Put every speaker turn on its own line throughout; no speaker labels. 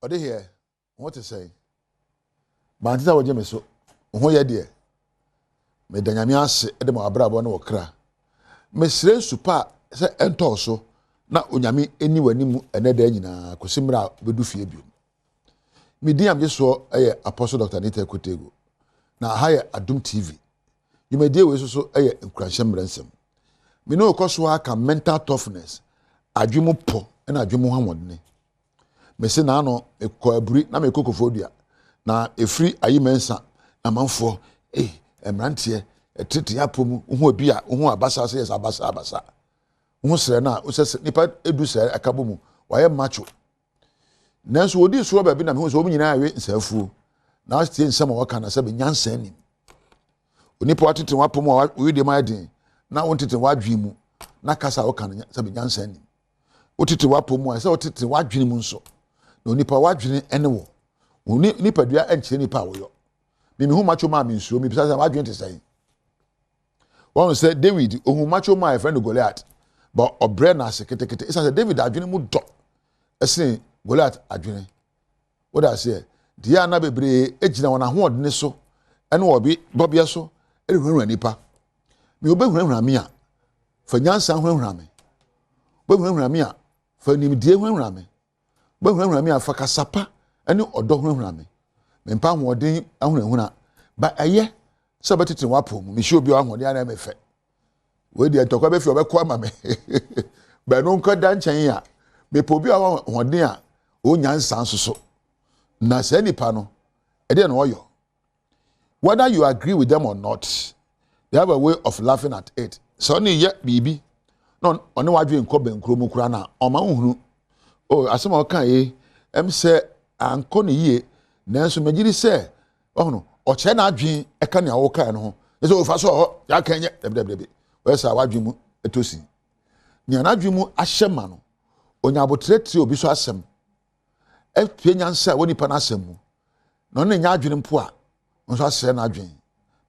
Ode here, what to say? Bantita wo jeme so. Ho ye de. Me danyame ase e de mo abrabo na wo kra. Me sire supa se ento so na onyame eni wanimu eneda nyina kosimra bedu fie biom. Me di am je so Apostle Dr. Nita Kotego. Na ha Adom TV. You may deal with so nkranhye mransem. Me no koso aka mental toughness. Adwemo po na adwemo hamodne. Me se na no ekọ aburi na me kokofodua. Na efri ayimensa na manfo emrantie etete apomu ho bi a ho abasa se yes abasa. Ho sere na o se nipa edu sere akabomu waye macho. Nanso odi so ba bi na me ho so omu nyina awe nsafu. Na astie nsema waka na se be nyansa nim. Onipa watete wapomu a we de ma din na wontete wadwi mu na kasa waka na se be nyansa nim. Otete wapomu a se otete wadwini mu nso. Na onipa wadwini ene wo. Nipa dua enkyere nipa woyo. Me hu macho ma me nsuo me bisa wadwini te sai. One say David ohu macho ma e friend Goliath. But obre na seketekete. Isa say David adwini mu do. Ese Goliath adwini. What I say? Dia na bebre ejina wona ho odne so. Ene obi bobia so. Ere hwehwa nipa. Me obehwehwa me a. Fa nyansa hwehwa me. Obehwehwa me a. Fa nimdie hwehwa me. Obehwehwa me a fa kasapa ene odo hwehwa me. Me mpa hoden ahunahuna. Ba aye se betete wapom. Me hye obi ahoden ana me fe. We de ntokwa be fi obekọ ama me. Ba no nka da nchen a. Me po obi ahoden a o nyansa nsoso. Na se nipa no e de no oyo. Whether you agree with them or not, they have a way of laughing at it. So ni ye bibi. No oni wadwe nko benkro mu kura na o ma nhunu. Oh asema o kan ye em se anko ne yie nanso magiri se ohunu o che na adwen e ka ne awo kan no ho. E so fa so ya kan ye debdebdebe. We sa wadwe mu etosi. Nya na adwen mu ahyema no. Onya abotreti obi so asem. Efie nyansa woni pa na asem mu. No ne nya adwen mpo a nso asere na adwen.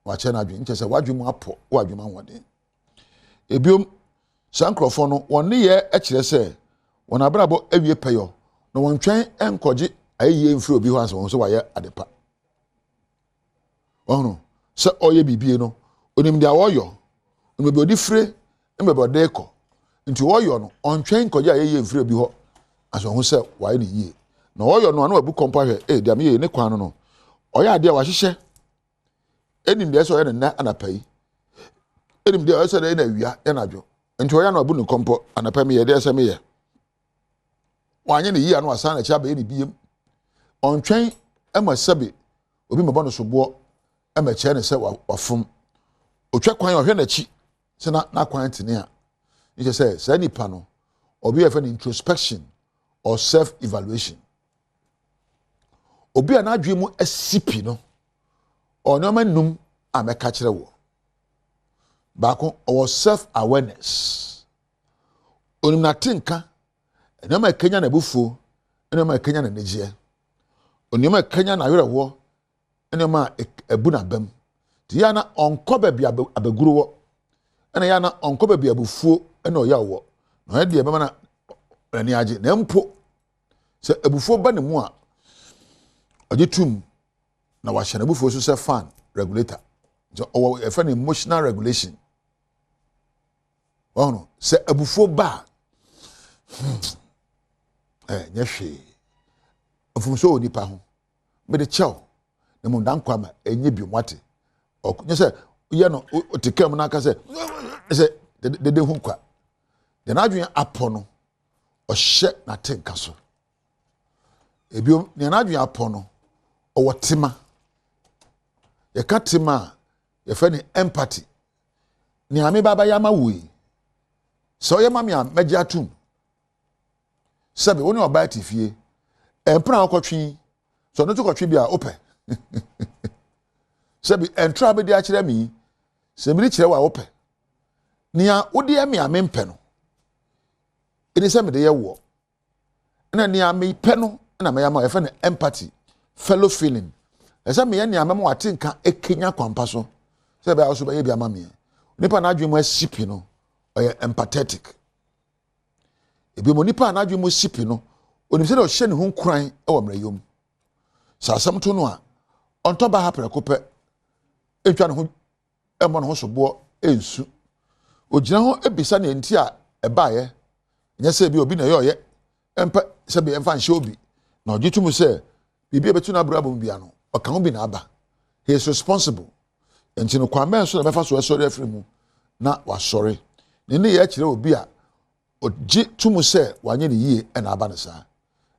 Wa che na adwen nche se wadwen mu apo wadwen ma hoden. Ebiom sankrofo no wonne ye e kire se won abrabo awie peyo no won twen enkoje ayiye mfiri obi ho aso so waye adepa. Ono se oye bibie no onim dia woyo no be odi fire mbebe odeko nti woyo no on twen enkoje ayiye mfiri obi ho aso ho se waye ne yie na woyo no anu abu kompa hwe dia me ye ne kwan no oya ade a wahihye enim dia so ye na anapai enim dia so na wia ya na dwo nti oya no abu ne kompo anapai me ye dia se me ye wanye ne yi anu asa na cha be ne biem ontwen ema sebe obi mebo no sobo ema che ne se wafom otwa kwan ohwe na chi se na kwan tene a ni se nipa no obi e fa introspection or self evaluation obi a na adwe mu asipi no ono manum ameka kire wo baako or self awareness onim na tinka ene ma Kenya na bufuo ene ma Kenya na negie ene ma Kenya na werɛwo ene ma ebu na bam ti ya na onko ba bia abaguru wo ene ya na onko ba bia bufuo ene oya wo na de be na ani age na mpo se abufuo ba ne mu a ojetum na wa hye na bufuo so se fan regulator so owo e fa na emotional regulation ono se abufuo ba nyehwe ofumso onipa ho me de chew na mu dankwa ma enye bi mwate nye se ye no otikam na aka se de hu kwa de na adwen apo no ohye na tenka so ebio ne na adwen apo no owotema ye katima ye fa ni empathy ni ame baba ya ma wi so ye mama ya meja tum sebe woni oba tifie empra akotwe so no to kotwe bia ope sebe entra be dia kire mi semiri kire wa ope nia wodi ame amempe no eni se me de ye wo na nia me pe no na me ya ma efa na empathy fellow feeling esa me ya nia me mo atenka ekenya kwampa so sebe aso be ye bia ma me nipa na adwemu asipi no oye empathetic ebi mo nipa na adwemu sipi no onim se de o hye ne ho kran e wo mrayom sa asam to no a onto ba ha prekope etwa ne ho emo ne ho sobo ensu ogina ho ebisa ne enti a ebaaye nya se bi obi na ye oye empa se bi emfa nhye obi na ogitum se bibi ebetu na abura bom bia no oka ho bi na aba. He is responsible. Enti no kwame so na mefa so sorry afri mu na wa sorry ne ye kire obi a ogi tumu se wanye ne yie e na aba ne sa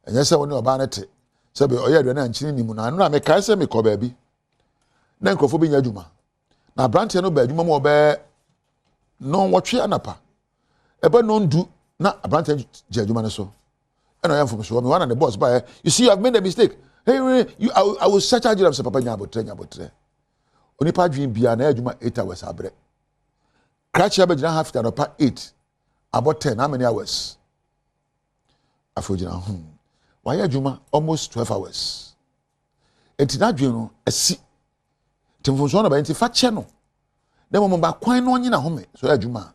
enya se woni oba ne te se be oye aduane ankyini ni mu na no me kai se me ko baabi na nkofo bi nya adwuma na branche no ba adwuma mo be no wotwe anapa ebe no ndu na branche je adwuma ne so e no yam from so me one and the boss by you see you have made a mistake. Hey, you I will search out you say papa nya abotre oni pa dwen bia na adwuma 8 hours abre crash abe gina half an pa 8 about 10 how many hours afojina why adwuma almost 12 hours enti na dwen no asi timfonso na ba enti fa che no dem mo ba kwan no onyi na home so adwuma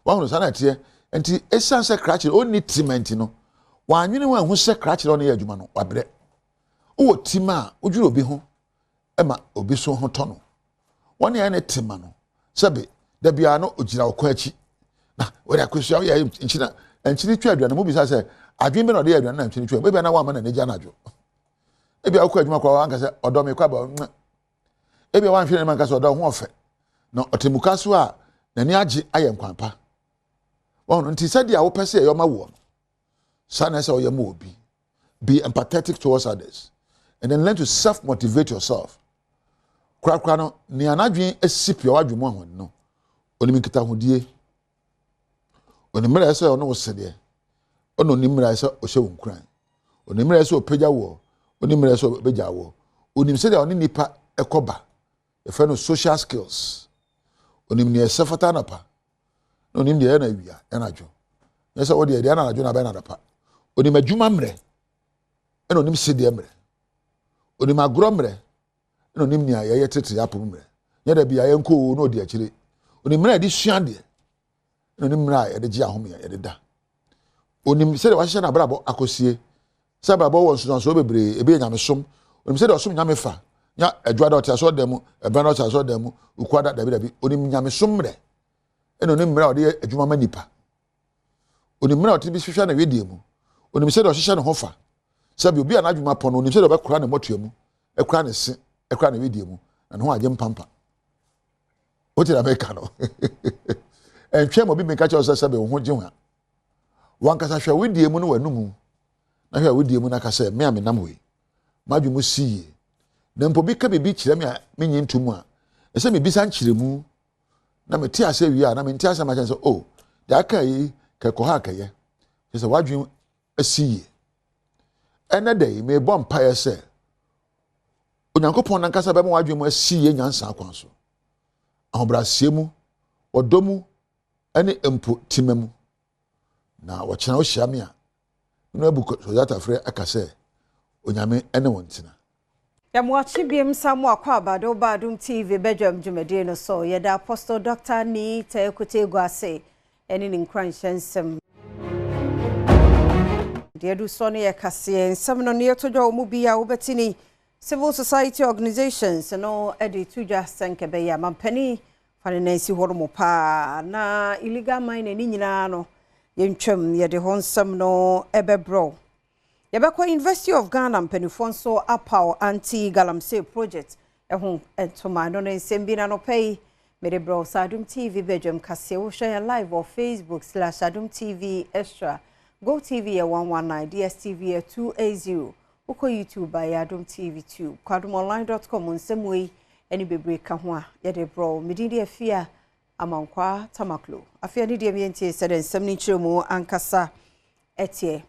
wa hono sana tie enti esanse crash oni treatment no wa anwene wa hu se crash no ya adwuma no wabre o tima odwuro obi ho ema obi so ho to no woni ya ne tima no sebe da bia no ogira okwa achi na we da kwesua ya nchina nchini twa aduane mo bisa se adwen be no de aduane na nchini twa be na wa ma na neja na adwo e bia okwa adwuma kwa wa nka se odo me kwa ba e bia wa nhwe ne man ka se odo ho ofe na otemuka so a na ni age aye nkwanpa won nti se dia wo pese e yo ma wo sana se o ye mo obi be empathetic towards others and then learn to self motivate yourself. Kra no ni anadwen esipia wadwemo ahon no onimi kita hodie onimra ese ono wosede ono nimra ese ohye wonkran onimra ese opagya wo onimra ese obeja wo onim se de oni nipa ekoba efe no social skills onim ne ese fata na pa onim de na wia enadwo ese wo de na anadwo na ba na dapa onim adwuma mre eno onim se de mre onim agro mre no nim nia ye tete apom mre nya da bia ye nko no di akire onim mra di sua de no nim mra ye de gi ahom ye de da onim se de wa hye na brabo akosie se brabo won so bebre ebe nyamesom onim se de osom nyame fa nya adwa da otiaso dem ebe na otiaso dem ukwada da bi onim nyamesom mre eno onim mra ode adwuma manipa onim mra oti bi hwehwe na wedie mu onim se de ohye ne hofa se bi obi anadwuma pon onim se de obekora ne motuamu ekura ne se ekra na video mu na ho agye mpampa o tira meka no entwe mo bi meka cha osese be ho gye ho wan kasa hwe video mu no wanumu na hwe video mu na kasa me amenam we madwu mu siye na mpo bi ka bibi kire me a menyi ntumu a ese me bisa nkire mu na me ti ase wi a na me nti ase ma chen so oh da aka yi ka ko ha ka ye se wadwu asiye ene dey me bom pa ye se onyankopon na nkasa be mo wadwe mo asiye nyansa akwan so ahobrasie mu odomu ene empo timemu na wokyena wo hia me a no abuko so data frɛ akase onyame ene wontina ya mo achibiem samu akwa Badwam TV Badwam dwumade no so ye da Apostle Dr. ni Taekute Gwase ene ni nkranhyensem de du so ne yakase nsem no ne yetodwa mu bia wo betini civil society organizations no edit to just senkebe ya mampani finance horomo pa na illegal mining ni nyina no yentwam ye de honsam no ebebro yebekwa University of Ghana mpanifo so apaw anti galamsey project ehun entoma no nsem na no pay mere bro Adom TV Badwam kase wo share live on Facebook/Adom TV extra Go TV 119 DSTV 280 Uko YouTube by Adom TV 2 kwadomonline.com nsemwe eni bebre ka ho a ye de bro medidi afia amankwa tamaklo afia ni de mientie sede nsem ni chiremu ankasa etie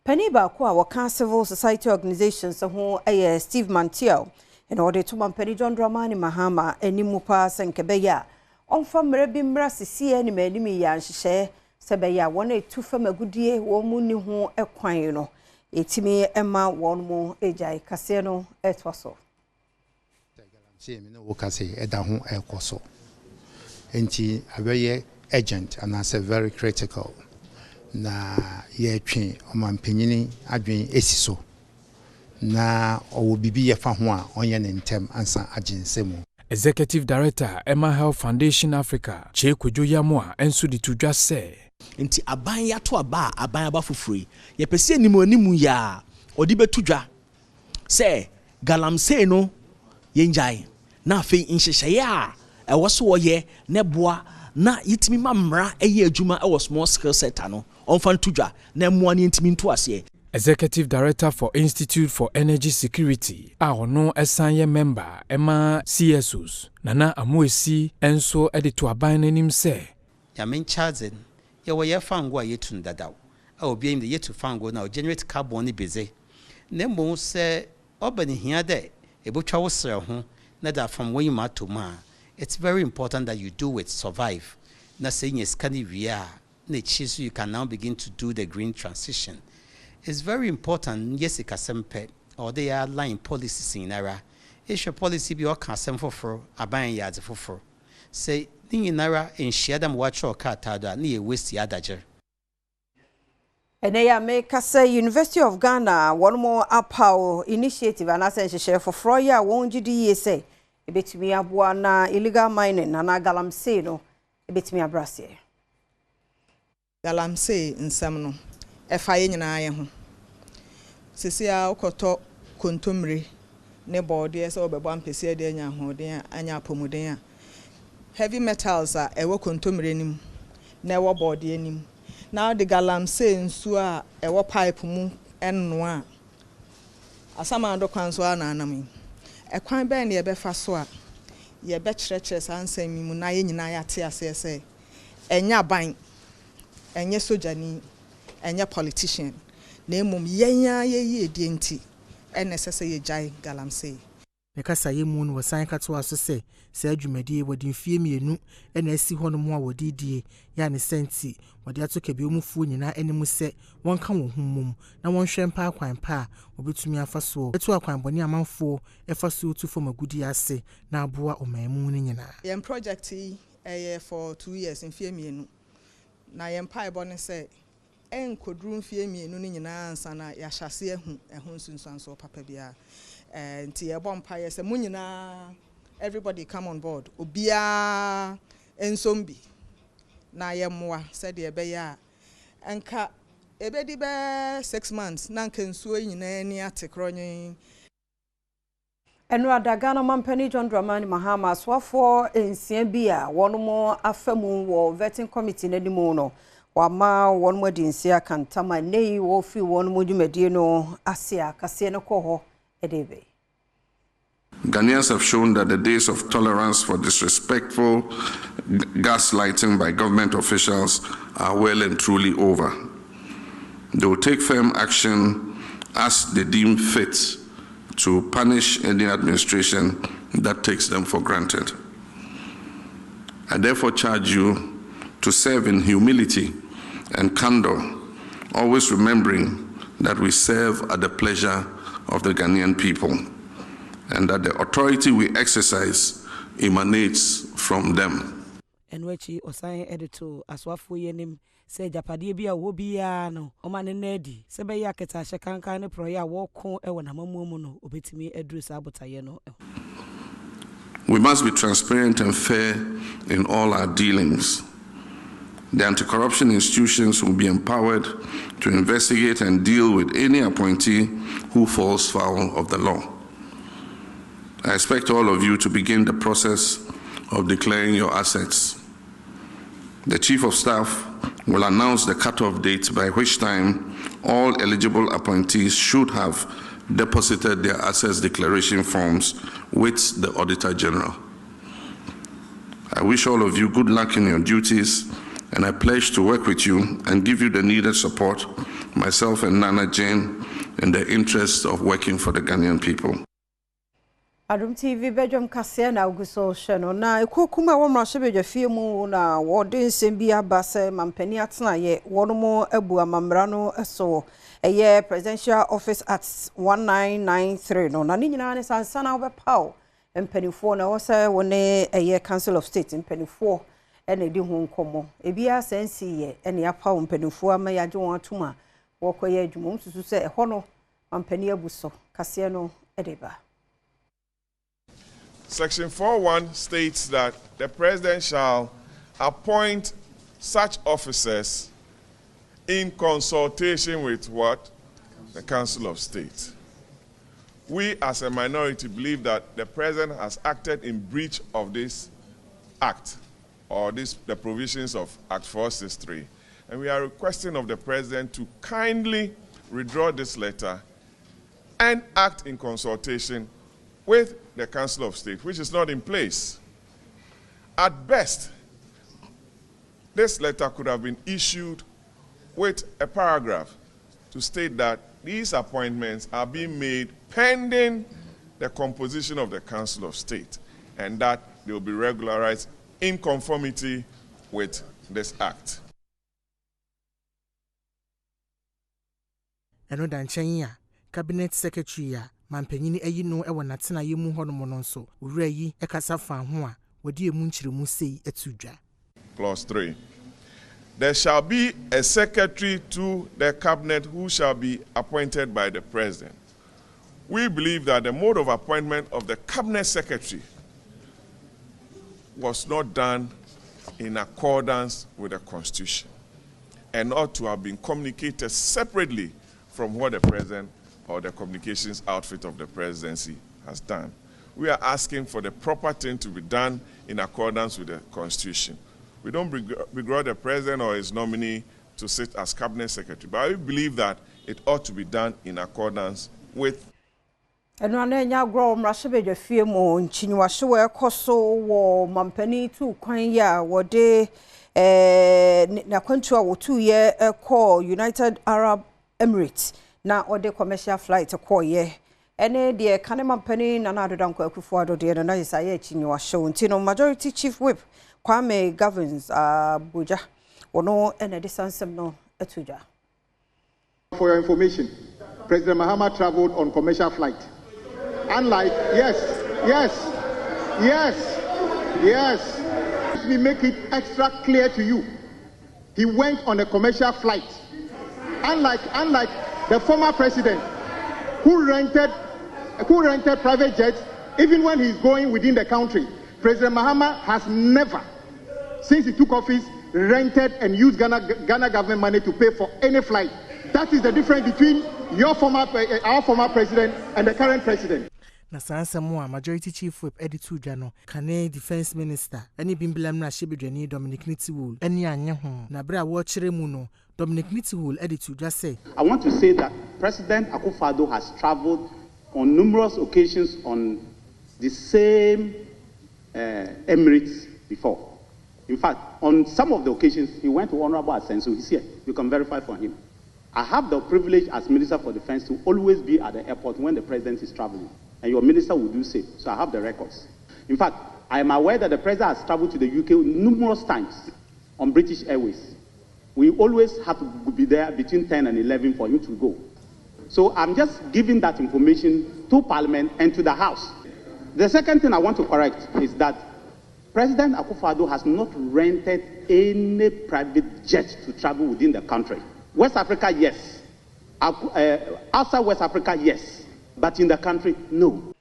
pani ba ko a waka civil society organizations ho eye Steve Mantiel in order to mampani John Dramani Mahama eni mupa senkebeya onfa mre bi mra sisi eni manimi ya nhyehyɛ sebeya wona etufa magudie wo mu ni ho ekwan no etimi ema won mu ejai kase no etwaso
galamsey me no kase eda ho ekoso enti abeye agent and I say very critical na yɛtwe ɔmampanyini adwen esiso na ɔwɔ bibi yɛfa ho a ɔnyɛ ne ntɛm ansa agyensɛmu.
Executive Director Emma Health Foundation Africa Che Kwadwo Yamoa enso de to dwa sɛ
nti aban ya to aba aban aba fufuri ye pese animu ya odi betu dwa sɛ galamsey no yenjai na afei nhyehyɛ a ɛwɔ so wɔyɛ ne boa na yitimi mamra ɛyɛ adwuma ɛwɔ small scale sector no ɔmfa to dwa na mmoa ne yitimi nto ase.
Executive Director for Institute for Energy Security a ɔno ɛsan yɛ member ɛma CSOs Nana Amoesi enso ɛde to aban n'anim sɛ
ya men charging ye wo ye fango a yetun dadaw a obi de yetu fango na generate carbon ni beze na mo se obani hia de ebotwa wo sere ho na da from when you ma to ma. It's very important that you do it survive na saying is can via na chisu you can now begin to do the green transition. It's very important yes ikasempe or they are line policies in era issue policy bi o kasem foforo aban yard foforo say ni nara enhia dam watcho katado na ye waste adager.
Ene ya make say University of Ghana one more appow initiative and share for froya won gidi say ebetimi aboa na illegal mining na galamsey no ebetimi abrase.
Galamsey nsam no efa ye nyina ye ho sisi a okoto kontomre ne body so obebo ampese de anya hoden anya apomuden a heavy metals a ewo kontomre nim na ewo body nim now the galamsey nsu a ewo pipe mu enno a asama do kwan so na anam ekwan ben ne ebefa so a ye be kyerɛkyerɛ sansam mu na ye nyina ya te ase ese enya ban enye sojani enye politician na emum yenya ye die nti ene sese ye jai galamsey
ne kasa ye mu no wasan kato aso se adwumadi wodi mfie mienu ena asi hono mu a wodi die ya ne senti wodi atoka bi omufuo nyina enimu se wonka wo hummum na wonhwe mpa akwan pa obetumi afaso etu akwan boni amanfo efaso tu fom agudi ase na aboa omamu ne nyina
yem project for 2 years mfie mienu na yem pa ebone se enkodru mfie mienu ne nyina ansa na ya hyase ehun sunsanso papa bia nti ye bompa ye se munyina everybody come on board obia ensombi na ye moa said ye be ya enka ebedi be 6 months na nka nsuo nyina ni atekronyin
Enra Dagana Mampani John Dramani Mahama swafo ensia bia wono afamu wo vetting committee n'animu no wama wono di nsia kantama nei wo fi wono dwumadie no asia kase no koho edebe.
Ghanaians have shown that the days of tolerance for disrespectful gaslighting by government officials are well and truly over. They will take firm action as they deem fit to punish any administration that takes them for granted. I therefore charge you to serve in humility and candor, always remembering that we serve at the pleasure of the Ghanaian people, and that the authority we exercise emanates from them.
And wechi osan edito aswafo yenim se japade bia wo bia no omane nedi se be yaketa hyekankan ne proya wo ko e wona mamumu no obetimi eduru sa abotaye no.
We must be transparent and fair in all our dealings. The anti-corruption institutions will be empowered to investigate and deal with any appointee who falls foul of the law. I expect all of you to begin the process of declaring your assets. The Chief of Staff will announce the cutoff date by which time all eligible appointees should have deposited their assets declaration forms with the Auditor General. I wish all of you good luck in your duties, and I pledge to work with you and give you the needed support, myself and Nana Jane, in the interest of working for the Ghanaian people.
Adom TV Badwam kase na uguso sheno na ekokuma wo mra shebe fie mu na wode nsem bi abase mampani atena ye wono mo abu amamra no eso eye Presidential Office at 1993 no na ni nyina ne sansana wo bepaw empanifo na wo se wone eye Council of State empanifo ene di ho nkomo ebi asensi ye ene apa mpanifo ama yaje won atoma wokoye adwuma msusu se ho no ampani abuso kase no edeba.
Section 4.1 states that the president shall appoint such officers in consultation with what? The Council of State. We as a minority believe that the president has acted in breach of this act or the provisions of Act 463. And we are requesting of the president to kindly withdraw this letter and act in consultation with the Council of State, which is not in place. At best, this letter could have been issued with a paragraph to state that these appointments are being made pending the composition of the Council of State, and that they will be regularized in conformity with this act.
Eno danchen Cabinet Secretary mampanyini ayi no e wonatena yemu hono no nso owura yi e kasa fa ho a wodi emu nkyiremu sei etudwa.
Clause 3. There shall be a secretary to the cabinet who shall be appointed by the president. We believe that the mode of appointment of the cabinet secretary was not done in accordance with the Constitution and ought to have been communicated separately from what the president or the communications outfit of the presidency has done. We are asking for the proper thing to be done in accordance with the Constitution. We don't begrudge the president or his nominee to sit as cabinet secretary, but we believe that it ought to be done in accordance with.
And when I grow, Rashabe, fear more, and Chinuashu, Koso, war, Mampani, 2 Kwanya, were they Nakontua, or 2 year call United Arab Emirates, now or the commercial flight to call ye. Ene the Kanema Penny, Nanado Danko Kufuado, the Anais Chinuashu, and Tino Majority Chief Whip. Kwame governs Buja, or no, and a distance no etuja.
For your information, President Mahama traveled on commercial flight. Unlike, yes. Let me make it extra clear to you. He went on a commercial flight. Unlike the former president who rented private jets even when he's going within the country. President Mahama has never, since he took office, rented and used Ghana government money to pay for any flight. That is the difference between our former president and the current president.
Na sansa mo majority chief whip editu dwano kane defense minister ani bimbilam na shebedwani Dominic Nitiwul ani anye ho na bra wo kire mu no Dominic Nitiwul editu dwa say
I want to say that President Akufo-Addo has traveled on numerous occasions on the same Emirates before. In fact, on some of the occasions, he went to Honorable Asenso. He's here. You can verify for him. I have the privilege as Minister for Defense to always be at the airport when the President is traveling. And your minister will do so. So I have the records. In fact, I am aware that the President has traveled to the UK numerous times on British Airways. We always have to be there between 10 and 11 for him to go. So I'm just giving that information to Parliament and to the House. The second thing I want to correct is that President Akufo-Addo has not rented any private jet to travel within the country. West Africa, yes. Outside West Africa, yes. But in the country, no.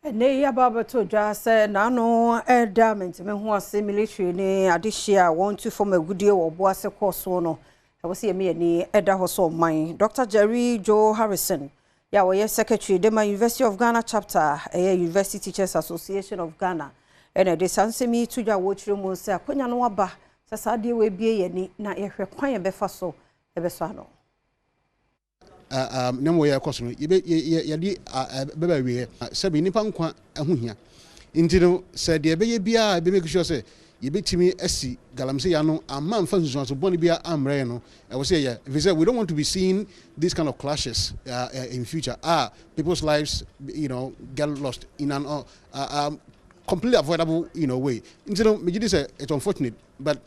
Ne ya baba to dwa se na no edament me ho ase military ni adehia want to form a goodie wo bo ase course no e wo se me ni eda ho so man Dr. Jerry Joe Harrison ya wo ye secretary de University of Ghana chapter University Teachers Association of Ghana ene de sansemi to dwa wo kire mu se akonya no waba sasa de we bie ye ni na ye hwe kwan ye befa so e beso ano
nemo ya koso no ye di beba wie sabi nipa nkwa ahohia intino se de be ye bia be make sure say ye betimi asi galamse ya no amma mfa nsusu so boni bia amre no e wo say yeah if we don't want to be seeing these kind of clashes in future people's lives get lost in an completely avoidable way intino me just say it's unfortunate but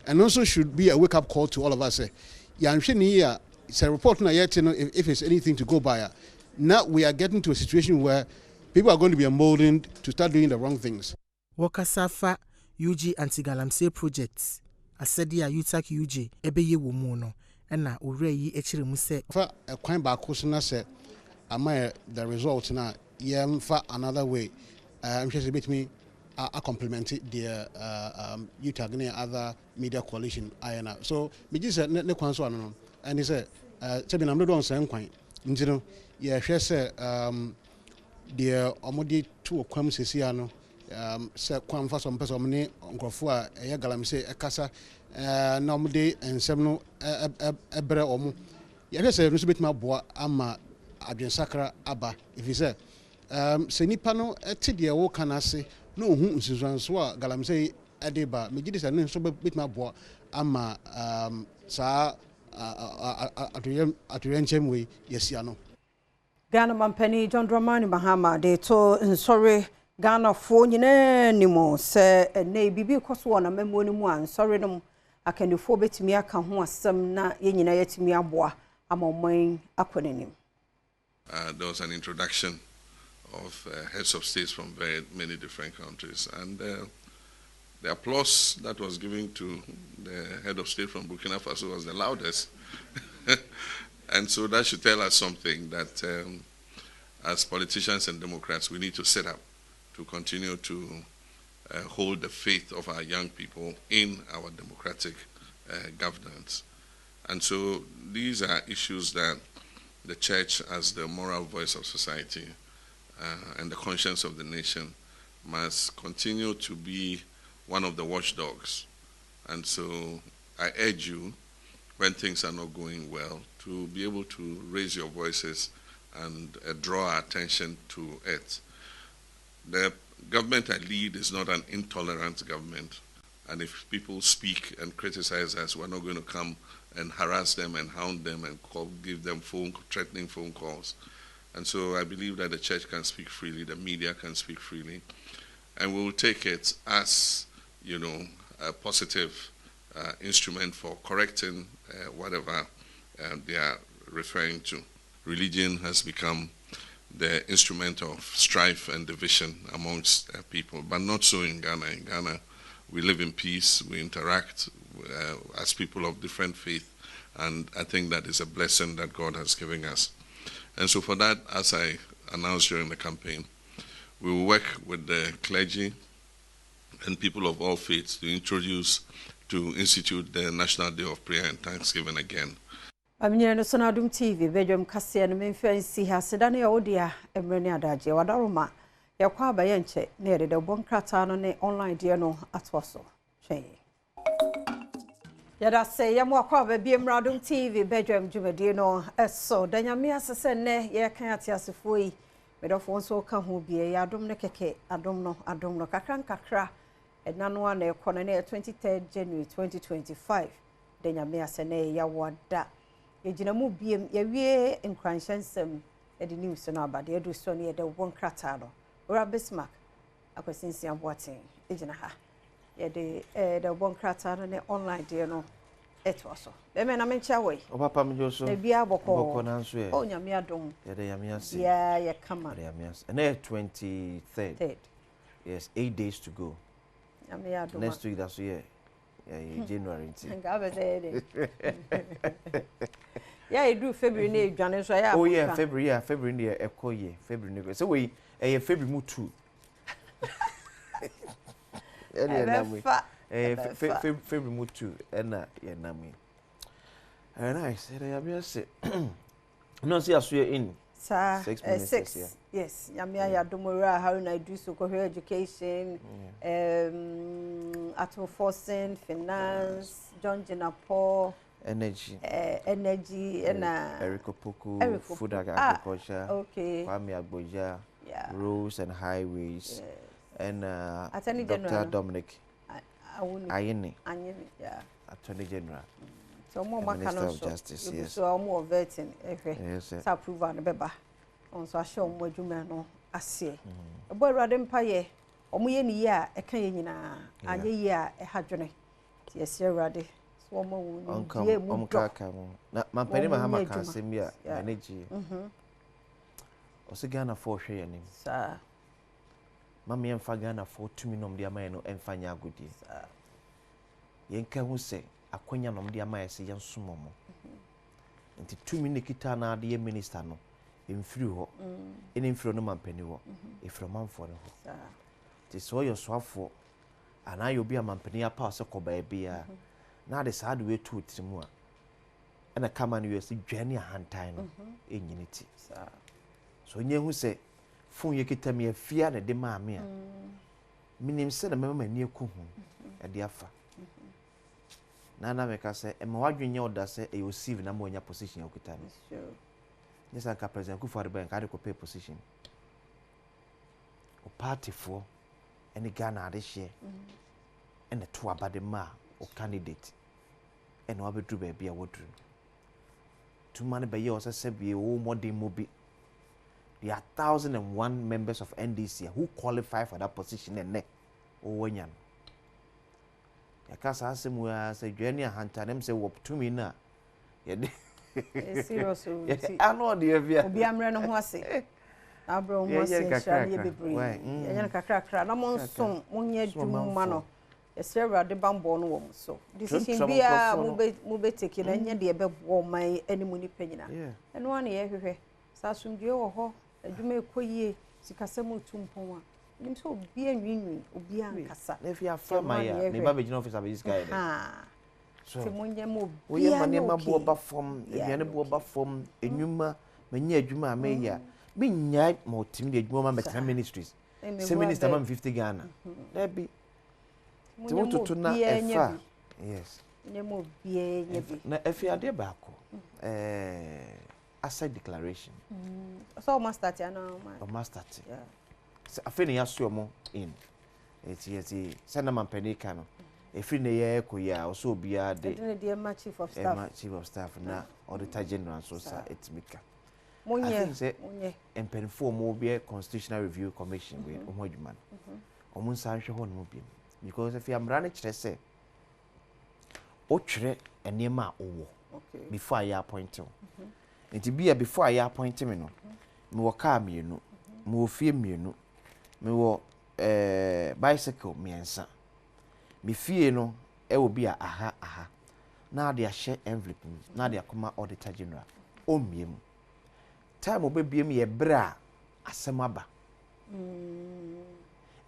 and also should be a wake up call to all of us say ya nhwe ni ya it's a report now yet if it's anything to go by. Now we are getting to a situation where people are going to be emboldened to start doing the wrong things.
Wakasafa UG anti-galamsey project asɛde a UTAC UG ɛbɛyɛ wɔ mu no ɛna owura yi akyire mu sɛ
fa kwan baako so na sɛ ama the result na yɛmfa another way I'm sure betumi a complement the UTAG ne other media coalition ayana so me ji sɛ ne kwan so ano no and sɛ sɛ bi na mdo don sɛ kwan nti no yɛhwɛ sɛ the omodi to kwam sesia no sɛ kwan fa so mpɛ sɛ omne nkrofo a ɛyɛ galamsey ɛkasa na omde ensɛm no ɛbrɛ omo yɛhwɛ sɛ no so betumi aboa ama adwensakra aba if you say sɛ nipa no ɛte deɛ wo kana se na ohu nsusuanso a galamsey ɛde ba megye de sɛ ne nso betumi aboa ama saa atoyɛnkyɛm wei yɛsia no
Ghana Mampani John Dramani Mahama de to nsɔre Ghana fo nyinaa nimo sɛ ɛnɛ bibi kɔso wɔ na mɛmo no mu a nsɔre no akandifo betumi aka ho asɛm na yɛnyina yɛtumi aboa ama ɔman akɔ n'anim.
There was an introduction of heads of states from very many different countries, and the applause that was given to the head of state from Burkina Faso was the loudest. And so that should tell us something that as politicians and Democrats, we need to set up to continue to hold the faith of our young people in our democratic governance. And so these are issues that the church, as the moral voice of society and the conscience of the nation, must continue to be one of the watchdogs. And so I urge you, when things are not going well, to be able to raise your voices and draw our attention to it. The government I lead is not an intolerant government. And if people speak and criticize us, we're not going to come and harass them and hound them and give them threatening phone calls. And so I believe that the church can speak freely, the media can speak freely, and we will take it as, you know, a positive instrument for correcting whatever they are referring to. Religion has become the instrument of strife and division amongst people, but not so in Ghana. In Ghana, we live in peace, we interact as people of different faith, and I think that is a blessing that God has given us. And so for that, as I announced during the campaign, we will work with the clergy and people of all faiths to institute the National Day of Prayer and Thanksgiving again.
Aminyere no so na Adom TV Badwam kase no memfansi ha sedane ya odia emrene adaje wadaroma yakwa abaye nche na yede de bonkrata no ne online de no atwaso twen yada se yamo akwa ba bi emra Adom TV Badwam dwumadi no eso danyame asese ne ye kan atiasefo yi medofo nso ka ho bie ya Adom ne keke Adom no kakra enano na ekono na 23rd January 2025 danyame asene ya wada yejinamu biem yawie nkranhyensem edi news no abade edu so ne yede won krata no ora Bismarck akwasinsi aboaten ejina ha yede de won krata no ne online de no etwaso be me na mencha we
o papa me joso
e bia boko
na nso e
o nyame adom
yede yame ase
ya ye kama
yede yame ase and 23rd yes 8 days to go
nyame adom
next week that's yeah January
ngabe say yeah, you do February ne dwane so ya.
Oh yeah, February ne ekoye, February ne. So we February mu 2. February mu 2 na ye na me. Nice. Ya me say. No see aso in.
Sir, 6. Yes, yame ya domora how na do so go education, atom forcing, finance, John Jenapo,
energy
and
Erico Poku, food agriculture, Kwame Agboja, roads and highways, and Dr. Dominic Ayeni,
yeah,
Attorney General.
So more
Minister of Justice, yes.
So more vetting, yes, approve and beba. On so show more juma no ase. A boy radem paye, omuye ni ya e kan ye nyina, anye ye a e hadwene. Yes, ye rade. So mo
woni kaka mo. Na mampani Mahama kan asem ya manage. O se Ghana for hwe yanim.
Sir.
mama yɛmfa Ghana for tumi nom de ama no ɛmfa nya agodie yɛnka hu sɛ akwanya nom de ama yɛsɛ yɛnsom mo nti tumi ne kita na de yɛ minister no ɛmfiri hɔ ɛne mfiri no mampani hɔ ɛfiri manfoɔ no hɔ nti sɛ ɔyɛ soafoɔ anaa yɛ obi a mampani apa sɛ kɔbaa biara na de saa de wetu tirimu a ɛna kama no yɛsɛ dwane ahantan no ɛnyini ti so nye hu sɛ fon yɛ kita me afia na de maame a minim sɛ na mama ni eku hu ɛde afa na meka sɛ ɛma wadwenye oda sɛ ɛyɛ receive na mo nya position yɛ kita no nyesa ka president ku for bank ade ko pay position o party for ɛne Ghana ade hye ɛna to abade ma o candidate ɛna wabɛduru ba bia woduru tuma ne bɛyɛ ɔsɛ sɛ bie wo modern mobi. There are 1,001 members of NDC who qualify for that position and ne owanyan. Yakasa asem we say dwane ahanta nem say wop tumi na ye de
serious o
ano de bia
obi amre no ho ase abro ho ase hia ye bebre ye nya kakra na mo nsom mo nya dwuma no esre awrade bambo no wo so decision bia mo be take na nya de be bo man animu ni panyina eno ane ye hwehwe sa asumdwe wo ho adwuma ekoyie sikasem otumpon a nim so obi anwinwi obi ankasa
na fi afama ya ne ba begina officer be this guy
so te monye mo
oye mane mabo ba fom ebiane bo ba fom enwuma manya adwuma ameya bi nya mo tim de adwuma ma betra ministries se minister ma 50 Ghana na bi te wototo na efa yes
ne mo bie nya bi
na efi ade ba ko aside declaration
so must start ya no
must start yeah so afeni ya so mo in eti send man panika no efiri ne ye ekoya so obia de
chief of staff
na auditor general so sa etimika
monye
empenfo mo be constitutional review commission we omo adwuma omo nsa hwe ho no bi because if you am run kire se o twere enema owo before I appoint you nti bia before I appoint me no me wo car mienu me wo fie mienu me wo bicycle miensa me fie no e wo bia aha na de ahye envelope na de akoma auditor general o miem time obebiem ye bra asem aba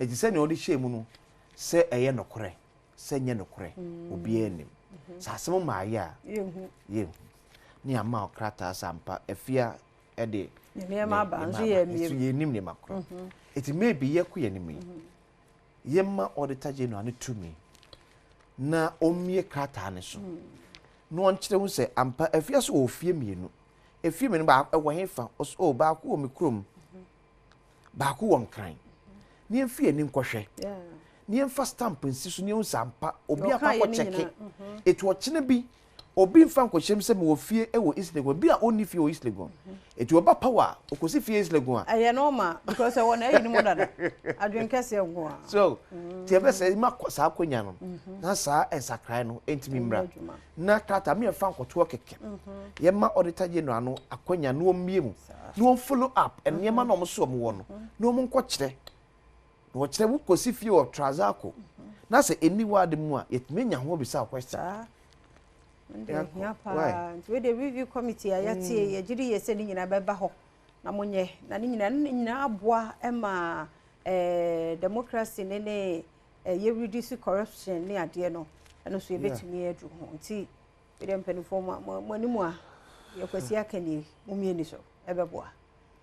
eji se ne odi hye mu no se eye nokore se nye nokore obi enim sa asem ma ya yehu ni ama okrata sampa efia ede
ne ma ba nso ye miem
ye nim ne makro it may be ye ku ye nim ye ma auditor general ne to me na omie krata ne so no on kire hu se ampa efia so ofie mienu efie mienu ba ewo hefa o ba ku o mikrom ba ku won kran ni efie ni nkohwe ni emfa stamp nsi so ni hu sampa obi akwa cheke etu o kine bi obi mfa nkohyem se me wo fie e wo Islegon bi a oni fie wo Islegon etu oba power okosi fie Islegon a
aye no ma because won ayi ni mo dada adwen kese ngo a
so tie be se ma sa akonya no na sa ensakrai no entimi mra na tata me mfa nkoto keke ye ma auditor general no akonya no omie mu no follow up enne ma no mo so mo wo no no mo nko kire no kire wo kosi fie o Trazako na se eni wade mu a yetime nya ho bisa question
we the review committee ayati ye jiri ye se ni nyina beba ho na monye na ni nyina aboa ema democracy ne ye reduce corruption ne ade no eno so ye betumi edu ho nti we dem penifo mo animu a ye kwasi akani mumie ni so ebeboa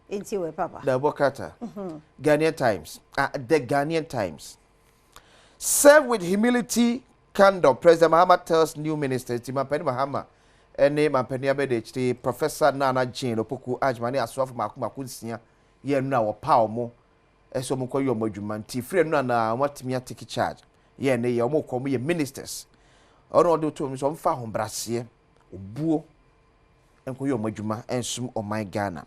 enti we papa
the Bokata Ghanaian Times the Ghanaian Times serve with humility candor. President Mahama tells new ministers Timapeni Mahama ene mampeni abede Professor Nana Jane opoku ajmani aswafo maku nsia ye nu na wo pa omo eso mo koyo mo adwuma nti frɛ nu na watimi take charge ye ne ye omo komo ye ministers ono de to mi so mfa ho brase obuo enkoyo mo adwuma ensum oman Ghana.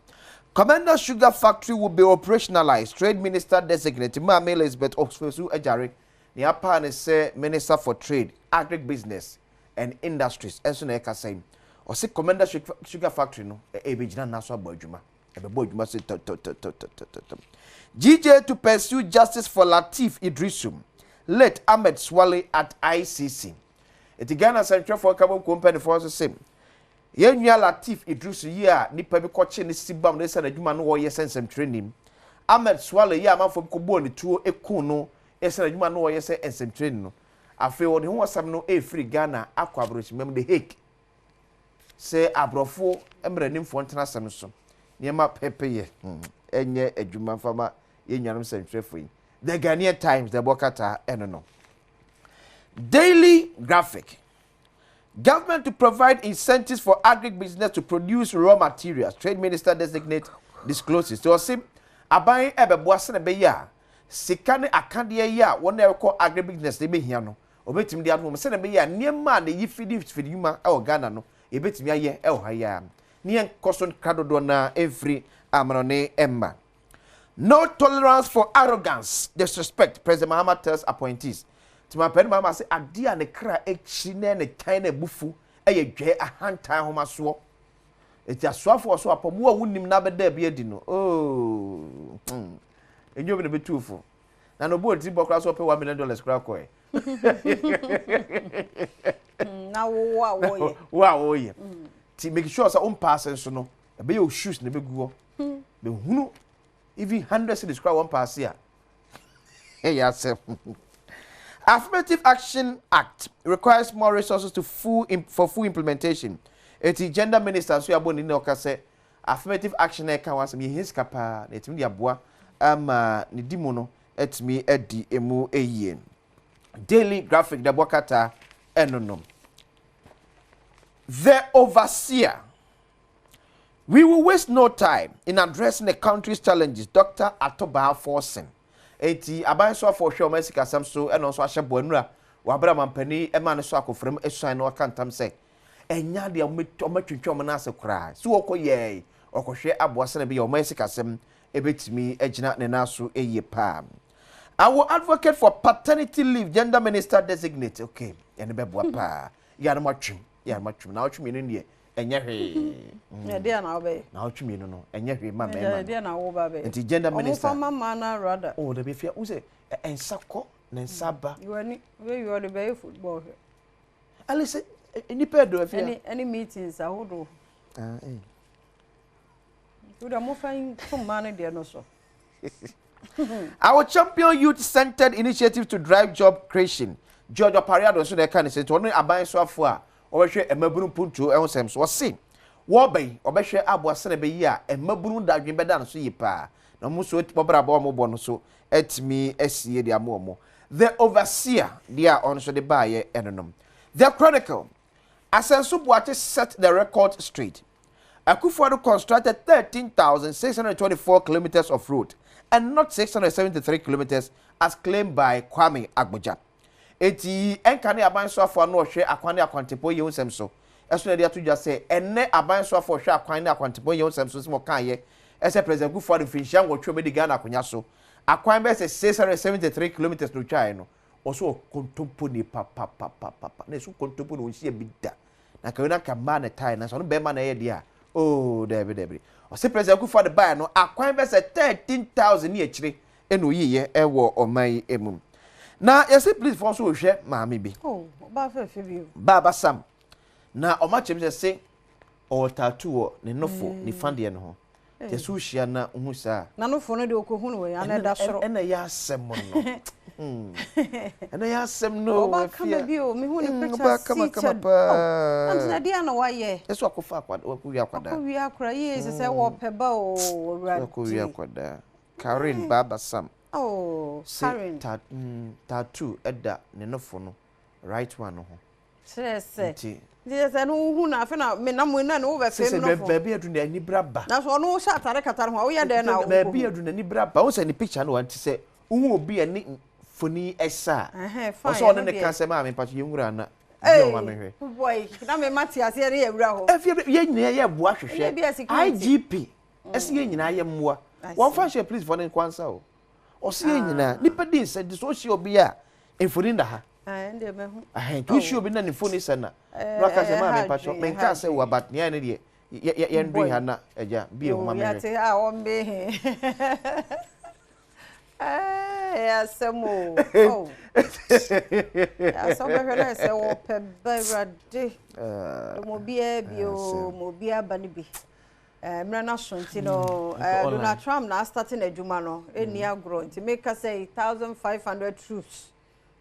Commander Sugar Factory will be operationalized. Trade Minister Designate Mama Elizabeth Oxfosu Ejare the upper is Minister for Trade, Agribusiness and Industries. As soon as I say, or say Commander Sugar Factory no, e bejina naso abojuma. Ebebo adwuma se GJ to pursue justice for Lateef Idrisum, late Ahmed Swale at ICC. Eti Ghana Central for Carbon Company for the same. Yenua Lateef Idrisum ya nipa bi koche ne sibam ne se na adwuma no wo ye sensem training. Ahmed Swale ya amafo ko bo ne tuo ekun no ese na adwuma no wo ye se ensem training no. Afi wo de ho wasam no free Ghana akwa abrochimem de Hague. Say abrofo emranim ntena asem so. Niema pepeye. Enye adwuma fama yenyanum sentrefo yi. The Ghanaian Times the Bokata enono. Daily Graphic. Government to provide incentives for agribusiness to produce raw materials. Trade Minister designate discloses. So sim aban ebeboa se na be ya sika ne akade ya won e ko agribusiness de be hia no. Obetim de adom se na be ya niema na yifidi fidiyuma e o Ghana no. Ebetimi aye e o haya. Nien koson kradodo na every amrone emma. No tolerance for arrogance, disrespect, President Mahama tells appointees. Tima pen Mahama say adia ne kra echine ne tan na bufu eye dwe ahantan homa so. Eti asoafo so apomo a wunim na beda bia di no. Oh. Enyo be ne betufo. Na no bo ti bokra so pe $1 million kra ko e.
Na wo
wo ye. Ti make sure say on pass so no. E be your shoes ne be guo. Be hunu even 100 cities crowd one pass here. Hey, yes. Affirmative Action Act requires more resources to for full implementation. Eti gender minister so yabo ni oka say affirmative action e kan wasem ye his kapa na etimi dia boa ama ni dimu no etimi edi emu eyie. Daily Graphic the bokata enonom. The overseer. We will waste no time in addressing the country's challenges, Dr. Atoba Forsen. Eti abanso for sure Mexico Samso and also Ashabonra, Wabra Mampani, Eman Sako from Essan or Cantam say. Enya de ometwetwomanase kra. So okoye, okohwe aboase na be o Mexico Sam, ebetimi agina ne naso eye pa. Our advocate for paternity leave, gender minister designate. Okay, ene beboa pa. Ya na matwem, na otwem ni ne enya hwe.
Ya dia na obe.
Na otwemi no enya hwe ma me.
Ya dia na wo ba be.
Enti gender minister.
Omo mama na rather.
Oh, the be fia wo say ensako na nsaba.
You ani we you the be football.
Ali say any pedo fia.
Any meetings ahodo. You da mo fan from man there no so.
Our champion youth-centered initiative to drive job creation. George Opariado so they can say to no aban so afo a obehwe emabunu puntu ehun sem so se wo bai obehwe aboase na be yi a emabunu dadwen beda no so yi pa na mo so bobra ba mo bo no so etimi asie dia mo the overseer dia on so the baye enonom. The Chronicle Asensu Boate set the record straight. Akufo-Addo constructed 13,624 kilometers of road and not 673 kilometers as claimed by Kwame Agboja. Eti enkane abanso afo no hwe akwane akwantepo ye nsem so eso na dia to just say enne abanso afo hwe akwane akwantepo ye nsem so simo kan ye ese president Akufo-Addo finhia ngotwe me diga na akonya so akwan be se 673 kilometers no twae no oso kontompo ni papa na so kontompo no nsia bida na kawena kama na tai na so no be ma na ye dia oh debi o se president Akufo-Addo buy no akwan be se 13,000 ni akire eno yiye ewo oman emum. Na yesi please for so hwe maami bi.
Oh, ba fa bi.
Baba Sam. Na o ma chem say o tattoo ne nofo ni fande no ho. Yesu hia na hu sa.
Na nofo no de okohu no we ana da soro.
Ena ya asem no. Ena ya asem no.
Ba kama bi o me hu ni picture. Ba kama pa. Antina dia na wa ye.
Yesu akofa akwada, wakuwi akwada.
Wakuwi akra ye se wo peba o owura.
Wakuwi akwada. Karen Baba Sam.
Oh, Karen.
Tattoo edda ne nofo no right one no ho.
Sese. Dis no hu na fe na me na mo na no be fe no fo.
Be be adu na ni braba.
Na so no sha tare katare ho. Wo ye de na wo.
Be be adu na ni braba. Wo se ni picture no want say hu obi ani foni esa.
Fine.
So no ne kan say ma me pa ye nwura na.
Hey, boy, na me mati ase ye ewura ho.
Ye nyina ye boa hwehwe. IGP. Ese ye nyina ye mmoa. One fashion please for den kwansa o. Osi nyina nipa din se di so hye obi a enfoni nda ha
ndie me hu
tu hye obi na ne foni se na no aka se ma me pa cho me nka se wa bat ne ne de Yendri hana eja bi o mama.
Yate a ombe he. Asemo. Oh. Asome hwele se wo pe berade. Mo bia bio, mo bia bani bi. Mrana shonti no Donald Trump na starting adwuma no eni agro nti make say 1500 troops.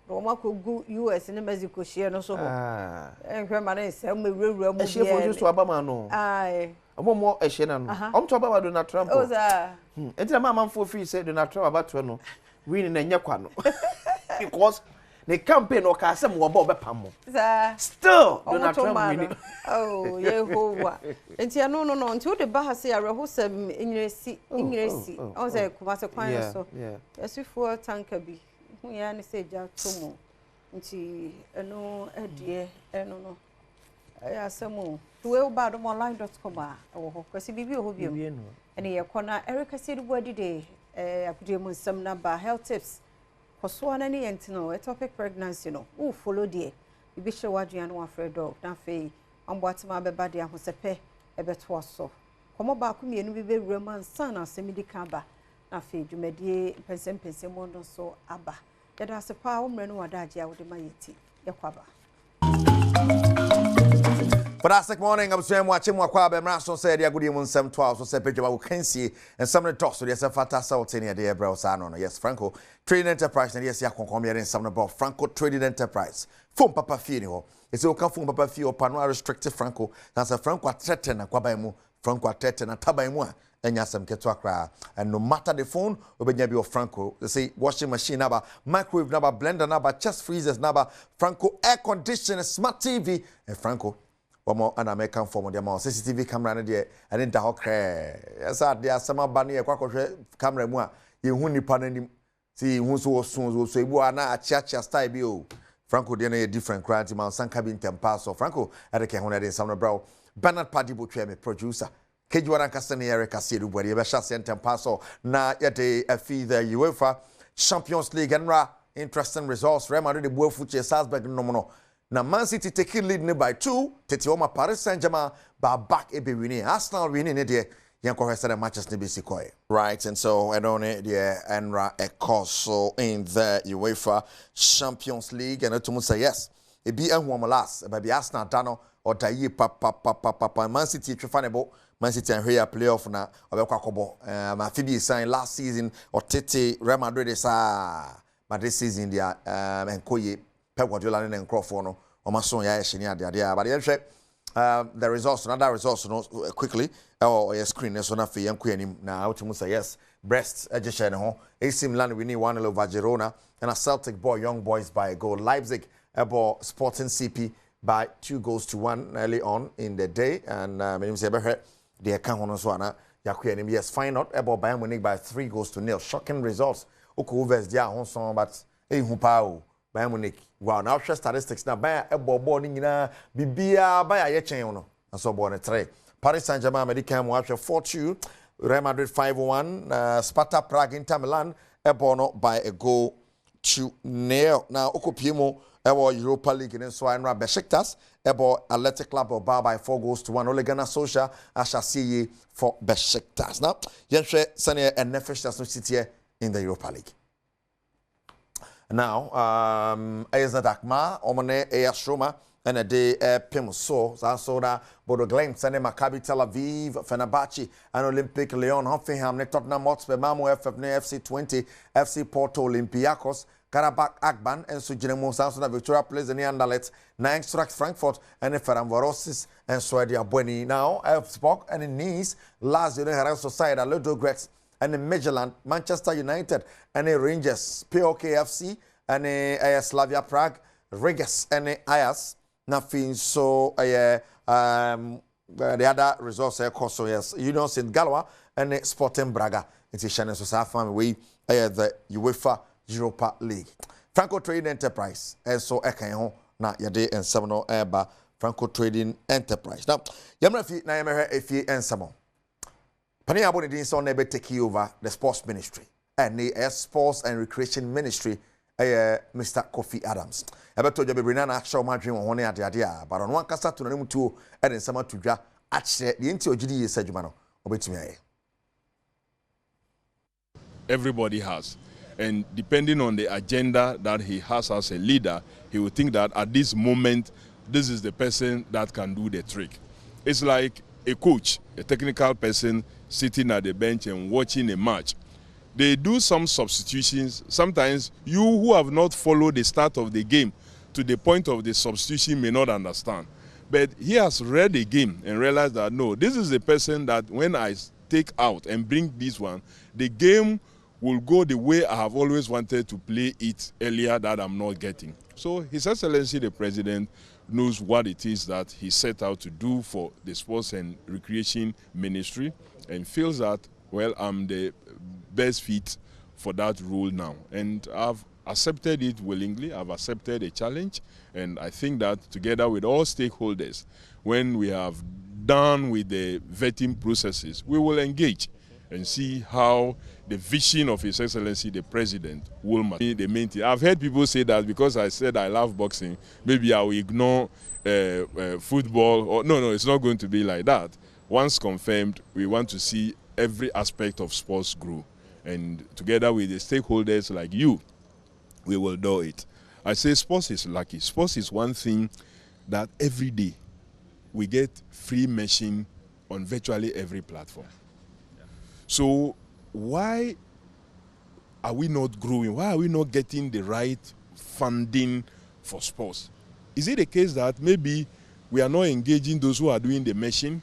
Roma ko gu US ne Mexico share no so ho. Ehwe ma na se mo ewura mo bia.
Ehwe fo so abama no.
Ai.
Omo ehwe na no. Om to abama Donald Trump.
O za.
Enti na mama fo free say Donald Trump abato no. Win na nya kwa no. Because the campaign o ka asem wo ba obepam. Still Donald Trump win.
Oh, Yehovah. Enti no nti wo de ba ha se arehosem enyiresi. O say kuma se kwan so. Yesifo tanka bi. Hu ya ni se ja tomo. Nti eno adie eno no. Ya asemo. Tuwe badomonline.com a wo ho. Kwasi bibi o ho biom. Ene ye kona Erica Sedubu adide akudie mu nsem na ba health tips. Koso na ni yentino a topic pregnancy no. Wo follow there. Bibi hye wadua no afre dog. Na fe amboatema beba de ahosepe ebeto aso. Komo ba ku mienu bi be wura man san asemi di ka ba. Na fe dwumadie pensem mo no so aba. Yeda sepa wo mre no wadaje a wo de mayeti. Yekwaba.
Fantastic morning. I'm saying watching Wakwa Bemrason said ya goody mun 712 so say page about Kensi and some of the toss so there's a fantastic out in the bro no. Yes, Franco Trading Enterprise and yes ya konkom here in some about Franco Trading Enterprise. Phone papa fee ni ho. It's okay phone papa fee or panwa restricted Franco. That's a Franco threaten na kwaba mu. Franco threaten na taba mu a enya sam keto akra. And no matter the phone obenya bi of Franco. They say washing machine naba, microwave naba, blender naba, chest freezers naba, Franco air conditioner, smart TV and Franco Wamo an American form of the amount CCTV camera na de and enta ho kre yesa de asama ba ne kwakohwe camera mu a ye hu nipa nanim si hu so so ebu ana achiacha style bi o Franco de na different crowd man sanka bi ntempa so Franco adeke ho na de sam no bro Bernard Padibo twa me producer kejuara nkasa ne Erica Sedubu de be sha ntempa so na ye de afi the UEFA Champions League and interesting results Real Madrid de Boafuche Salzburg no na Man City taking lead by 2. Tete oma Paris Saint-Germain by back ebe winning. Arsenal winning it there. Yanko has said matches ne bisi koi. Right, and so I don't know the Enra Ekoso in the UEFA Champions League and to say yes. It be a woman last, but the Arsenal dano or Dayi papa Man City trifanable. Man City and here playoff na obekwakobo. My Phoebe signed last season or Tete Real Madrid is but this season they are enkoye Pep Guardiola and Crawford no omason ya ehini ade but the results another results no quickly or your screen so na fe yanko anim na ultimu say yes Brest ejeshe ne ho AC Milan winning 1-0 over Girona and a Celtic boy young boys by a goal Leipzig ebo Sporting CP by 2-1 early on in the day and menim say be they can hono so ana yakko anim yes final ebo Bayern Munich by 3-0 shocking results Okovers dia honson but hu pa o Bayern Munich wow now share statistics na Bayern ebo ni nyina bibia Bayern ye chen no so bo ne 3 Paris Saint-Germain American mo after 4-2 Real Madrid 5-1 Sparta Prague Inter Milan ebo no by a goal to 0 now okopiemo ebo Europa League in so Enra Besiktas ebo Athletic Club Bilbao by 4-1 Ole Gunnar Solskjaer ashasiye for Besiktas now yenhwe sane enefishtas no city in the Europa League. Now, Eza Dakma, Omane Eyashroma, and a day Pim so that Bodo Gleim, Sane Maccabi Tel Aviv, Fenerbahce, and Olympic Lyon, Hoffenheim, Tottenham Hotspur, Malmo FF, FC 20, FC Porto, Olympiacos, Karabakh Akban, and Sujinemo Samsona Victoria Plays and Anderlecht, Eintracht Frankfurt, and Ferencvaros, and Swadia Bueni. Now, Elfsborg and in Nice, Lazio, Real Sociedad, Ludogorets, and in Midtjylland, Manchester United, and in Rangers, POKFC, and in Slavia Prague, Rigas, and in Ajax. Nothing so the other results are also yes, Union St. Galois and Sporting Braga. It's Shannon Sosafam way the UEFA Europa League. Franco Trading Enterprise, and so Ekaho, na Yade and Samano Eba, Franco Trading Enterprise. Now, Yamrafi, Nayamere, Efi, and Samo. Pani Aboni din so nebe take over the sports ministry and the sports and recreation ministry Mr. Kofi Adams. Ebe to jobe brina na show madwin won ade ade a but on one kasa to nanim to e den sama tudwa akyerɛ deɛ nti ogidi yɛ sadwuma no obetumi ayɛ.
Everybody has. And depending on the agenda that he has as a leader, he will think that at this moment, this is the person that can do the trick. It's like a coach, a technical person sitting at the bench and watching a match. They do some substitutions. Sometimes you who have not followed the start of the game to the point of the substitution may not understand. But he has read the game and realized that, no, this is the person that when I take out and bring this one, the game will go the way I have always wanted to play it earlier that I'm not getting. So His Excellency the President knows what it is that he set out to do for the Sports and Recreation Ministry and feels that, well, I'm the best fit for that role now. And I've accepted it willingly. I've accepted a challenge. And I think that together with all stakeholders, when we have done with the vetting processes, we will engage and see how the vision of His Excellency the President will be the main thing. I've heard people say that because I said I love boxing, maybe I will ignore football. Or no, it's not going to be like that. Once confirmed, we want to see every aspect of sports grow. And together with the stakeholders like you, we will do it. I say sports is lucky. Sports is one thing that every day we get free mention on virtually every platform. So why are we not growing? Why are we not getting the right funding for sports? Is it a case that maybe we are not engaging those who are doing the meshing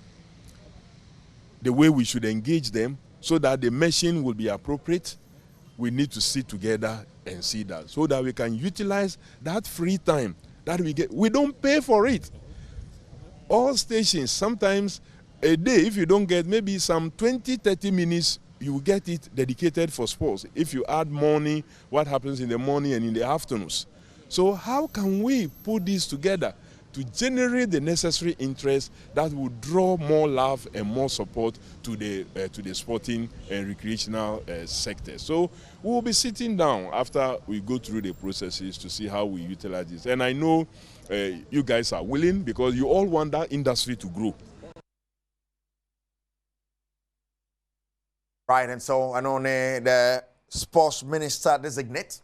the way we should engage them so that the meshing will be appropriate? We need to sit together and see that so that we can utilize that free time that we get. We don't pay for it. All stations, sometimes a day, if you don't get maybe some 20-30 minutes, you will get it dedicated for sports. If you add morning, what happens in the morning and in the afternoons. So how can we put this together to generate the necessary interest that will draw more love and more support to the sporting and recreational sector? So we will be sitting down after we go through the processes to see how we utilize this. And I know you guys are willing because you all want that industry to grow.
Right, and so I know the sports minister designate.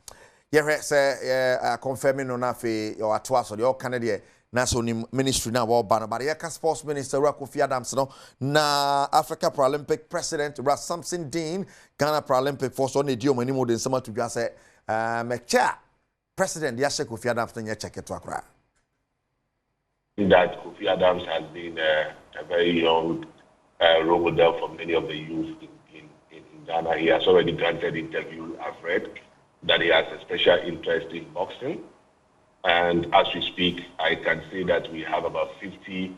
Yeah, confirming on afi your atwas or your Canadian national ministry now about ban, but yeah, sports minister Kofi Adams no na Africa Paralympic president Ras Samson Dean Ghana Paralympic force on the deal many more than some to just say mecha president Yasha Kofi Adams then check it to Accra.
That Kofi Adams has been a very young role model for many of the youth in Ghana. He has already granted interview. I've read that he has a special interest in boxing. And as we speak, I can say that we have about 50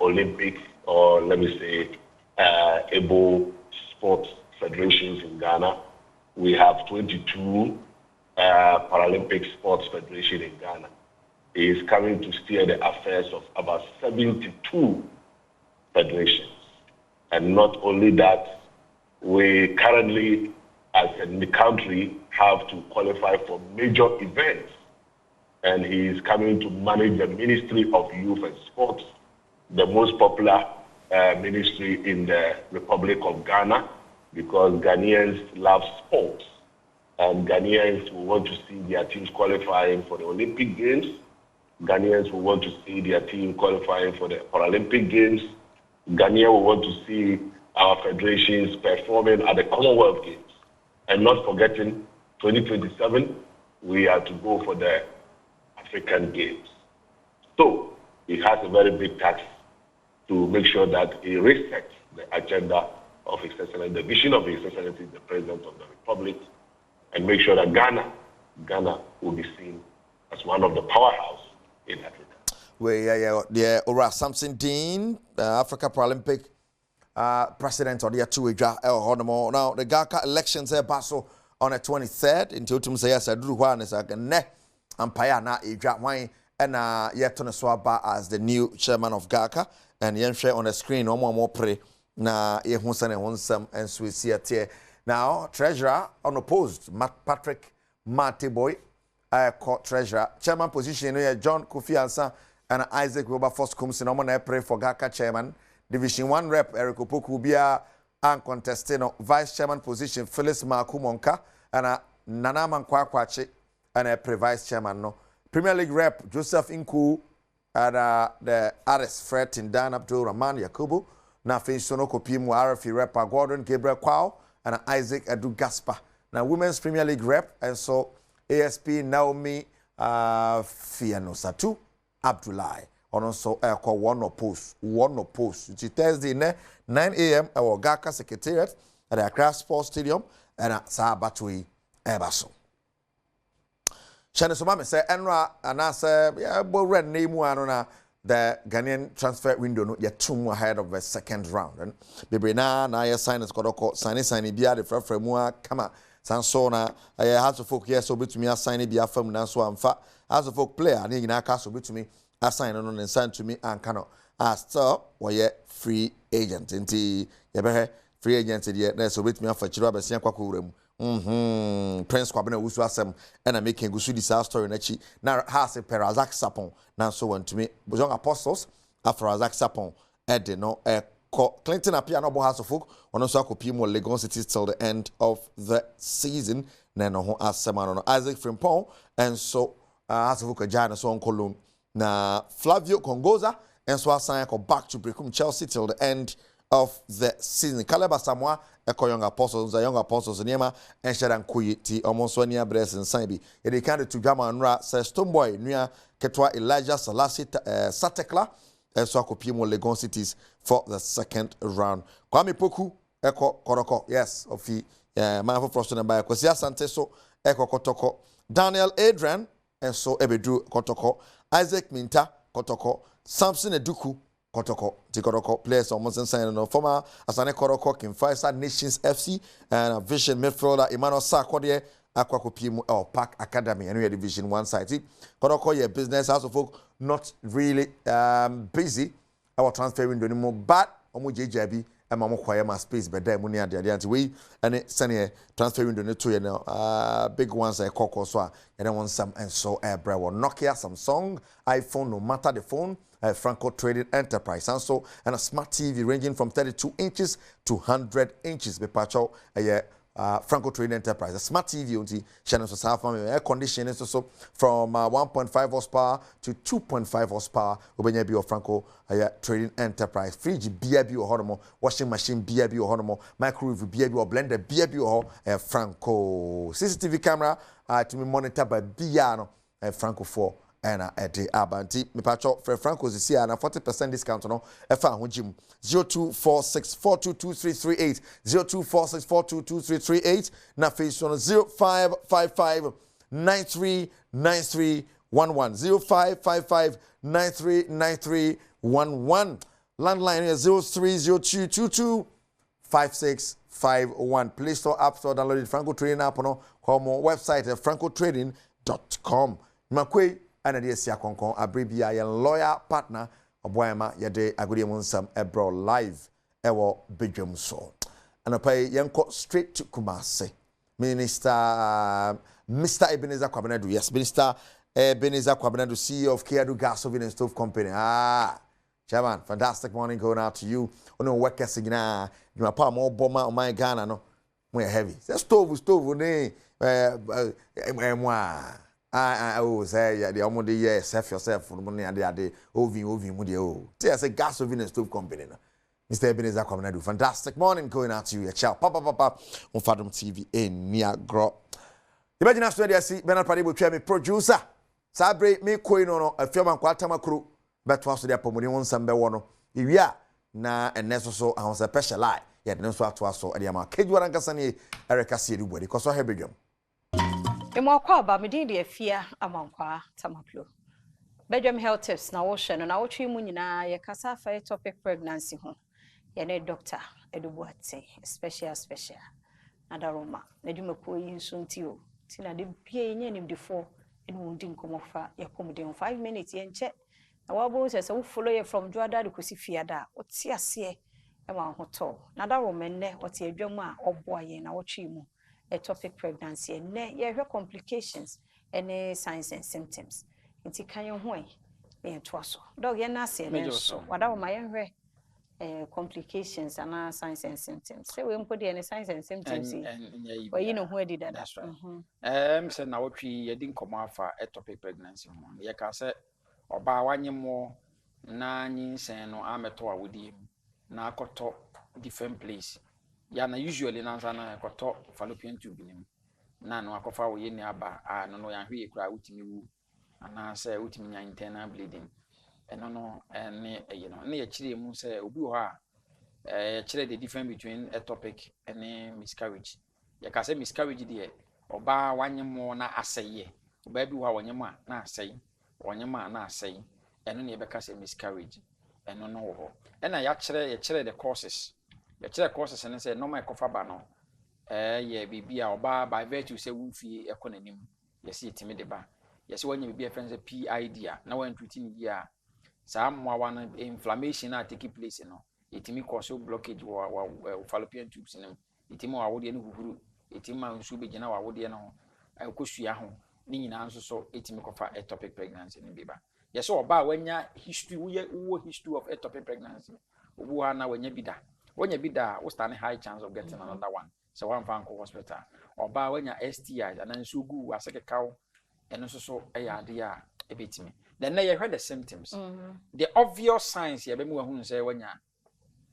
Olympic, or let me say, able sports federations in Ghana. We have 22 Paralympic sports federations in Ghana. He is coming to steer the affairs of about 72 federations. And not only that, we currently, as in the country, have to qualify for major events. And he is coming to manage the Ministry of Youth and Sports, the most popular ministry in the Republic of Ghana, because Ghanaians love sports. And Ghanaians will want to see their teams qualifying for the Olympic Games. Ghanaians will want to see their team qualifying for the Paralympic Games. Ghanaians will want to see our federations performing at the Commonwealth Games. And not forgetting, 2027, we are to go for the African Games. So he has a very big task to make sure that he respects the agenda of His Excellency, the vision of His Excellency, the President of the Republic, and make sure that Ghana will be seen as one of the powerhouse in Africa.
Yeah, Ora Samson Dean, Africa Paralympic president of the two-way now the Gaka elections are basso on the 23rd into to say yes I do one is like ne umpire na Idra wine and yet to swaba as the new chairman of Gaka and yen share on the screen no more pray na ye hunsan and hunsam and Swiss here now treasurer unopposed Patrick Mateboy court treasurer chairman position John Kofi Ansa and Isaac Wilberforce comes in on pray for Gaka chairman. Division 1 rep Eric Opoku Bia and contesting vice chairman position Phyllis Makumonka and Nana Mankwakwachi and a pre vice chairman no. Premier League rep Joseph Inku and the artist Fred Tindan Abdul Rahman Yakubu. Na Finsono Kopimu RFE rep Gordon Gabriel Kwao and Isaac Edu Gaspar. Now Women's Premier League rep and so ASP Naomi Fianosatu Abdullahi. And also call one post. It's Thursday 9 a.m. at Gaka Secretariat at the Accra Sports Stadium and at Sabatui Ebaso. Shane Somame say Enra and I say red name one the Ghanaian transfer window no yet 2 ahead of the second round. And Bibrina na ya sign sign bia the frefremua kama sansona has to folk yes obetumi assign bia fam na so amfa as of folk player na nyina ka so obetumi assign no and sign to me and cannot still we free agent nti ye be free agent dey na so obetumi afa chiro abesia kwakowura mu Prince Kwabena Wusu asem and I'm making Gusu disaster story nachi na has a perazak sapon na so want to me young apostles after Razak sapon ed no Clinton appear no house of folk on also akopi mo Legon City till the end of the season na no ho asem no Isaac Frimpong and so has of folk jana so on Cologne na Flavio Congoza and so assign back to Brecum Chelsea till the end of the season. Kaleba Samoa, Eko Young Apostles, the Young Apostles, Niema, and Shadan Kuyi, T. Almost 1 year breast and Sanbi. It is kind to Gama and Ra, says Stoneboy, Nia, Ketwa, Elijah, Salasi, Satekla, and so Akopimo Legon cities for the second round. Kwame Poku, Eko Koroko, yes, of the Manfo Froston and by Kosia Santeso, Eko Kotoko, Daniel Adrian, and so Ebedu Kotoko, Isaac Minta, Kotoko, Samson Eduku, Kotoko, Tikoroko, players almost inside no former Asane Koroko, Kimfaisa Nations FC, and a vision midfielder Emmanuel Sarkodie, Aquacopimu or Park Academy, and we are Division 1 side. Koroko, your business house of folk not really busy. Our transfer window anymore, but Omu JJB and Mamu Kwayama space, but then Munia the anti-way and it's sunny transfer window no 2 you know, big ones like Coco Swa, and then want some and so Airbraw, Nokia, Samsung, iPhone, no matter the phone. Franco Trading Enterprise and so and a smart TV ranging from 32 inches to 100 inches. Be pacho Franco Trading Enterprise. A smart TV on the channel so half air conditioning so from 1.5 horsepower to 2.5 horsepower. Ubenya bi Franco Trading Enterprise. Fridge BB or hormo, washing machine BB or hormo, microwave BB or blender BB or Franco. CCTV camera to be monitored by Biano Franco 4. And at the Abanti, me pacho for Franco's is here and a 40% discount no. Efa Jim 0246422338 0246422338 na face on 0555 939311 0555 939311 landline is 030222 5651 Play Store App Store download the Franco Trading app no call more website at francotrading.com Makwe and the Sia Konkon, a Bribia, lawyer partner, of Boyama, Yade, Agudi Munsam, Ebro live, Ewo Bedroom so. And I pay Yanko straight to Kumasi. Minister Mr. Ebenezer Kwabenadu, yes, Minister Ebenezer Kwabenadu, CEO of Kiadu Gas Oven and Stove Company. Chairman, fantastic morning going out to you. On your work as a you are part more bomber on my Ghana, no, we're heavy. That stove, I always say the almost yes, save yourself for money and the OV Mudio. Say gas oven and stove company. Mr. Ebenezer Kwabenadu, fantastic morning going out to you, child. Papa on Badwam TV in Niagara. Imagine Australia see Bernard Padi will me producer. Sabre me no a film and Quatama crew, but was the Pomoni on some bewono. If na and necessary and was a special lie. Yet no swap to us so Adiama. Kedwaran Cassani, Erica City, because I have been.
Imokwa ba medin afia amankwa tamaplo. Badwam health tips na wo hwe no na wo twi mu nyina ye kasa fa topic pregnancy ho. Ye ne doctor edubuate special na daroma. Na dwumako yi nso nti o. Ti na de bia nye nim defo enu ndi nkomofa ye komuden 5 minutes ye nche. Na wo bo se wo follow ye from Juada de kosi fiada. O ti ase e ma ho to. Na daroma nne o ti adwam a oboa ye na wo twi mu. A topic pregnancy and ne complications and signs and symptoms. Inti kan yo hoy me twaso dog ye na se ne so wada wo ma ye hwe complications and signs and symptoms. So we put any signs and symptoms. Well, you know where did that?
That's right. Say na what we didn't come out for ectopic pregnancy. You can say oba wanye mo na nyinsen no ameto awodi na akoto different place. Ya na usually na na akoto fallopian tube nim. Na no akofa wo ye ni aba no ya hwe ekura utimi wu. Ana say utimi nya internal bleeding. No, and you know, near Chile, Musa, Ubuha, Chile, the difference between ectopic and miscarriage. You can say miscarriage, dear, or bar 1 year more na assay, baby, one year na say, 1 year na say, and only because a miscarriage, and no, and I actually the courses, the courses, and I said, no, my cofabano, yeah, be our bar by virtue, say, woofy, economy, you see, timid bar. Yes, when you be a friend, a PID, now when treating ya. Some one inflammation are taking place, you know. It may cause blockage or fallopian tubes in them. It may award any who it may should be general award, you know. I could see a home. Ning answer so it may offer ectopic pregnancy in baby. Yes, so about when your history, history of ectopic pregnancy. Who are now when you be there. When you be there, what's the high chance of getting another one? So one found hospital. Or about when your STI and then so good as a cow and also so a idea a bit me. Then you heard the symptoms. The obvious signs you be who say when you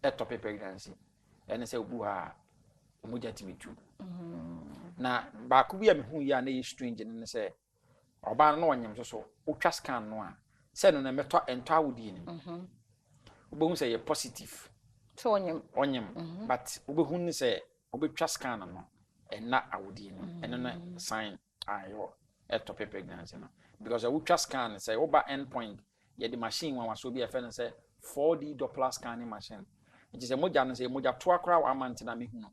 ectopic pregnancy. And they say buha mujatimi too. Na ba ku bia me hu ya na strange ne say oba no wanyem so utwa scan no a say no na meto ento awodi ni. Obo say you positive.
So onyem.
But obo hu ni say obetwa scan no and na awodi ni. And no sign ayo ectopic pregnancy no. Because a ultra scan say over endpoint, yeah, the machine one was so be a friend say 4D Doppler scanning machine. It is a moja say moja 2 hour month na me hu.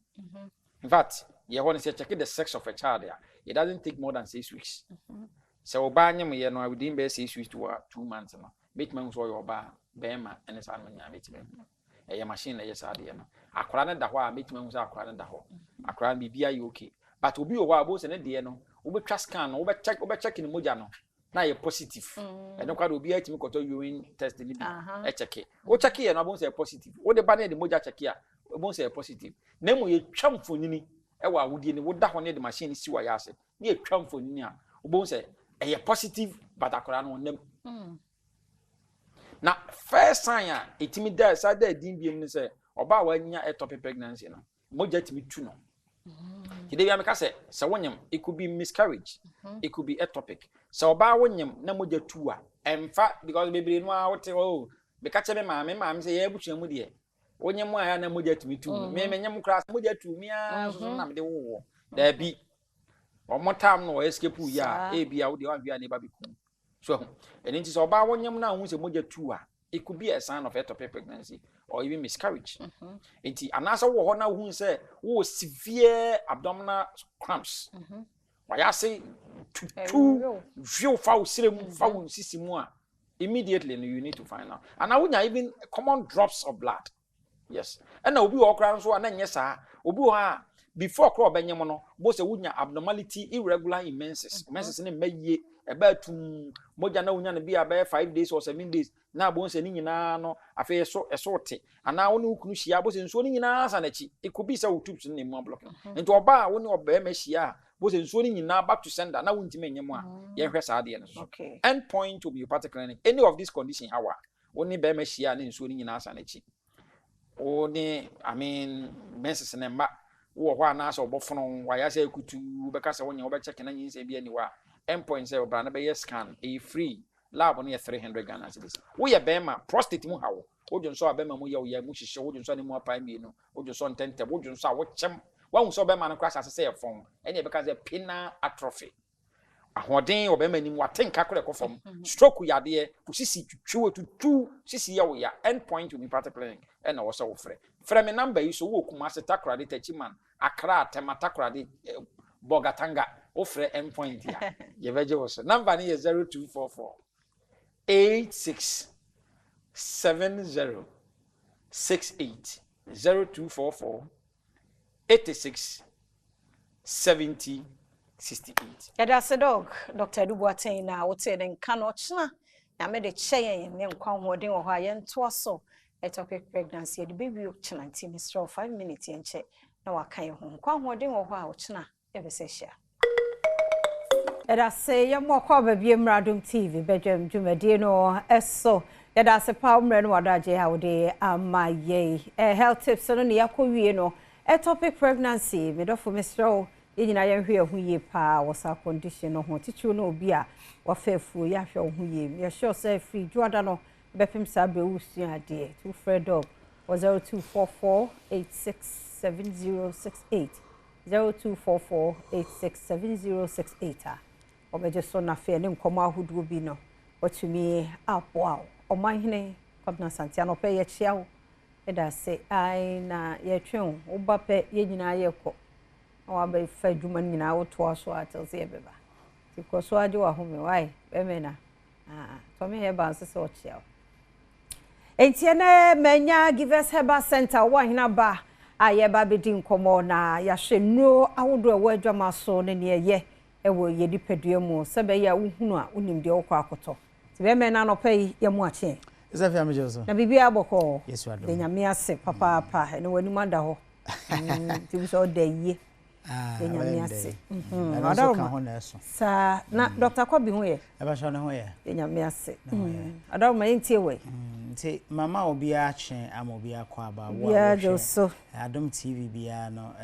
In fact, you want to say check the sex of a child there. It doesn't take more than 6 weeks. So oba nyem ye no within be 6 weeks to 2 months no. Make man so your oba bema and it's amanya make me. A machine yes ade no. Akora na da ho a make man so akora na da ho. Akora bibia you okay. But obi owa abo se ne de no. Obi twa scan no, obi check in moja no. Na ye positive. E no kwado obi atimi koto urine test ni bi. E check it. O check it na bo say positive. O de ba na de moja check ya. O bo say positive. Na mo ye twamfonini e wa awudie ni wo da ho ne de machine si wa ya ase. Na ye twamfonini a o bo say e ye positive but akora no nem. Na first sign a etimi da sa da din biem ni say oba wa nya ectopic pregnancy no. Moja timi tu no. Today we am say wonyam it could be miscarriage, it could be ectopic. So ba wonyam na moja tu a emfa because bebre no a wote o be ka che me maame say ye butua mu de wonyam a ya na moja tumi tu me nyam kra moja tu mi a so na me de wo da bi omotam no escape ya e bia wo de wan bia ne ba beku so eni nti so ba wonyam na hu say moja tu a it could be a sign of ectopic pregnancy or even miscarriage. Enti anasa wo ho na hu say wo severe abdominal cramps. Why I say two view foul serum foul sisimu a immediately you need to find out. And now we even common drops of blood. Yes. And now obi wo kra so na nyesa obi wo ha before kra obenyem no bo say wunya abnormality irregular in menses. Menses ne maye about moja na unya na bia be 5 days or 7 days na bo nse ni nyina no afi so te ana wo ne ukunu hia bo se nso ni nyina sa na chi it could be say tubes ne mu block nti oba wo ne oba ma hia bo se nso ni nyina back to sender na wonti menyem a ye hwe sa de no so end point to be particular clinic any of this condition how wo ne be ma hia ne nso ni nyina sa na chi o ne I mean menses ne ma wo ho ana so obofono wa ya say kutu be ka say wo nya wo be check na nyin se bia ni wa endpoint say obra na be yes scan a free lab on 300 Ghana cedis we ye bema prostate mu hawo ojo nso abema mu ye mu hihye ojo nso ne mu apan bi no ojo nso ntente ojo nso a wo chem wa hu so bema no crash asese ye fon ene be ka say penile atrophy ahoden obema ni mu atenka kore ko fom stroke yade ye kusisi twetwe tutu sisi ye wo ya endpoint to be particular ena wo so wo frɛ me number yi so wo kuma se takrade tachiman akra tematakrade bogatanga ofre endpoint ya ye veje wo so number ni 0244 86 70 68 0244 86 70 68.
That's a dog, Dr. Duboaten. Now, what's it in Kanochna? na me de cheyen ne nkwa hoden wo ha ye nto aso ectopic pregnancy de baby ochina Mr. 5 minutes enche na waka ye ho nkwa hoden wo ha ochina ebese hia Eda se ye mo kwa babie Adom TV Badwam dwumadi no eso eda se pa umre no wadaje ha wode amaye health tips no ne yakowie no ectopic pregnancy me do for Mr. Yina ye hwe hu ye pa wasa condition no ho tichu no obi a wafafu ya hwe hu ye ye sure say free juada no bepim sa be wusu ade to fredo 0244867068 0244867068 obeje so na fe ne nkomo ahudu bi no otumi apo omanhene kwabna santiano pe ye chiawo eda se ai na ye twen oba pe ye nyina ye ko wa be fa dwuma nyina wo to aso atel se beba ti ko so ade wa home wai be me na to me he ba nse se o chiawo entiene menya givers heba center wa hina ba aye ba be di nkomo na ya hwe no awodo ewo adwama so ne ne ye ewo ye dipadua mu se be ya wohunu a unim de okọ akoto ti be me na no pay ye mu ache
Isafia mejoso
na bibia aboko
Yesu adom
de nyame ase papa ne wani manda ho ti bi so de ye de nyame ase
Adom ka ho na eso
sa na Dr. Kwabi ho ye
eba so ne ho ye
de nyame ase Adom ma ntie we
nti mama obi a chen am obi akọ aba wo
ya joso
Adom TV bia no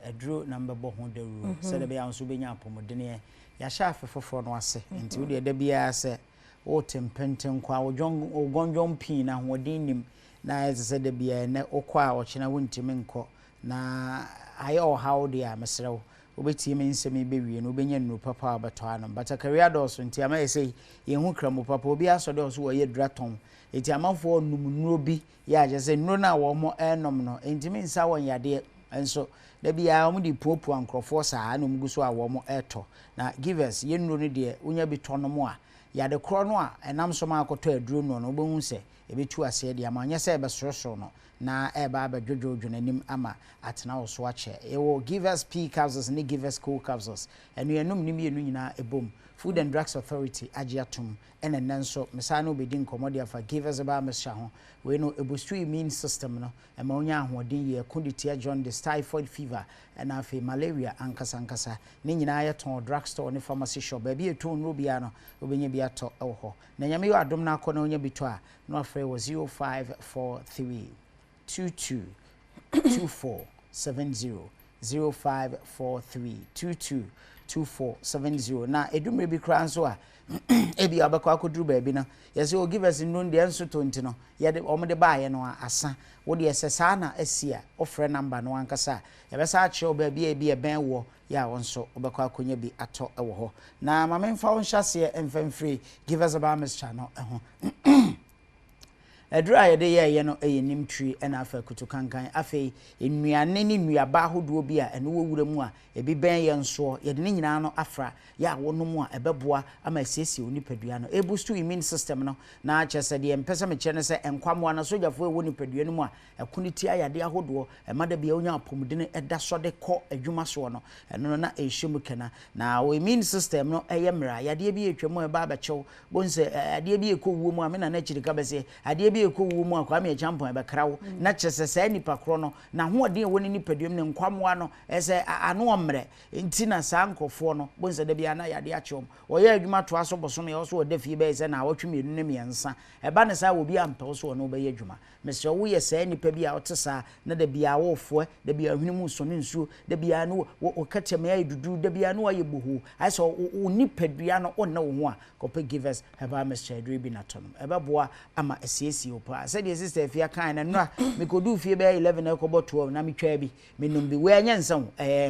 eduro na mbebo ho dawuro se de bia nso benya apomodene ya sha afefofo no ase nti wo de da bia se o tempenten kwa ogonjon pin na hodin nim na eze de bia ne okwa a ochina wontimi nko na ayo how dia mesrew obeti me nsemi bewie no obenya nnu papa abeto anam but career dos nti ama yesei yehu kramo papa obi asode oso wo ye draton enti amafo num bi ya agese nnu na wo mo enom no enti me nsa won yade enso da bia omo di popo ankrofo saa na omgu so a wo mo eto na givers ye nnu no de unya bi tono mo a yade kro no a enam so ma akoto aduro no no obehu se ebetu ase de ama nya se ebe sorosoro no na eba abadwodwodwo nanim ama atena wo so ache ewo givers p capsules ni givers co capsules enu enum nim yenu nyina ebom Food and Drugs Authority agiatum ene nanso mesano obedi nkomodi afa givers ba mesha ho we no ebostu immune system no ema onya ahoden ye konditi jaundice typhoid fever na afi malaria ankasa ne nyina ayeton drugstore ne pharmacy shop ba bi eto nro bia no obenya bia to ewo ho na nyame yo adom na akọ na onya bito a no afre wo 0543 22 2470 0543 22 2470 na edumre bi kra nso a ebi abakọ akoduru ba bi na yesi o give us no de enso tonti no ye de omde baaye no asa wo de esesa na asia ofre number no ankasa ye be sa ache o ba bi e bi e ben wo ya wonso obakọ akonya bi ato ewo ho na mamemfa won hyase emfamfree give us about Miss channel ho edura ye de ye no eyenim tree na afa kutu kankan afa enuane ni nuaba ahodo bi a eno wowura mu a ebi ben ye nso ye de ne nyina no afra ya wono mu a ebeboa ama esiesie onipadua no ebustu immune system no na chese de empese me chene se enkwamo na sojafo ewo nipadua no mu a ekuniti ayade ahodo emada bia onya apomudene eda so de kọ adwuma so no eno na ehyimu kena na o immune system no eye mra yade bi etwamu eba abechew bonse ade bi ekowuo mu amena na chirika bese ade bi ekowuo mu akwa me champon ebe krawo na chese se nipa kro no na hoode woni nipadua no nkwamo no ese ano mre nti na sa nkofo no bonse de bia na yade achom oye adwuma to aso boso me oso de fie be se na awotwe me ne miensa eba ne sa obi ampa so no be ye adwuma mesre wo ye se nipa bi a otesa na de bia wofo de bia hwenu so ne nsuo de bia no wo katem ya dudu de bia no aye bohu aso wo nipadua no onna wo ho a kope givers heba mesre dri bi na tonom eba boa ama asiesi opa se de sister fia kan na no me kodu fie be 11 ekobo 12 na metwa bi menum bi we anya nsan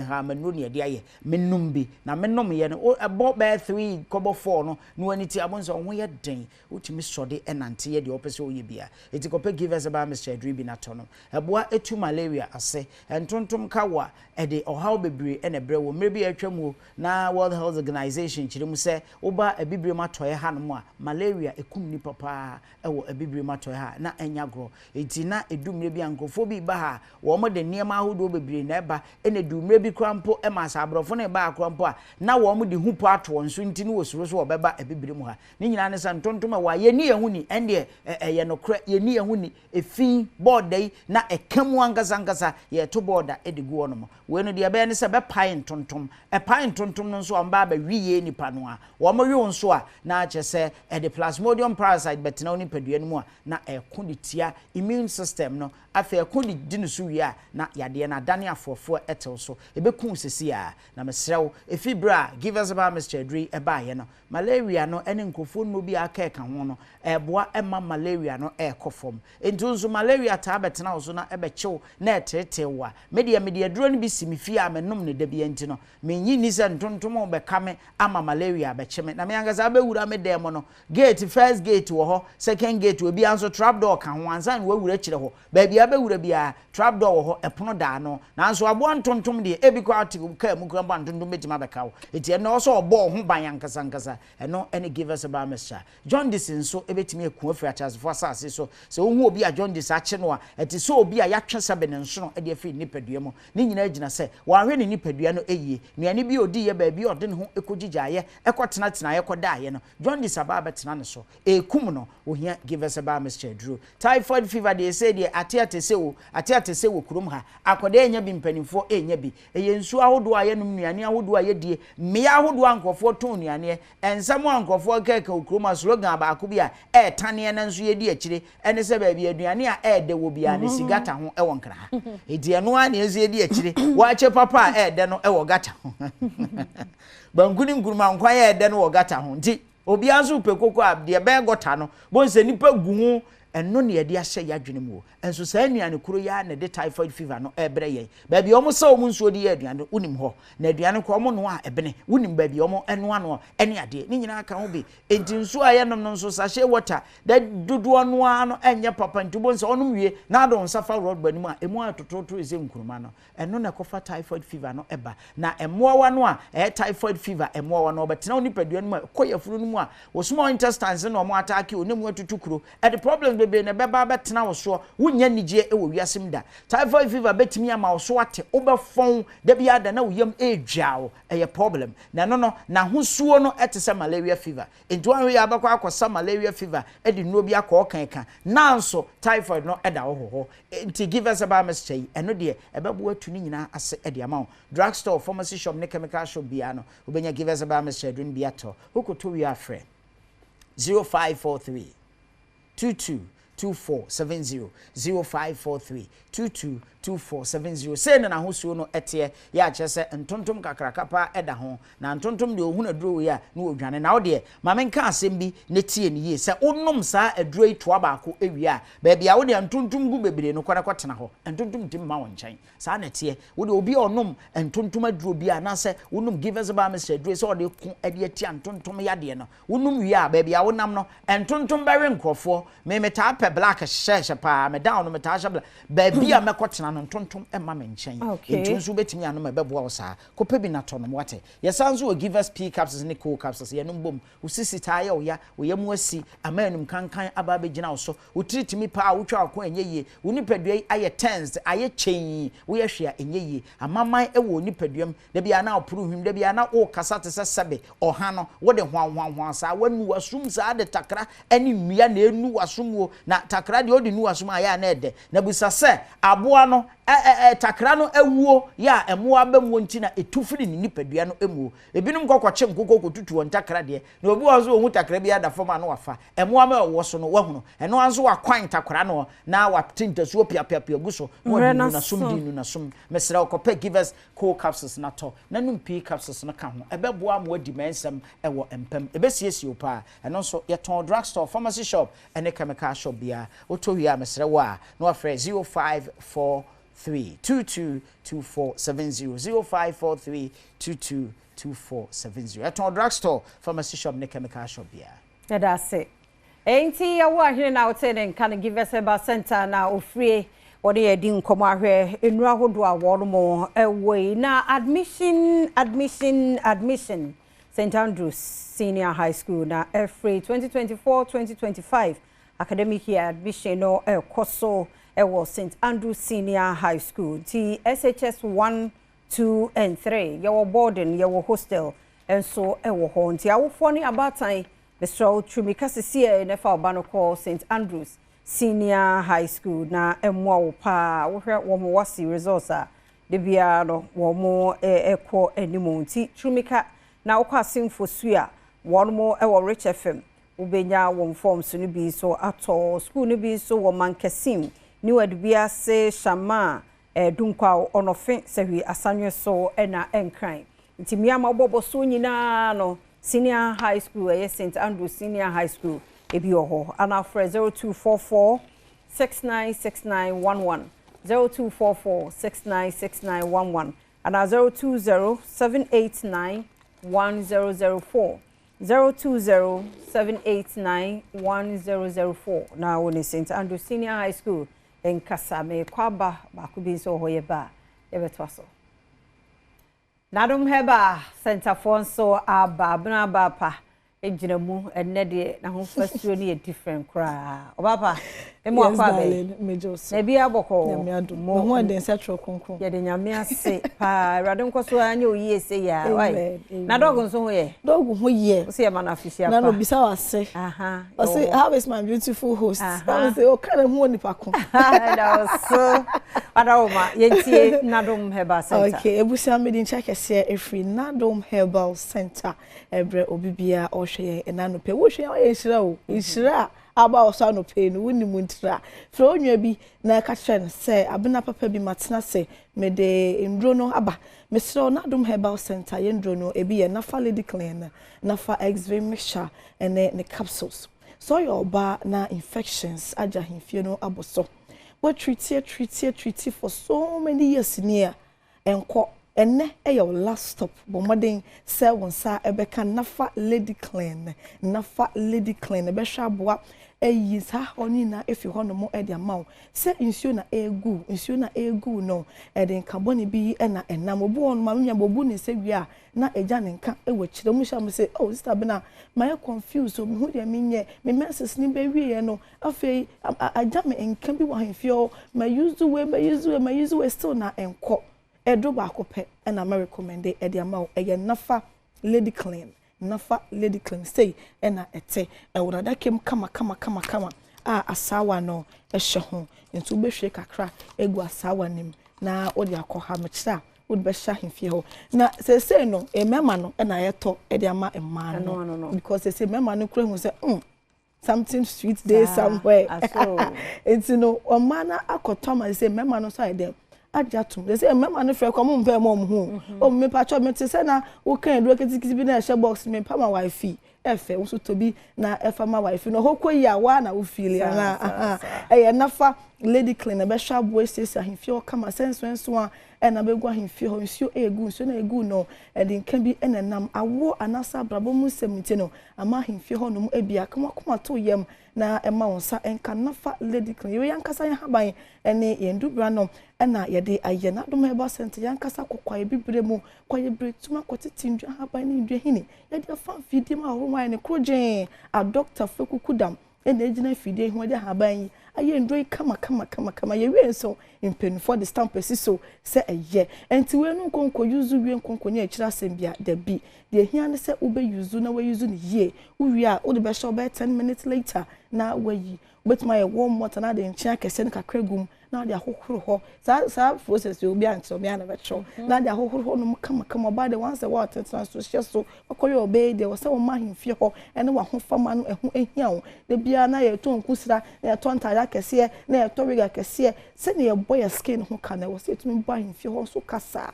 ha manu ne de aye menum bi na menom ye no ebo be 3 kobo 4 no no aniti abonso ho ye den utimi sode enante ye de opese oye bia eti kope givers eba Mr. Dribi na tonom eboa etu malaria ase entontom kawa ede ohaw bebre ene bre wo mrebi atwamu na World Health Organization chiremu se oba ebibre matoye hanom a malaria ekum ni papa ewo ebibre ato ha na enya gro enti na edumre bi ankofo bi ba ha wo mo de niema ahodo bebre na eba ene dumre bi krampo e ma sabrofo na ba krampo a na wo mo de hupo ato nso enti no wosuro so obeba ebibire mu ha ni nyina ne sa ntontom a wa ye ni ehuni ende ye no kra ye ni ehuni efin board dai na ekamu angasa ye to border edigu ono mo we no de be ne se be pine tontom e pine tontom no so amba ba wiye nipa no a wo mo wi nso a na chese e de plasmodium parasite betina oni padua no mu a na e ko de tia immune system no afa e ko de dinu so wi a na yade na dane afofo etel so e be kun sesi a na mesrew e fibra give us about Mr. Adri e ba ye no malaria no ene nkofo no bi aka ka ho no e boa e ma malaria no e kofom entunzo malaria ta betina so na e be chew na etetewa media duro ni bi simifi a menom ne da bi enti no menyi ni se ntontom o be kame ama malaria be cheme na me angaza be wura me dem no gate first gate wo ho second gate obi anso trap door ka ho ansa na wura kire ho ba bia be wura bia trap door wo ho epono da no na anso abo ntontom de ebi kwa ati ka mu kwa ntontom betima be ka wo enti e no so obo ho ban yankasa eno any give us about Mr. John Dison so ebetimi eku afri achas for asase so ohu obi a John Dison ache no a eti so obi a yatwe sabe ne nso no e de afri nipadua mu ni nyina agina se wanhwe ne nipadua no eyie nuane bi odi ye ba bi ode ne ho ekogigyaye ekotena ye kodaye no John Dison ba betena ne so ekum no ohia give us about Mr. Drew typhoid fever de say de atiate se wo kurom ha akoda enya bi mpanimfo enya bi eye nsu ahodo a ye num nuane ahodo a ye die mmea ahodo ankofo ton nuane ensamo ankofo keke okurom slogan ba ko bi a tane na nso ye di akire ene se ba bi aduane a de wo bia ne sigata ho e won kra ha edi eno a ne ezi di akire wa che papa de no e wo gata ho bankuni nkuruma nkwa ye de no wo gata ho nti obi azu pekoko a de be gota no bonse nipa gu ho eno ne ye de ahye yadwene mu enso saa nuane kuro ya ne de typhoid fever no ebre ye ba bi omo sa omo nsuo de ye aduane unim ho na aduane ko omo no a ebene unim ba bi omo eno ano ene ade ni nyina aka ho bi enti nsuo a ye nom no nso sachet water da dudu ono ano enye papa ntubo nso onum wie na adon safa road banimu a emu atototo eze nkuruma no eno na kofa typhoid fever no eba na emoa wa no a typhoid fever emoa wa no obetena oni paduane mu koyafuru no mu a wo small intestines no omo atake onemu atutukuro e the problem bebe na beba betena wo so nya nigye e wo wiasem da typhoid fever betimi ama wo so ate obefon da bia da na wo yam edwawo eye problem na no na hosuo no etese malaria fever enti wan we abakwa akosa malaria fever e di no bia ka okan nanso typhoid no eda wo ho enti give us about Mr. eno de ebebo atu ni nyina ase e de ama drugstore pharmacy shop ne chemical shop bia no obenya give us about Mr. Dun bia to hokoto wi afre 0543 222470 0543 222470 say na hosuo no ete ya chese ntontom kakrakapa eda ho na ntontom de ohuna duro ya na odwane na ode ma menka asem bi ne tie ne ye se onom sa aduro ito abako ewia ba bia wo de ntontom gu bebre no kwara kwatena ho ntontom tim ma won chan sa na tie wo de obi onom ntontom aduro bi ana se onom give us about Mr. Aduro se ode ku ade atia ntontom ya de no onom wi a ba bia wonam no ntontom bare nkrofo me meta pe black sheshe pa me down no meta sha ba bia mekotena ntontom emma me nchen entunzu betimi anu mebebo wo saa kope bi na tono wate yesanzu o give us p capsules ne cool capsules ye no mbom usisi taye oya oyam asi amanum kankan aba begina wo so utreat mi pa wotwa akon enye ye unipadua aye tensed aye chen wo ye hwea enye ye amaman ewo unipaduam da bia na opuru hwim da bia na o kasa te sebe oha no wo de hwan saa wanu wasum saa de takra ani mmia na enu wasumwo na takra de odi nu wasum aya na ede na busase aboa no takra no ewuo ya emoa bemwo nti na etufiri ni nipadua no emuo ebinum kokokye nkoko kotutu won takra de na obi wanzo ohun takra bi ada foma no wafa emoa ma wo so no wahunu eno wanzo wakwan takra no na watinta so piapia guso wonu na sum mesra okope give us cool capsules na to na num p capsules na ka ho ebeboa mo adi mensem ewo empem ebesiesi opa eno so ye ton drugstore pharmacy shop ene chemical shop bia otohia mesra wa no afre 0543222470 0543222470 at our drugstore pharmacy shop ne chemical shop bia
that's it enti ya wa hire na wote can give us about center na ofrie wode ye din komo ahwe enura hodo a wono mo ewei na admission St Andrews Senior High School na every 2024-2025 academic year admission no koso ewo St Andrew Senior High School ti SHS 1 2 and 3 yewo boarding yewo hostel enso ewo ho nti awofo ni abatan Mr. Trumika Sisia nefa obano call St Andrews Senior High School na emwa wo pa wo hwe wo mo wasi results a de bia no wo mo ekọ animu nti Trumika na wo kwasim fosua wo mo ewo Rich FM ubenya wo form so ni bi so ato school ni bi so wo mankesim ni wadbia se shama dunkwa onofe sehwi asanwe so na enkran nti miama obobo so nyina no Senior High School St Andrew Senior High School ebi oho ana fra 0244 696911 0244 696911 ana 020 789 1004 020 789 1004 na woni St Andrew Senior High School en Kasame kwaba bakubi so hoye ba ebetwaso Nadum heba center for so aba bna bapa ejina mu enne de na ho fasuo ni different kra obapa emu akwa be na bia boko
mo ho den setro konkon
ye de nyame ase pa radon koso anya oyi ese ya wai na dog nso ho ye
dog ho ye
o se ma na fisia pa
na no bisa wase
aha
o say how is my beautiful host I say o kana hu oni pa ko
that was so adawoma yentie Nadum Herbal Center
okay ebusia medin check ese efri Nadum Herbal Center ebre obibia o hwe enano pe wo hwe ye hira o hira aba oso no pe no woni muntira fro onwa bi na ka kire se abena papa bi matena se me de ndro no aba mesro Nadum Herbal Center ye ndro no ebi ye nafa lady clean nafa x-ray mixture ene ne capsules so your ba na infections aja himfie no aboso what treat for so many years near enko enne your last stop bomaden se wonsa ebeka nafa lady clean ebe hwa boa eyisa oni na efi hono mo ede amaw se nsuo na egu no ede nkaboni bi na enam obu on ma nya bobu ne se wi na eja ne nka ewo kire mu hya mo se oh sister bena my confused so hu de menye me message ni be wi no afei aja me nka bi wa hemfio ma use we still na enko edo ba kope na me recommend ede amaw eye nafa lady clean say ena ete ewurada kem kama asawa no ehye ho ntu behwe kakra egu asawa nim na odi akoha mekira odi be hya hemfie ho na say no emema no ena yeto edi ama emma no because say emema no kura hu say something sweet day somewhere it's no omana akotoma say emema no so dem ajatum they say mema no frɛ kwa mo mpa mo hu o me pa cho me te say na wo kan do kitikiti bi na share box me pa ma wifi efe wo so to bi na efa ma wifi no hokoyi a wa na wo feel na nafa lady clean be hwa boy say ahemfie o kama senso a na begwa ahemfie ho nsuo na egu no de nka bi nam awo anasa brabo mu semiti no ama ahemfie ho no mu ebia kama to yam na ema wonsa enka nafa lady clean yo yankasa ya haban ene yendubra no na yede aye Nadum Herbal Center yankasa kokwaye bibre mu kwaye bretuma kwotitindwa haban ni ndwe hini yede fa fidie ma ho wan ne krojen a doctor fekukudam ene ejina fidie ho de haban aye ndwe kama ye wen so impen for the stamp so se eye enti we nu konko use we konko nya ekira sembia da bi de hia ne se ube use na we use ne ye uwi a wo de be show be 10 minutes later na we betima ye warm water na de nchia kese ne kakra gum na de ahohoro ho sa process we obi anto me na be cho na de ahohoro ho no kama ba de once water so so akoyo obey de wo se wo ma hemfie ho ene wa ho fama no eho ehia wo de bia na ye to nkusira na ye to ntaya kese na ye to wiga kese se ne ye boy skin ho kana wo se tumi ba hemfie ho so kasa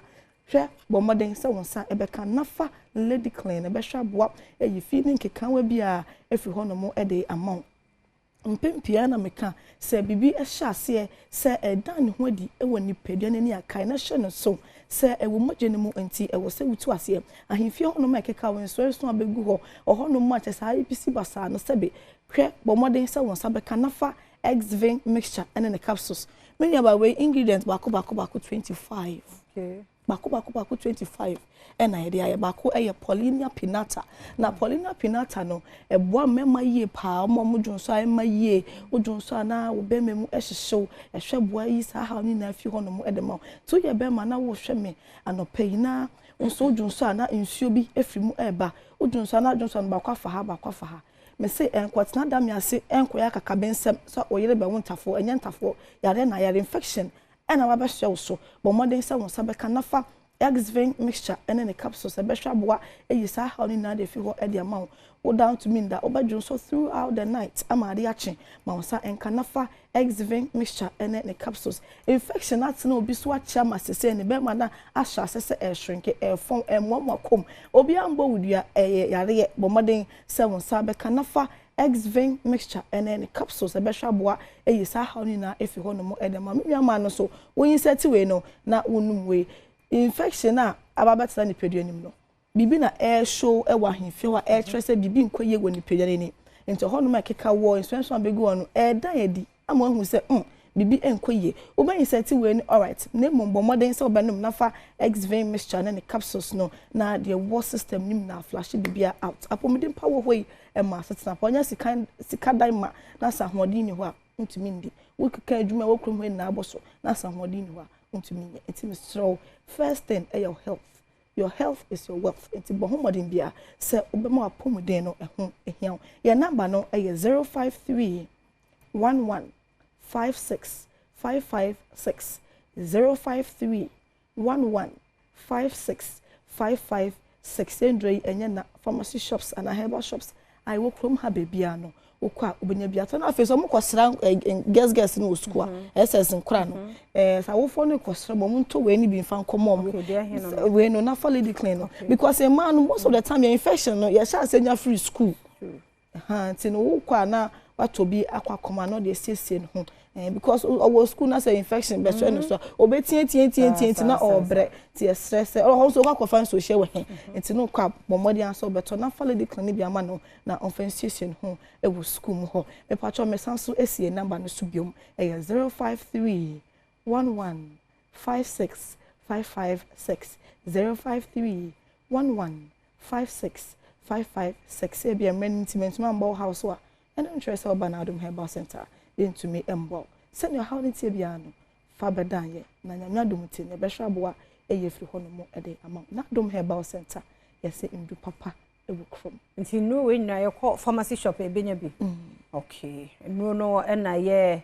hwe bomoden se wonsa ebeka nafa lady clean ebe hwa boa eyi feeling kekanwa bia efi ho no mo ede amount mpempia na meka se bibi ehya ase se edan ho adi ewo nipadua nani akai na hye no so se ewo mogene mu enti ewo se wutu ase ahemfie ho no makeka won so eso abegu ho oho no ma che sa ipisi basa no sebe hwe bomoden se wonsa beka nafa x-vein mixture and the capsules many about way ingredients bako 25 Okay.
Baako 25 ɛna yɛde ayɛ baako ɛyɛ Paulina Pinata na Paulina Pinata no ɛboa mɛma yie paa ɔmo dwonso a ɛma yie odwonso a na wo bɛma mu ɛhyehyew ɛhwɛ boa yi saa ha ni na afi hɔ no mo ɛde ma to yɛ bɛma na wo hwɛ me anɔpɛ yi na nso odwonso a na nsuo bi efiri mu ɛba odwonso a na odwonso no baako afa ha me say enkwatena da me ase enkoya kakabensem so oyere be wontafo enye ntafo yare na yare infection ena wa be hwe so bo modern se won sabe kanafa X-Vein mixture ene ne capsules e be hwa boa eyisa ha ni na de fi ho e de ama wo down to mean that obadwun so throughout the night amade ache ma wo sa enkanafa X-Vein mixture ene ne capsules infection at na obi so ache ma sese ne be ma na ahya sese e shrink e fon e momakom obi ambo wudua yare bo modern se won sabe kanafa X-Vein mixture ene ne capsules e be hwa boa eyisa ha ni na efi ho no mo e de ma nwa no so won seti we no na wonum we infection a ababata ni peduanim no bibi na air show e wa hemfie wa air trese bibi nkoye wo ni peduanini nti ho no ma keka wo instruction abegu ono e dan yedi ama hu se bibi enkoye obanyi seti we ni alright na mombo modern se obanum nafa X-Vein mixture na ne capsules no na the war system nim na flash bibia out apomidin power hoyi e ma setna ponya sika dan ma na sa hodin ni ho a ntumi ndi wo keka adwuma wo krom ho na aboso na sa hodin ni ho a ntumi nye ntimi so first thing your health. Your health is your wealth. Enti bo homodin bia se obema apomuden no ehun ehia. Your number no 053 11 56 556 053 11 56 556 Andre enye na pharmacy shops and herbal shops I work from ha bebia no okwa obenya bia to na afeso mo kwasra guess no school ss nkra no sa wo fo no kwasra mo nto we ni bi mfa nkomo mo we no na for lady clean no because a man most of the time your infection no ya sha senya free school ti no wo kwa na wato bi akwa koma no de siesie no because our school na say infection be so no so obetie na obre ti stress o so kwa fan so share we enti no kwa bomodi an so beto na fa lady clean bi ama no na offensiation ho e wo school mu ho me pacho me sanso esie number no so biom 053 11 56 556 053 11 56 556 e bi emergency man house wa and interest of Adom Herbal Center into me embo send your how ntie bia no fa bedan ye na nyamya dom tie ne be hwa boa e ye firi hono mo e de ama na Adom Herbal Center yes ndu papa e wo krom
nti no we na ye call pharmacy shop e benya bi okay no na ye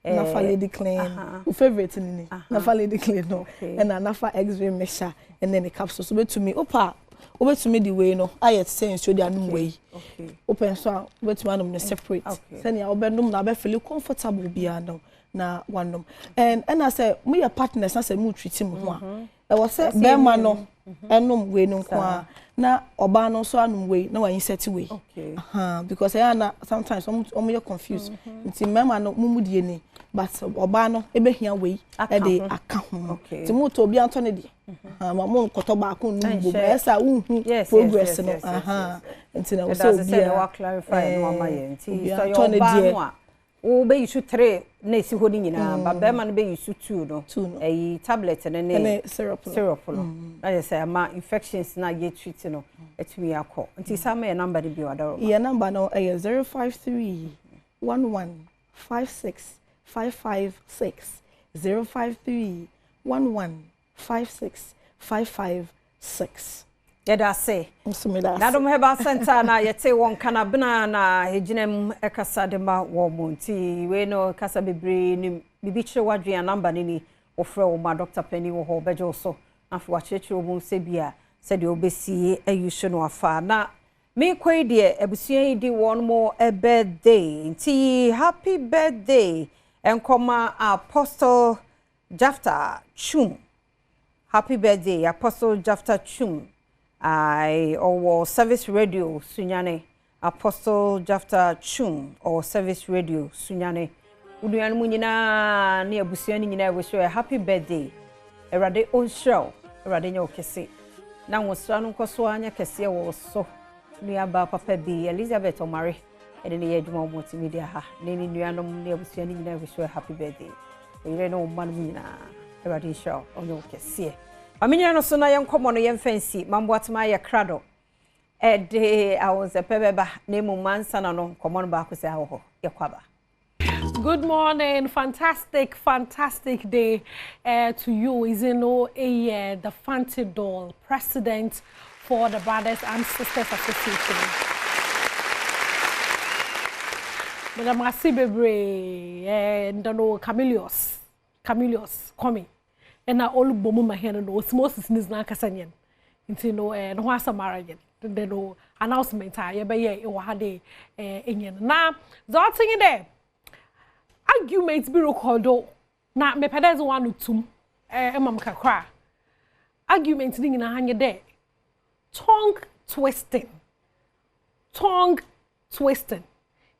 na fa lady clean your favorite ni na fa lady clean no and na fa X-Vein mixture and then the capsules so betumi opa obetumi di way no ayet say nso dia num way open so obetumi anum no separate send ya obendum na be feel comfortable bia no na wanum and I say me your partners na say mu treat mu ho a e wo say be ma no enum way no kwa na oba no so anum way na wan set way because na sometimes you confused nti mema no mumudie ni but oba no ebe hia way e dey aka ho ti mu to obi anto ne de ma mo nkoto ba ko nu bo esa unhu progress no nti na wo so obi
a clarify no ama ye nti so yo ba no a wo be issue 3 na esi ho ni nyina ba be ma no be issue 2 no e tablet ne syrup no na say ama infections na ye treat no etumi akọ nti sa ma ye number bi wadaro
ye number no 053 11 56 556 053 11 56 556
yeda say Adom Herbal Center na yete won kana bena na heginem ekasa de ma wo monti we no kasa bebre ni bibi kire wadwe number ni ofre wo ma Dr. Penny wo ho bejo so afu wa chechire wo se bia se de obesi ayuhwe no afa na me kwai de abusua yi di one more a birthday nti happy birthday enkoma Apostle Jafta Chum happy birthday Apostle Jafta Chum or service radio Sunyane Apostle Jafta Chum or service radio Sunyane uduan mu nyina ne abusua ni nyina we show happy birthday erade on show erade nya okese na wosra no nkoso anya kese wo so nua ba papa bi Elizabeth Omare ene ne yadwuma multimedia ha ne ni nuanom ne abusua ni nyina we show happy birthday oyire no man mu nyina everybody show onyo kese aminya no so na yenkomo no yemfansi mambo atma ye krado ede awonse pebeba na emu mansa na no komo no ba ko se aho ye kwaba.
Good morning, fantastic day to you. Is the Fancy Doll, president for the Brothers and Sisters Association. Madam Asibebre and no Camillus coming. And I all bomu my hand and osmosis is not Casanian. Into no and what's a marriage. The no announcement I be ye or had a now the thing in there. Arguments be recorded na me pedaz one tum emam kakra arguments ding na hanye there tongue twisting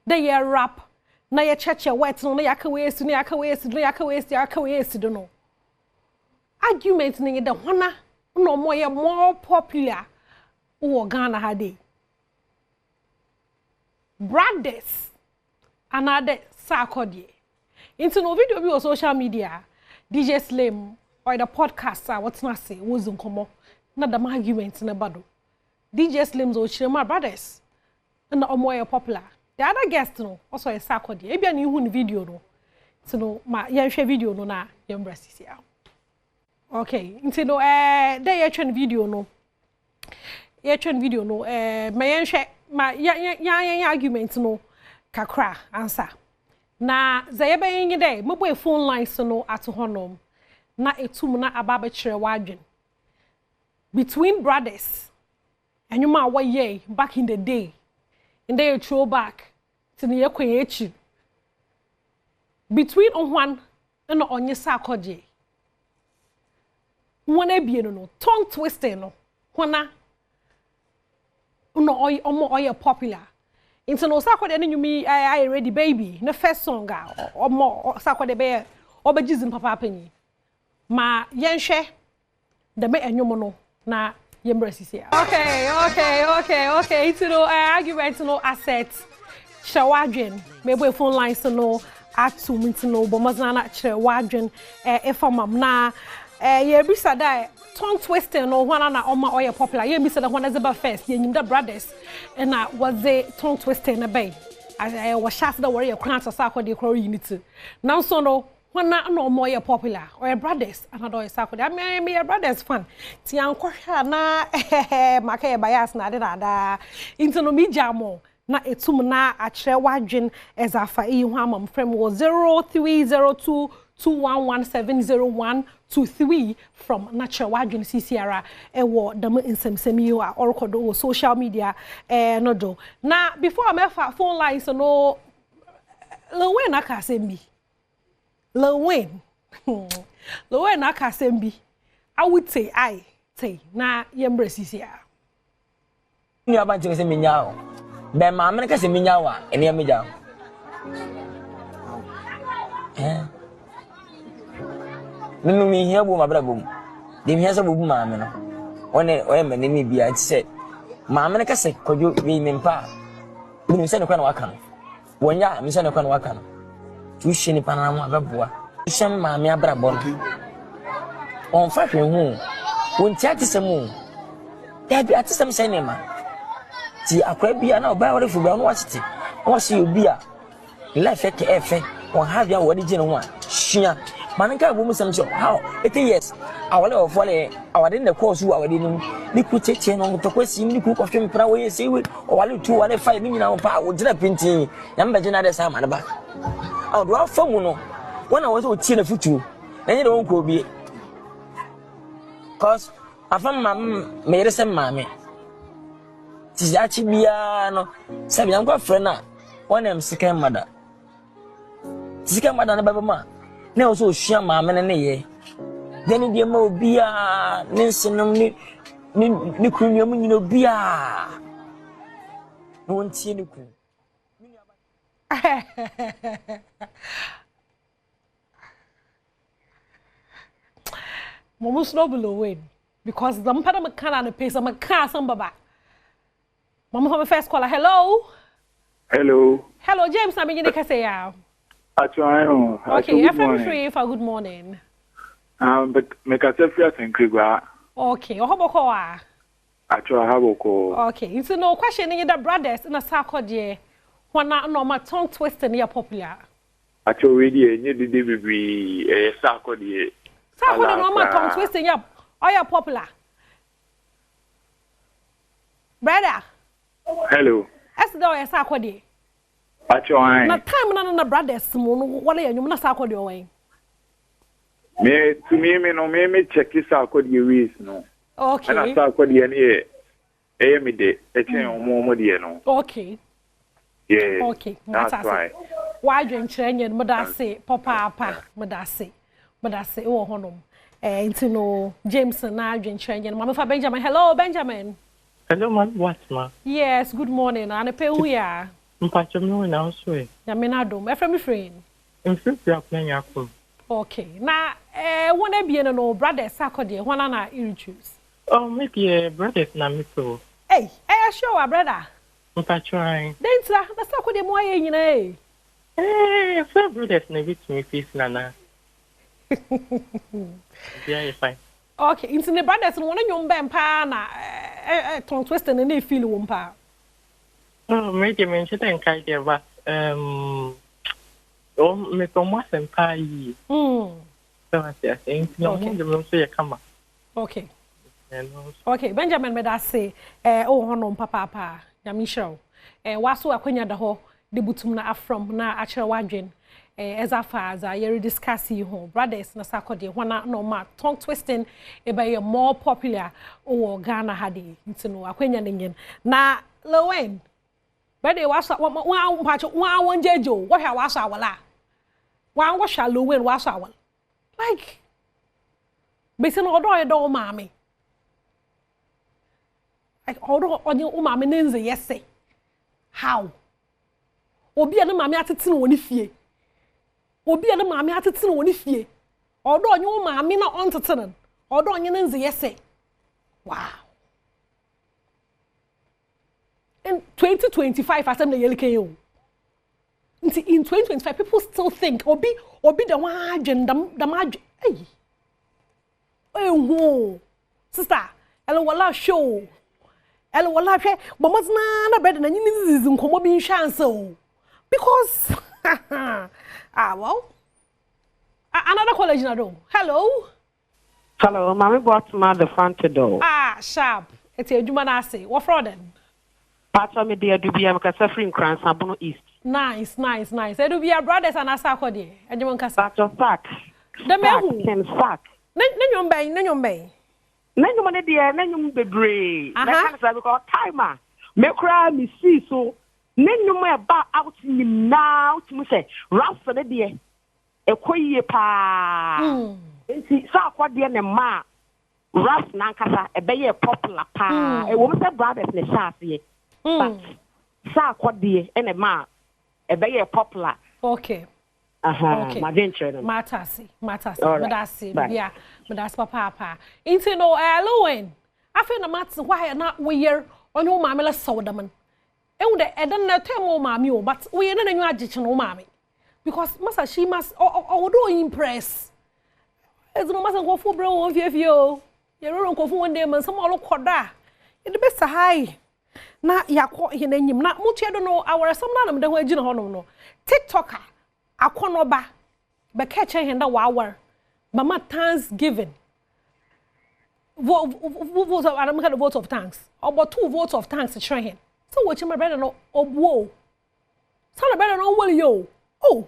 they ya rap na ya cheche wet no ya ka waste no arguments ning de hona no more popular o Ghana ha dey Brothers another sakodi into no video be on social media DJ Slim or the podcast what's not say was unkomo na the argument na bado DJ Slim's o Chirema Brothers na omoye popular the other guest no also a sakodi e bia na ihu ni video no so no ma yenhwe video no na yembrasisi a okay into no dey yetwen video no ma yenhwe ma ya argument no kakra answer na zayebe yin dey mebo phone lines no at honom na etum na ababa kire wadwen between brothers enyuma awaye back in the day in the throwback to the ekwenyechi between onwan na onyesa akoje wona bie no tongue twisting no hona no omo popular into no sakode na nyumi I ready baby na first song omo sakode be obejizim papa panyi ma yenhwe de me enyomo no na yembrasisi okay into no argument no asset shawadwen mebo phone lines no atum into no bomazana na kire wadwen efamam na yebisa dai tongue twisting no one na oma oil popular ye bisa da one zeba first ye nyimda Brothers and was the tongue twisting na bay I was shot the warrior crowns of sako de crow unity now so no one na no more popular or Brothers and do sako I mean me Brothers fan ti ankwohwa na maka bias na da into no media mo na etum na akire wadwen ezafa e hu amam frem was 0302 2117023 from Natural Wadwin CCR ewo dam insemsemi yo a orkodo social media no do na before I mefa phone lines no Lowen aka sembi Lowen aka sembi I would say I say na yembre CCR
ni abanti se minyao be ma amene ka se minyao a ene meja Nunu mi here bu mabra bum. Dem here so bu maame no. One me ni bia ti se maame ne ka se kodwo bi nimpa. Binu se ne kwa na waka no. Wonya mi se ne kwa na waka no. Tu hye ni pana mu abeboa. Hye maame abra bon. On fa hwe hu. Won ti ati semu. Da bi ati sem se ne ma. Ti akwa bia na oba wore fu bia no wasiti. Wo se obi a life ke efe. On have ya wodi gine ho a. Hia Manaka woman some how 80 years awale ofole awade na course awade no ni ku cheche no to kwesi ni ku kofwe mpra we say we awale 2 wale 5 ni nyina pa wo gina pintin ya mba gina de sa ma ba aw do afamu no wona wo so tie na futu na nyere won ko bi cause afam mam me yere sem mame ti ya chi bia no sabi am ko frɛ na wona am sika mada na baba ma na also hia maame ne ye deni de ma obia ne nsenum ni kunwam nyina obia no ntie ne kun
Momus no below win because the mpana makana na pesa makana sambaba mama from first caller hello James na me nyine kase ya
Okay,
FM free for good morning.
But make a self and Krigwa.
Okay, Ohoboko.
Actually, Haboko.
Okay, it's no question in the brothers in a circle, dear. When not normal tongue twister near popular.
Actually, you did be a circle, dear.
Circle the normal tongue twisting up. Are you popular? Brother.
Hello.
As though I circle, dear.
Actually,
not time on the brothers. What are you not circle your way?
Me to me check this circle, you is no.
Okay.
And I circle the any me day. It's more no.
Okay.
Yeah.
Okay.
That's right.
Why drink training? Madase, Papa, Madase, oh, honum. Into no Jameson, I drink training. Mama Benjamin. Hello, Benjamin.
Hello, man. What, ma?
Yes, good morning. And a pay we are.
Mpacho now, sweet.
Yaminado, my friend.
In fact, you are playing your phone.
Okay. Now, when I be an old brother, Saturday, one and I choose.
Oh, maybe a brother, Namito.
Hey, sure, a brother.
Mpacho.
Then, sir, that's not what you're in, eh?
Eh, four brothers, maybe to me, face, Nana. Yeah, fine.
Okay, into the brothers, one of your band pana, tongue twisting and they feel one pa.
Oh, maybe mention and kind of, but, oh, me from what and pie. So I think, no, the room say a come.
Okay. Okay, Benjamin made us say, oh, honor, papa, Yamisho. Wasu akwenya da ho de butum na afrom na akere wadwen as far as I discuss you home brothers na sakode hwana no ma tongue twisting e be more popular o Ghana hade ntino akwenya nenyen na Lowen bede wasa wa mpacho wa wonjejo wo hwa wasa wala wa wo sha Lowen wasa wala like bese no odo e do maame like odo onye o maame nenze yese how obi ane maame atete no woni fie obi ane maame atete no woni fie odo onye o maame na ontete no odo onye nenze yese wow in 2025 asem na yelike yo in 2025 people still think obi the one adwen dam adwen hey sister elo wala show elo wala hwe bomazna na bread na nyini zizi nkomo bi chance o because well another college na do hello
mama bought ma the front door
sharp it's adwuma na say what fraud then
Pacha me dey adubia me kasa free Nkran Sabono East
nice adubia brothers and asa akode adwuma kasa
Pacha sack
the mehu
can sack
Nanyom
ne dey nanyom bebre na kan say because timer me kra me see so nanyom e ba out nim now to say rafa ne dey ekoyie pa enti sa akode ne ma raf na nkasa e be ye popular pa e wo me say brothers ne shaase but sa akode ene ma e be ye popular
okay
okay.
Matasi. Yeah, that's papa. Into no Lowen. I feel the mats why not we're on your mamma sodaman. I don't know tell mammy, but we are in a additional mammy. Because Massa she must do impress. As no matter go for bro of you. You're go for one day and some all quadra. It's the best high. Not ya caught him name, not much I don't know our some none of the way you know. TikToker. Akonoba be catch him that wow mama Thanksgiving vote of thanks about 2 votes of thanks to try him so what my brother no whoa so my brother no will yo oh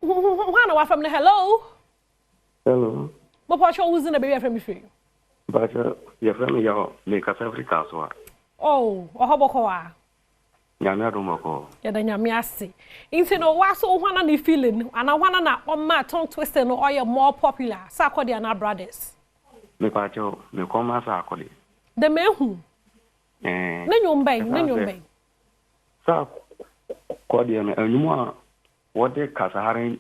one from the hello but who's in the baby from me
but your family you make us Africa so
oh how
Nyame adomako.
Ya da nyame ase. Inti no waso hwana ni feeling ana hwana na oma tongue twister no oye more popular. Sa akodi ana brothers.
Me pacho me koma sa akodi.
De mehu. Na nyombai.
Sa akodi na anyumu a wode kasaharen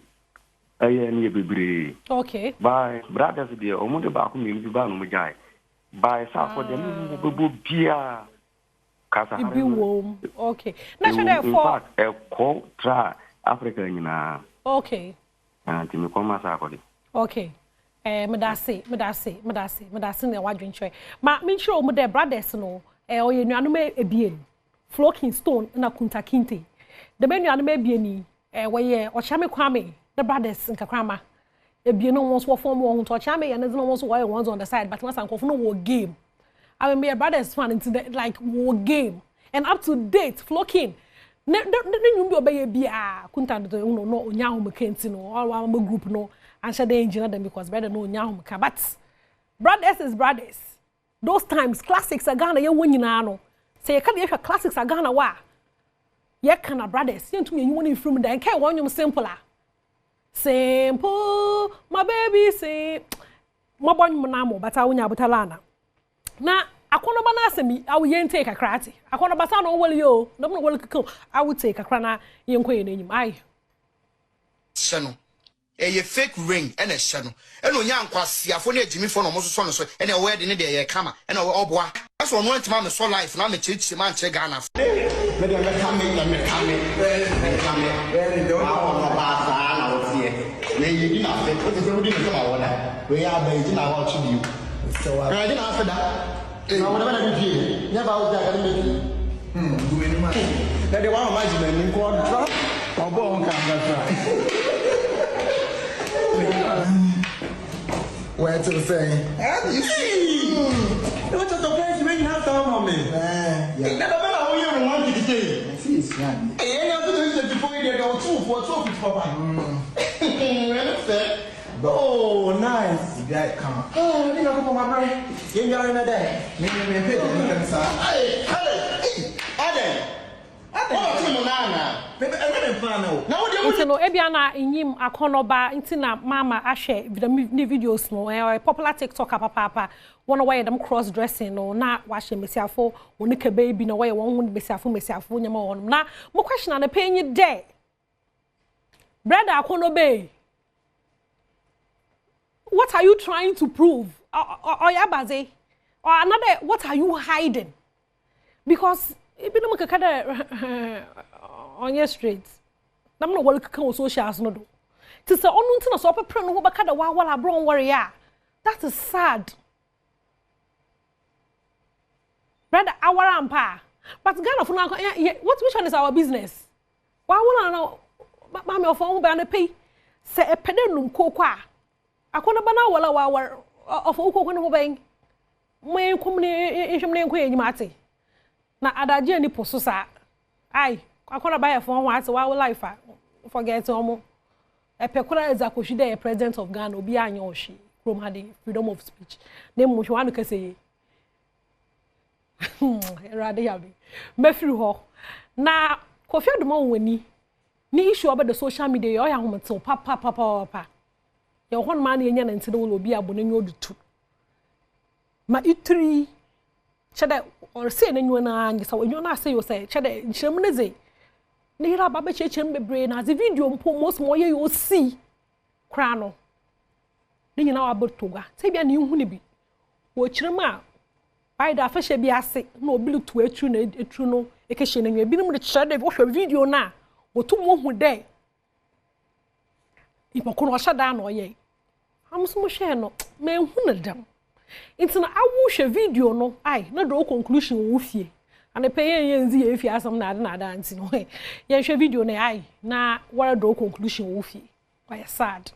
aye ni bebre.
Okay.
By brothers dey omude ba ko mi ba no mo jai. By sa akodi me bobo bia
Ibi wom. Okay. Na shade for
in fact, a call tra Africa nyina.
Okay.
Anti me koma sa akodi.
Okay. Medase na wadwen chwe. Ma me sure mo de brothers no oye nuanu me ebien. Flocking Stone na Kunta Kinte. The menu nuanu me ebieni woye Ochame Kwame the brothers nkakrama. Ebien no won so form won to Ochame ya na no won so why ones on the side but once ankofo no war game. I mean, me a brothers fan into the like war game and up to date Flocking. Ne nyum bi obeye bia Kunta no onya ho mekenti no all group no and share the engineer them because brother no nyahum ka but brothers is brothers those times classics are Ghana ye won nyina no say you can hear classics are Ghana wa ye kana brothers you ntumi you from there kai won simple my baby say my boy na mo but awunya butalana na akono ba na asemi awu ye ntake akrati akono ba sa no wole yo no no wole kiko awu take akra na ye nkoye na enyim ai
seno a fake ring and a shadow. And no young quasi, I phone Jimmy for almost so and a wedding in the camera and a boy. That's one went to Mamma so life, and I'm a church man check Ghana. Very don't know about I was here. You did not think what is already come out. We are basing our watch you. So I didn't answer that. Whatever I did, never out there. Do any money. That they want to imagine in quad drop or bone camera. Where to the thing? You see, what's the place when you have to on me? Yeah, never been how you want to do. I see it's young. Hey, I'm going to before you go to for talking to Papa. Oh, nice. You got come. Oh, you know, my brother. You got in a day. Maybe we pay the hey, Adam.
No ebiana inyim akonoba ntina mama ahwe the videos no popular TikToker papa one way them cross dressing no na wahwe mesiafo onika baby no way won hu mesiafo nyama won na mo question na pay nyi de brother akonobe what are you trying to prove or yabaze or another what are you hiding because ibi no makaka on your street nam no wole kaka on socials no do ti say onu nti na so pepre no ho baka da wa wala bro worry ya that is sad brother awara ampa but Ghana for now which one is our business wa wala no ma me ofo ba na pay say e pede num koko a akona bana wala wa ofo koko no ho ben me komne ehwem ne enko enyima ate na adaje ni poso sa ai akona buy phone wa ate wa life forget omo epekura ezakoshi dey president of Ghana obi anya oshi from had freedom of speech dem mo hwanu kase erade yabi mefiri ho na Kofi Adom wani ni issue about the social media yo ya hometo papa ya hon man yenya na ntide wo obi abonenyo dutu ma itri chede or say na nyu na ngisa wo na say yo say chede nchirem neze ni hira baba chechem bebre na the video mpo most mo ye yo see kra no ni nyina wa botoga say bia ni hu ni bi wo chirem a bai da fa hye bi ase na obili to atru na etru no ekehye na nyu bi nim de chede wo hwe video na wo to mo hu de ipo kono hye da na oye amso mo hye no me hu na dam intina awu hwe video no ai na do conclusion wo fie ane pe yenzi ye fie asam na da anti no ye hwe video na ai na wara do conclusion wo fie why sad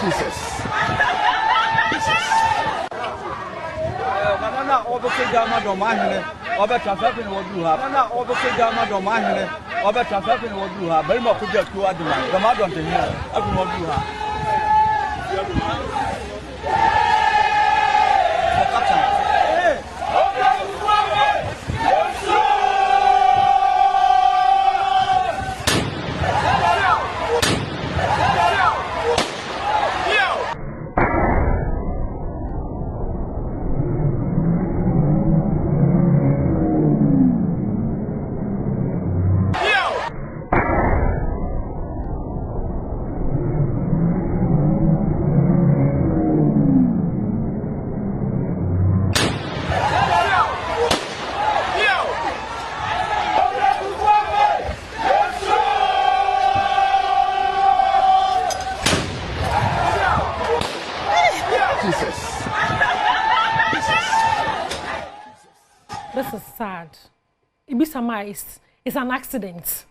Jesus. Mama na obeke gama do mahine obe transfer ni wodu ha. Mama na obeke gama do mahine obe transfer ni wodu ha. Bari ma kuja ku aduma. Gama do ntenye abu wodu ha.
sad. Ibisama is an accident.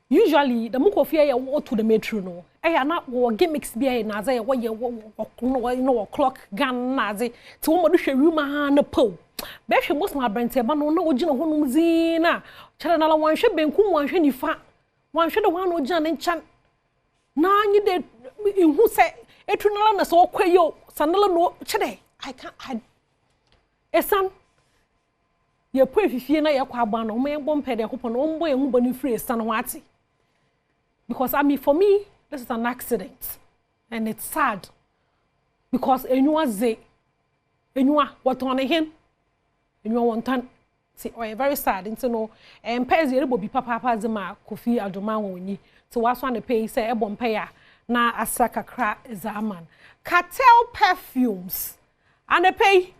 Usually, the mukofia ya to the metro no. Na wo gimmicks bia na za wo ye wo clock gun na ze ti wo modu hwe room ha na po. Be hwe most ma brante ba no na wo gina honum zina. Chere na la wan hwe benkum wan hwe nifa. Wan hwe de wan no gina ne nchan. Na anyi de ihu se etu na la na so kwayo sanala no chere I can't esan ye po efifie na ye kwa agba no mo ye bompe de kopon no mbo ye hu bani free esan ho ati. Because I mean, for me, this is an accident. And it's sad. Because anyone say, anyone, what on him? Anyone want to say, oh, very sad. And so, no, and pay the elbow be papa zema, Kofi Adoma woni. So, what's one the pay, say, a bompaya, na asaka cra is a man. Cartel perfumes. And the pay.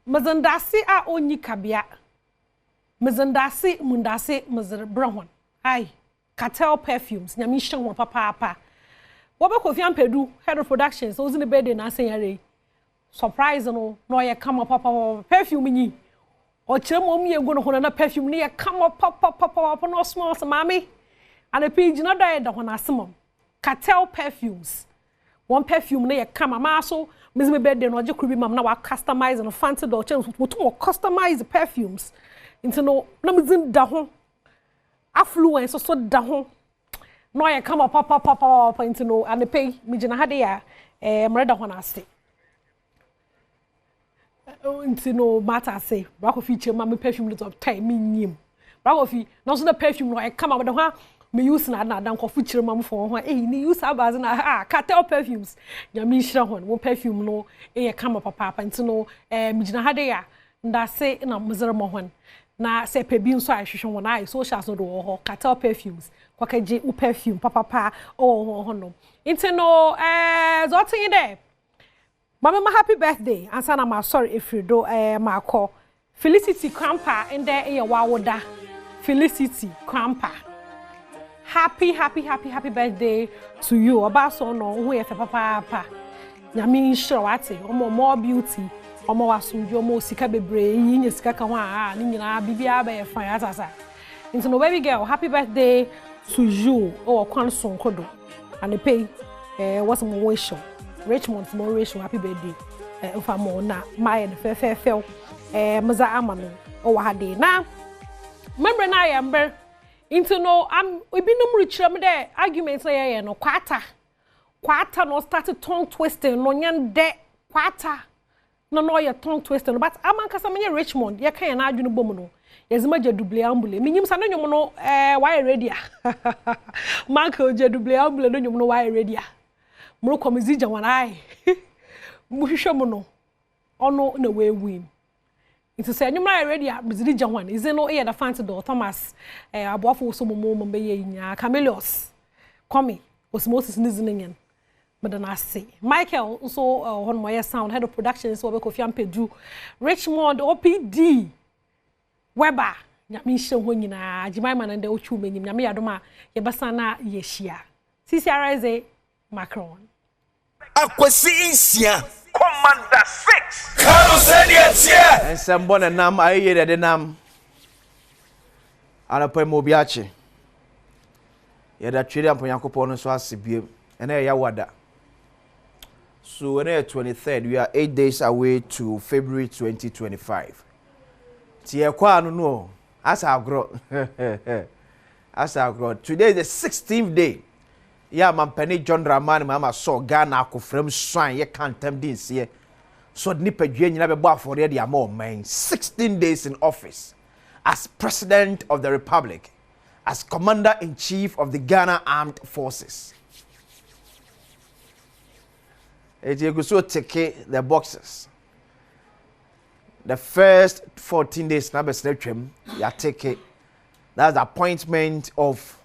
Mazandasi a onyi kabia. Mazandasi mundasi mazar brown. Aye. Cartel perfumes, nyamishan wa papa. Wobe Kofi Ampedu, head of production, so in the bed na say surprise no ye come up papa perfume ni. O chere mo mi ego no ho na perfume ni ye come up papa no small so mami. And the page na da da ho na asem. Cartel perfumes. One perfume na ye come ma so me bed no je kubi mam na wa customize no fancy do chere mo to customize perfumes. Into no na me zin da ho. Affluence so da ho no ye come up papa into no and the pay me gina hade ya mreda ho na ase into no matter say bra ko feature ma me perfume the of time me nyim bra ko fi no so the perfume no ye come up the ho me use na dan ko feature ma for ho ni use abaz na cartel perfumes nya me hira ho no perfume no ye come up papa into no me gina hade ya nda say na mzere mo ho na se pebi nso ahwehwe won ai socials no do ho cartel perfumes kwakaje u perfume papa ho no inte no zotin there mama happy birthday ansa na ma sorry ifrido ma call Felicity Krampa in there e wawoda Felicity Krampa happy birthday to you oba so no hu ye fe papa nyame nshira wate omo more beauty omo wasumjo mo sika bebre yin sika ka ho ni nyina bibia ba ye fan atasa into no baby girl happy birthday to you o kwan son kodo and pay what's mo wish Richmond mo wish happy birthday ufa mo na my fe maza amano o wa hade na remember na yamber into no am ibinum richira me there argument na ye no kwata no started tongue twisting no nyan de kwata no your tongue twisting but amanka sa menye Richmond ye kan na adwene bom no yezima je double ambule minyim sa no nyom no why ready manka je double ambule no nyom no why ready mro komizi jawanai muhwehwe mo no ono na we win into say nyom na ready bizidi jawan is no e da fancy do Thomas aboafo so mo be ye nya Camelius come osmosis nizinenyen but then I say Michael also on my sound head of production so we Kofi Ampedu Richmond OPD Weber nyame hye ho nyina agimai man nda ochu menyim nyame yadoma ye basa na ye hia CCRZ Macron
akwasi insia commander 6 Carlos Ediatia ensemble na nam ayeye de nam anapo mobiache ye da twere amponyakopo no so asebiem ena ya wada. So on the 23rd, we are 8 days away to February 2025. Tiye kwa no, as I grow. Today is the 16th day. Yeah, man penny John Dramani mama so Ghana ko frem swan ye kantem din se. So nipa dwe nyina be bo afore de amon man. 16 days in office as President of the Republic, as Commander-in-Chief of the Ghana Armed Forces. You could so take the boxes. The first 14 days, number snapchat, you take it. That's the appointment of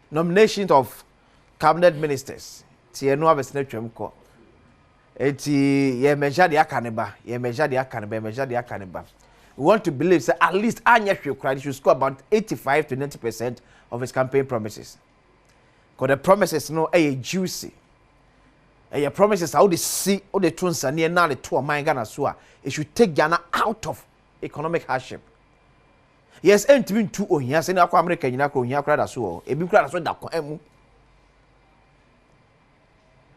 nominations of cabinet ministers. You know, have snapchat ko. Ye measure the akaneba. We want to believe that at least Anya should score about 85 to 90% of his campaign promises. Because the promises no juicy.
your promises how they see all the tunes and near now the two of my Ghana so it should take Ghana out of economic hardship. Yes, and to be two or yes, and America in Akra so a big crowd that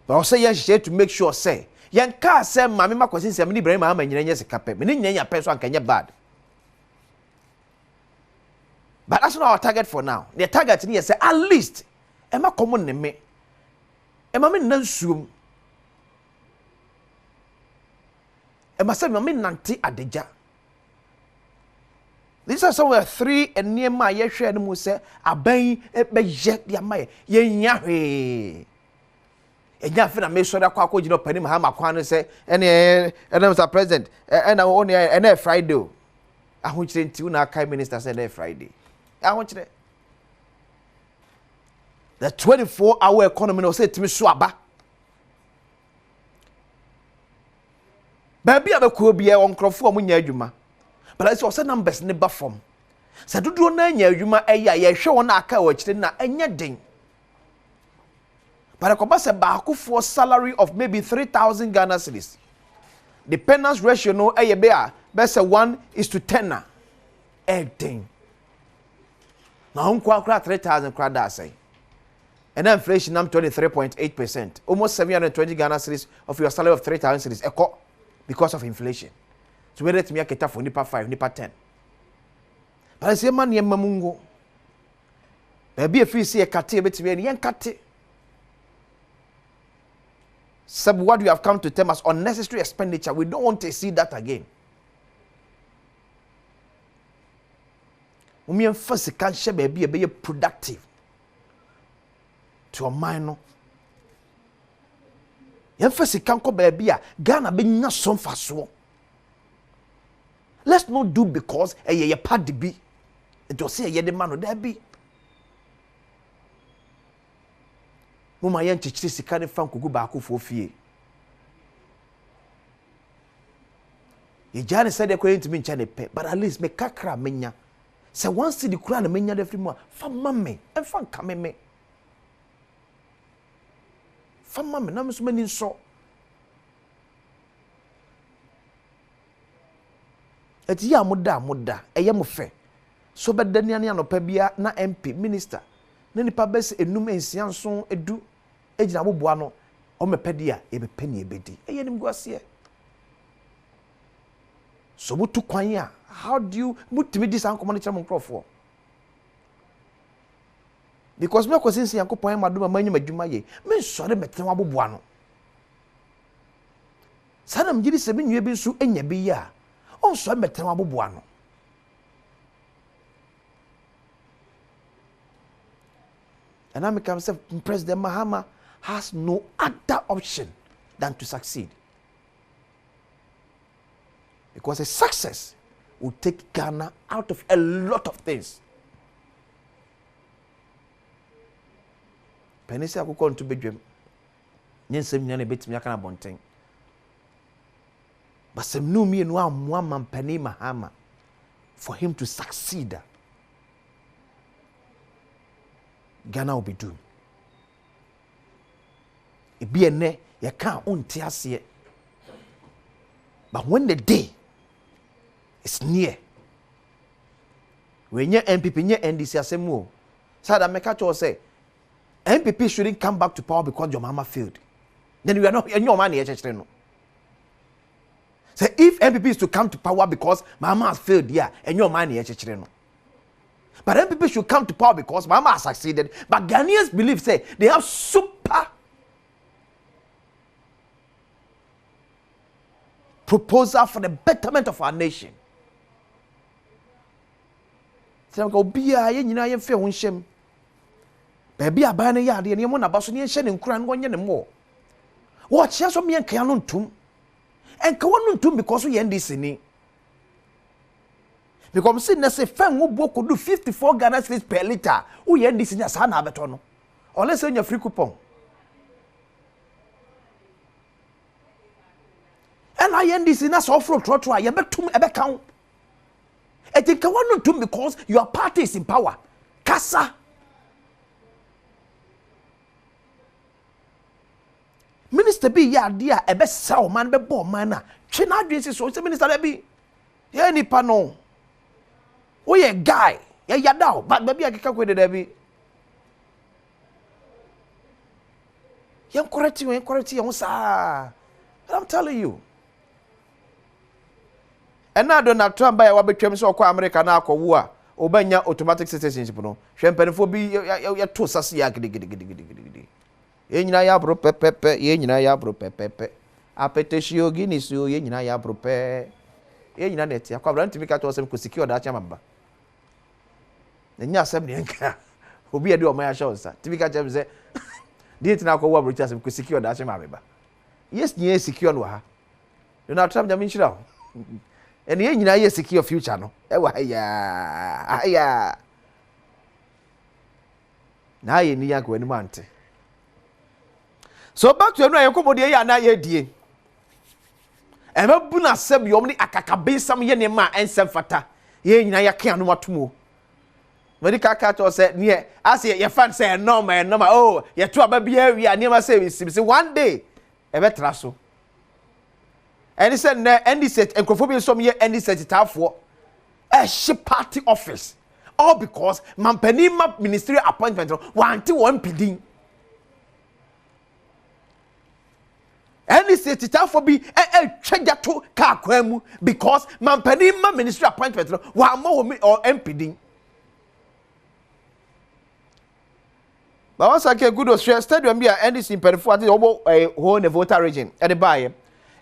but I'll say yes to make sure say yan car say mammy ma question say many brain Mahama and yes a cape many nya person can get bad. But that's not our target for now. The target is say at least Emma common name me. Emma me nansum. Emma say me nanti adeja. These are somewhere 3 and near my yeshua and mu say aban be jet dia mai ye nya hwe. Enya fe na me so da kwa ko gino pani Mahama kwan say ene Mr. President and on ene Friday. Ahun kire nti una kai minister say ene Friday. Ahun kire. The 24-hour economy no say timi so aba. Baby abekuo bia onkrofo omunya adwuma. But I say numbers never form. Say dodo na nya adwuma eya ye hwe won aka o kire na enya den. But I say baako for salary of maybe 3,000 Ghana cedis. The dependence ratio no eye be a be say 1:10 na. Den. Na onko akra 3,000 kra da say. And then inflation am 23.8%. Almost 720 Ghana cedis of your salary of 3,000 cedis echo because of inflation. So whether it's me aketa for nipa 5, nipa 10. But I say man ye mamungo. Baby if you see a kate betimi yen kate. Sub what we have come to term as unnecessary expenditure. We don't want to see that again. We mean first can share baby be productive to a minor. Yen first can ko baby a Ghana be nya some faso. Let's not do because ye party be. It was say ye the man there be. Mama yen chichiri sika ne fan kugu ba akofo fie. Ye jane said they going to me ncha ne pe, but at least me kakra menya. Say once the kura na menya de free fa mamme, en fan kame me. Fa mamme na me so mani so. Eti ya muda eye mo fe so bedani ane anopa bia na MP minister na nipa bese enum ensia nso edu ejina boboa no o mepedi a e bepeni ebedi eye nim guase so butu kwan a how do you mutimi dis an community am crofo because me kwasinsi yankopon madoma manyum adwuma ye me sore metem aboboa no sanam gidi se me nwe bi nso enya bi ya on so metem aboboa no and I can say President Mahama has no other option than to succeed. Because a success will take Ghana out of a lot of things. Penisi akoko ntu bedwem. Nyensem nyane betimi aka na bonten. But some no me no amwa mampani Mahama for him to succeed. Ghana will be doomed. It be a ne, you can't own tears. But when the day is near, when your MPP, your NDC, asemo, so that make us say, MPP shouldn't come back to power because your mama failed. Then you are not your money. No. Say if MPP is to come to power because Mahama has failed, yeah, and your money, no. But MPP should come to power because Mahama has succeeded. But Ghanaians believe, say, they have super proposal for the betterment of our nation. So go be a yen you fair one shame. Baby a banner yard and you want a bason and shed and crown one yen more. Watch us on me and Kanon Tum. And Kanon Tum because we end this in. Because see, say fan who could do 54 Ghana cedis per liter. Who end this in your son abetono. Or let's say your free coupon. And I end this in us off road trottoir. You bet to ever count. I think I want to because your party is in power. Kasa. Minister minister bi ya dia e be sa o man be bo man na twe na adwen si so se minister da bi ye nipa no wo ye guy ye yada o ba bi akeka ko de da bi yen correct you sa I'm telling you and now Donald Trump by wa betwem so kwa America na akọwo a obanya automatic citizenship no hwempanifo bi ya to sase ya gidi ye nyina ya bro pepepe ye nyina ya bro pepepe apeteshio gini so ye nyina ya bro pe ye nyina net ya kwabra ntimi ka to sem ko secure da chama ba na nya asem ne nka obi ya de o ma ya show sa timi ka chem se date na akọwo abro cha sem ko secure da chama ba yes nye secure no ha Donald Trump jamin shira and ye nyina ye secure future no e wa aya na ye ni yakọ ani mante so back to enu ayekomo de ya na ye die e ma bu na seb yom ni akakabe sam ye ne ma ensem fata ye nyina ya kan no matomo medical card to say ne as ye fan say normal oh ye to aba bia wi ne ma say sim one day e be tra so and said ND set enkrofobia some ye ND set tafo a ship party office all because mampanima ministerial appointment want one pidin ND set tafo bi treasure to car kwemu because mampanima ministerial appointment wa mo or MPD but once I get good Australia stadium be ND in Perifo ati obo whole the voter region at the buy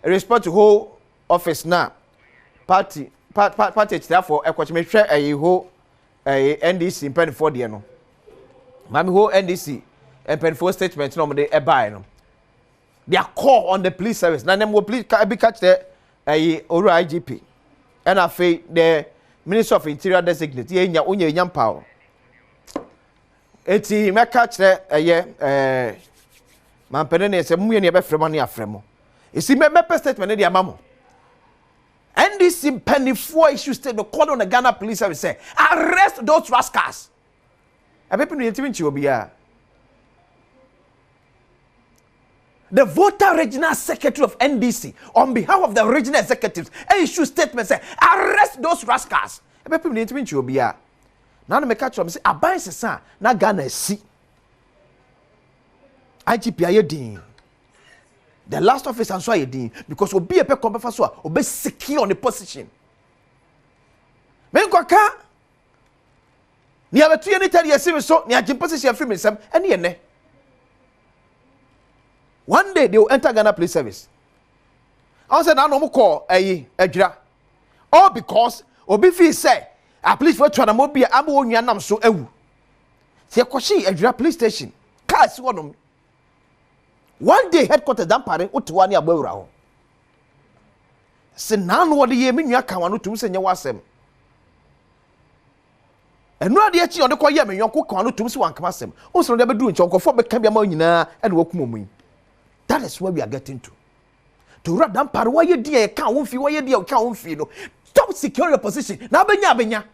a respect to whole office now party therefore a coach me share a whole NDC in pen for the no mami whole NDC and pen for statement no me buy no they are call on the police service na them will please be catch the Oru IGP and afei the Minister of Interior designate ye nya onye nyampa eti me catch the man penene se mu ye ne be frema ne afremo isi me statement ne dia mamo NDC penny for issue state the call on the Ghana police service say arrest those rascals e people no yetimi nchi obia the voter regional secretary of NDC on behalf of the regional executives issue statement say arrest those rascals e people no yetimi nchi obia na no me catch am say aban sesa na Ghana si IGP ayedin the last office and so you because obi epe kombefa so obe secure on the position men kwaka ni abetu ye ni tari yesi so ni agim position free me sam ene ye ne one day they will enter Ghana police service I said na no mo call adwira all because obi feel say a police for twana mo bia abo onua nam so awu se kwashi adwira police station car si wonom one day headquarters dampare otiwa ne abawura ho se na no wode ye menua kan wano tum se nye wasem enu ade achi on de koye menwonko kan wano tum se wankama sem o so de bedu nchonkofo be kan bia ma nyina ene wakum omun that is where we are getting to ra dampare waye die kan won fi waye die kan won fi no stop secure your position na abenya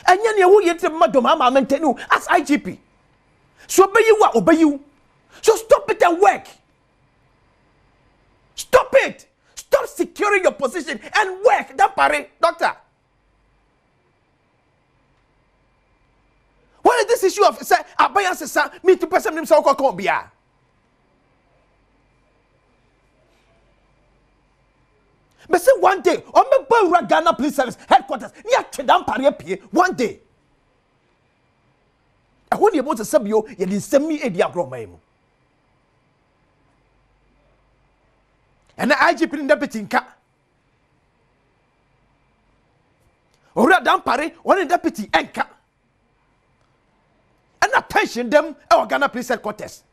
anya ne wo ye tem madom ama mentenu as IGP so obeyiwu so stop it and work. Stop it. Stop securing your position and work. That pare, doctor. What is this issue of say abaya sesa me to person himself ko bia? But say one day, on me boy Ghana Police Service headquarters, ni atwedam pare pie one day. I want you about to sabio ye din semi e dia groma mu. And the IGP in deputy nka. Ora dan pare one in deputy enka. And attention them our Ghana Police headquarters.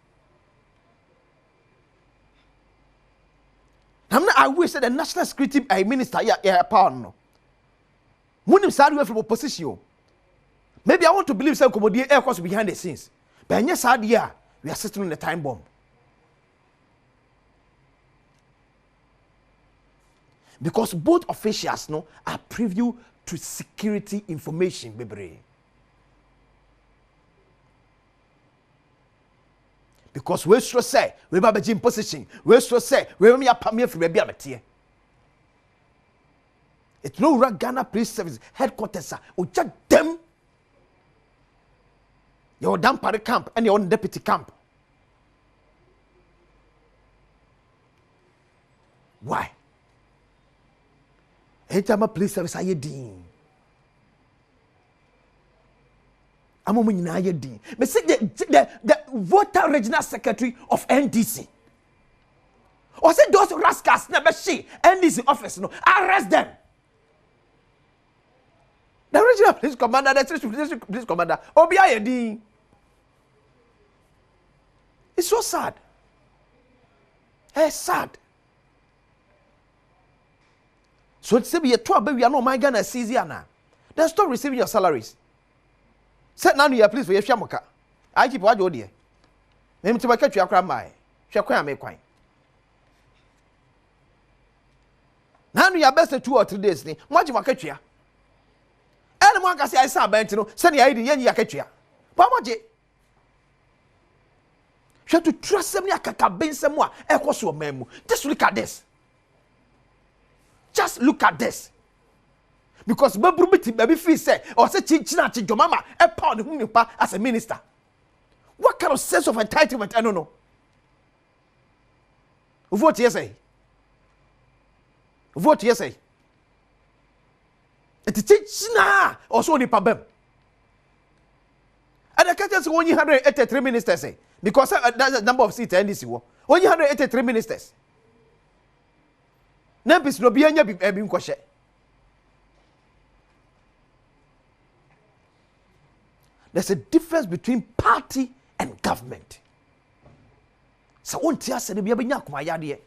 I wish that the national security minister ya power no. Munim side way from opposition. Maybe I want to believe some commodity air course behind the scenes. But yes, we are sitting on the time bomb. Because both officials are privy to security information, baby. because we sure say we ba be position we sure say we me apam me free be amete it no Ghana police service headquarters o ja dem your dampare camp and your deputy camp. Why? Anytime a police service aye din. Amo mo nyina aye din. Me say the voter regional secretary of NDC. Or say those rascals never see NDC office no arrest them. The regional police commander, the district police commander, obi aye din. It's so sad. It's sad. So it's say we are no my Ghana Caesar. Then stop receiving your salaries. Set now you are pleased for your shamoka. I keep what you dear. Name to my catch your cram my. Shakwa make quine. Now you are best 2 or 3 days. What you catch ya? Anyone can say I saw Bentino, send your idea and you catch ya. Pamaji. Try to trust them, Yakaka somewhere. Echo so memo. Just look at this. Just look at this. Because baby fee say or say China your mama a pound whom you as a minister. What kind of sense of entitlement? I don't know. Vote yes, eh? Vote yes, eh? It's China also ni problem. And the can't just 183 ministers, eh? Because that's the number of seats in this war. 183 ministers. Nempis no bianya bi nkoshe. There's a difference between party and government. So onti ase ne bia benya akoma yade.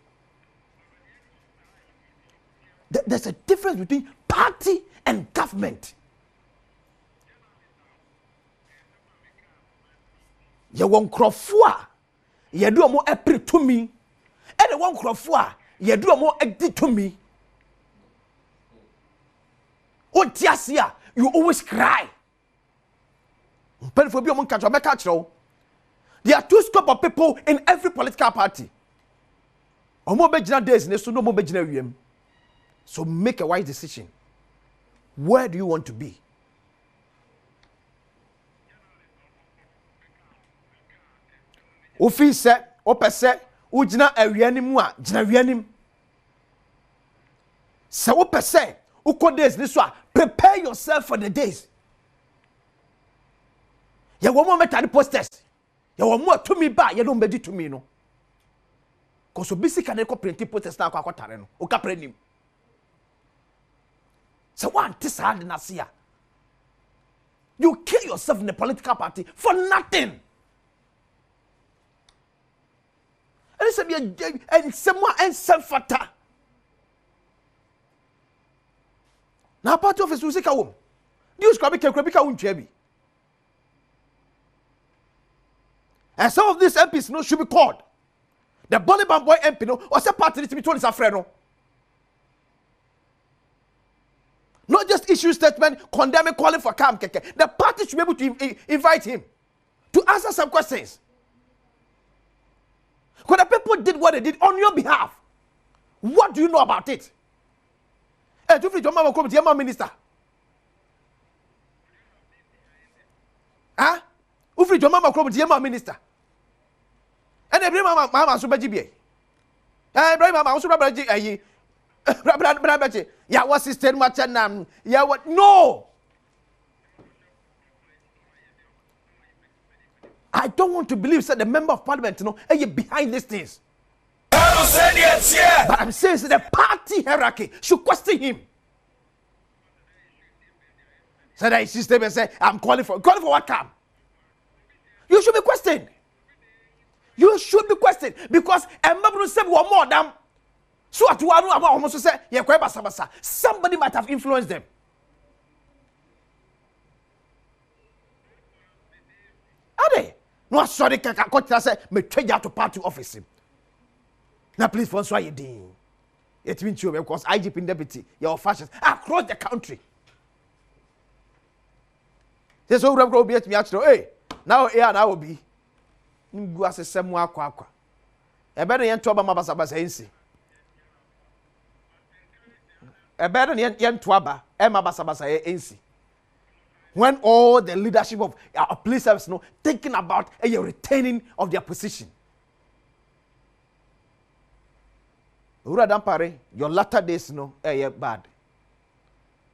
There's a difference between party and government. Ye won krofo a ye do mo epre to me. E de won krofo a ye do mo edi to me. Onti ase a you always cry. There are 2 scope of people in every political party. So make a wise decision. Where do you want to be? Ofi se, opese, ujina awianim a, jina awianim. Se opese, uko days ni so a, prepare yourself for the days. Ya wo mo meta the posters. Ya wo mo to me ba, ya don't be to me no. Cause so basic can ko print posters na akotare no. O ka prenim. So one this hard na sia. You kill yourself in the political party for nothing. And it's and someone and self-fata. Now party office will say ka wo. Do you scrap ka untwe. And some of these MPs no should be called. The Bollywood boy MP no or say party to be told is a friend no. Not just issue statement condemning calling for calm keke. The party should be able to invite him to answer some questions. Because the people did what they did on your behalf. What do you know about it? Hey, do you think your mama come to your minister? Huh? Ufri your mama come to your minister. And every mama so beji bi. Every mama so beji ayi. Beji. Ya what sister machanam. Ya what no. I don't want to believe that the member of parliament behind these things. But I'm saying that the party hierarchy should question him. So that his system and say, I'm calling for what come? You should be questioned. You should be questioned because a member said one more damn. So at one almost say, somebody might have influenced them. Are they? No, sorry, I say, me trade out to party office. Now, please, François, you ding. It means you because IGP deputy, your fascists across the country. There's no room to be at me. Hey, now, yeah, now will be. ngu asesem akwa ebe no yento aba mabasa ensi ebe no yento aba e mabasa ensi when all the leadership of our police service no thinking about a retaining of their position. Ura dampare your latter days no bad.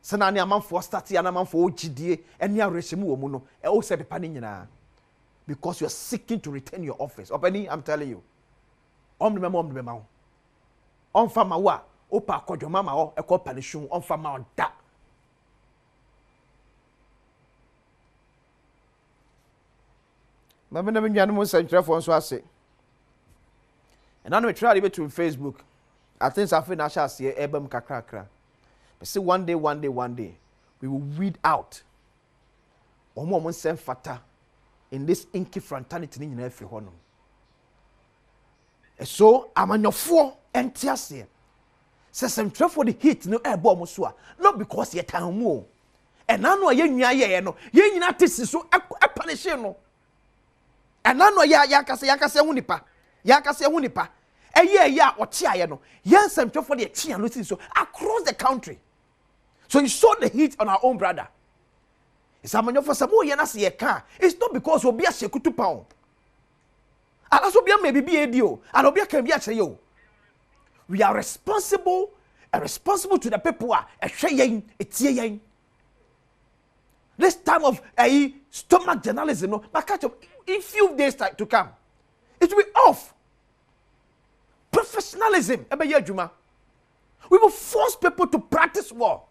Sana ni amanfo start ya na amanfo ogidie eni arehemu wo mu no o se pepa ni nyina because you are seeking to retain your office. Openi, I'm telling you. Om de mema wo. On fama wa o pa kodwo mama wo e ko panishun on fama on da. Mama na menyan mo sentrefo nso ase. And I know try to to Facebook. I think I feel na sha ase ebam kakrakra. But see one day we will weed out omo send fata in this inky fraternity ni nyina afiri hono. So amanyofo entiase. Se sentrefo the hit no ebo mo so a not because ye tan mu. And I know ye nwa ye no. Ye nyina tesi so apanish no. And I know yakase hu nipa. Yakase hu nipa. Ya ote aye no. Yes, I'm for the tea and listen so across the country. So you saw the heat on our own brother. It's a man for some more yana see a car. It's not because we'll be a shekutu pound. And also be a maybe be a deal. And Obia can be a chayo. We are responsible to the people who are a shayin, a tiayin. This time of a stomach journalism, no, but catch up in few days to come. It will be off. Professionalism, we will force people to practice war.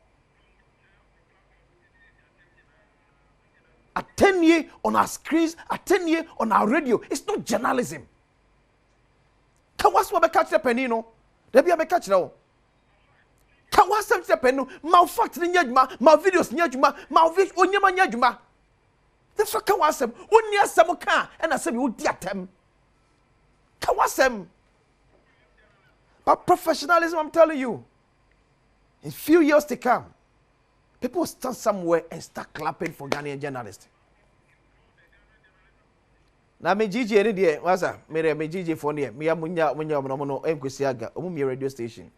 At 10 years on our screens, at 10 years on our radio, it's not journalism. Can what's what catch the penino? There be a catch now. Can what's the penino? Malfact in yajma, mal videos nyajma, mal vish onyama nyajma. The fuck can what's them? Unya samoka, and I said you diatem. Can what's them? But professionalism, I'm telling you, in few years to come, people will stand somewhere and start clapping for Ghanaian journalists. Now, me Gigi, any day, what's that? Me Gigi for near me. Munya mono emkwesiaga. Omu radio station.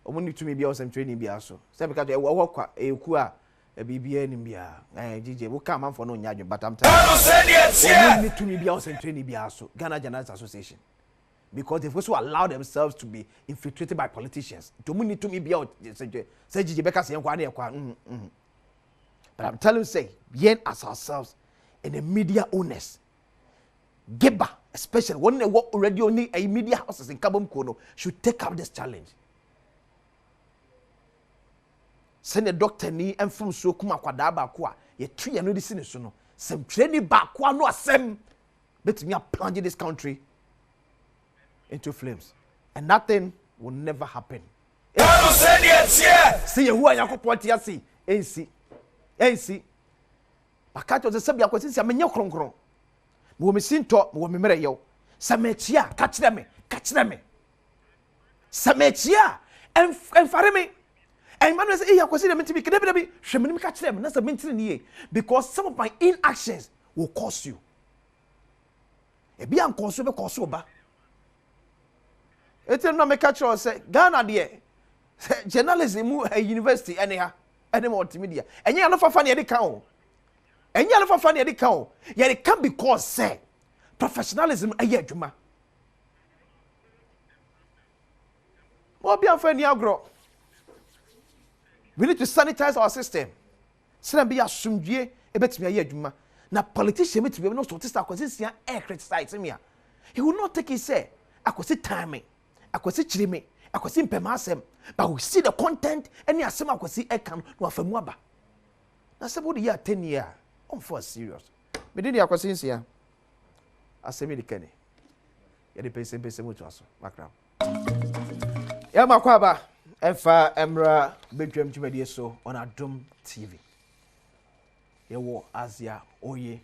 Omu need to me be awesome training be also. Say because work e kua e bibia ni bia. Gigi, we come man for no nyadwe, but I'm telling you. Omu need to me be awesome training be also. Ghana Journalists Association. Because they've also allowed themselves to be infiltrated by politicians. Don't need to be out. Say Gigi Becca say but I'm telling you, say, yen as ourselves and the media owners, Geba, especially when they work already only a media houses in Kabum Kono, should take up this challenge. Send a doctor ni and from so kuma kwadaba kwa ye tree and no this no some training back kwa no asem let me plunge this country into flames and nothing will never happen. See who are yakopoti see AC Bakato the Sabia kwesi se menye kronkron mo me sinto mo me mere yew samechia catch them samechia enfare me and man say yakwesi dem tibi kedebi hwemenim catch them na samenti ne because some of my inactions will cost you ebi an cost be cost oba etem na me catch you say Ghana de journalism at university anyhow any multimedia enye no fafa ne de kan o enye no fafa ne de kan o ye de kan because say professionalism aye adwuma mo bi anfa ni agro we need to sanitize our system so be asumdue ebetimi aye adwuma na politician betimi no so tista kwasisia criticize me he will not take it say akosi time akosi chirime akosi mpema asem but we see the content any asem akosi ekan no afamu aba na somebody here 10 year on for serious me dey akosi nsia asemi de kene ye de pese mutu aso makram ya makwa ba efa emra bedwam twumade so on Adom TV ye wo Asia oye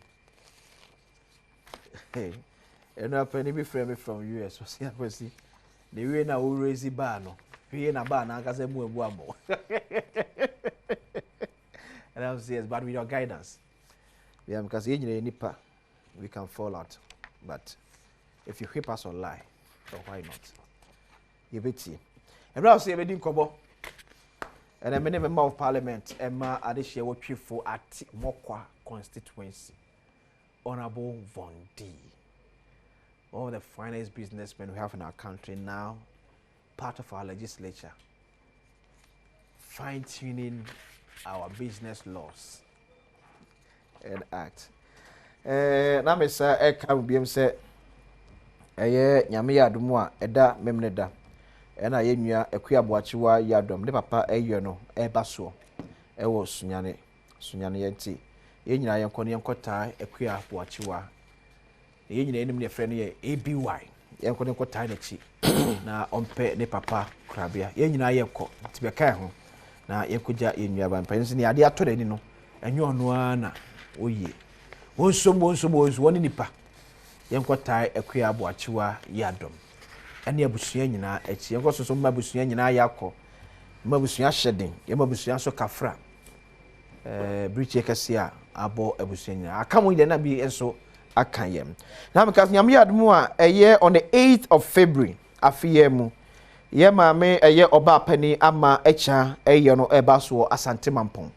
hey eno apani be frame from US so see akosi the way na we raise bar no we na bar na akase mu ebu abo and I'm serious but with your guidance because you nipa we can fall out but if you whip us or lie, so why not? You bet you. And now say we didn't cover. And I'm a member of parliament, Emma Adeshia what you for at Mokwa constituency. Honorable Von D. All the finest businessmen we have in our country now, part of our legislature, fine-tuning our business laws and act. Now, Mr. Eka will be said, Nyamia Dumwa, Eda Memneda, and I am ya a queer watchua yadom, the papa a yono, a basso, a was Sunyani, Sunyani Yanti, Yenya Yankoni Kota, a queer watchua. The Union enemy friend here, ABY, Yankoni Kota, na ompe ne papa krabia. Yenya Yako, to be a car. Na yekuja in your vampires in the idea to the no, and you are no, oh ye. Once one nipa. Yankotai a queer boachua yadom. And your busiana, it's your gossip of Mabusiana Yako, Mabusia shedding, Yamabusia so cafra. Bridge Cassia, abo Abusiana. I come with the Nabi and so I can yam. Now, because Yamia Moa a year on the 8th of February, a fiemu. Ye maame eye oba pani ama echa eye no ebaso asante mampon.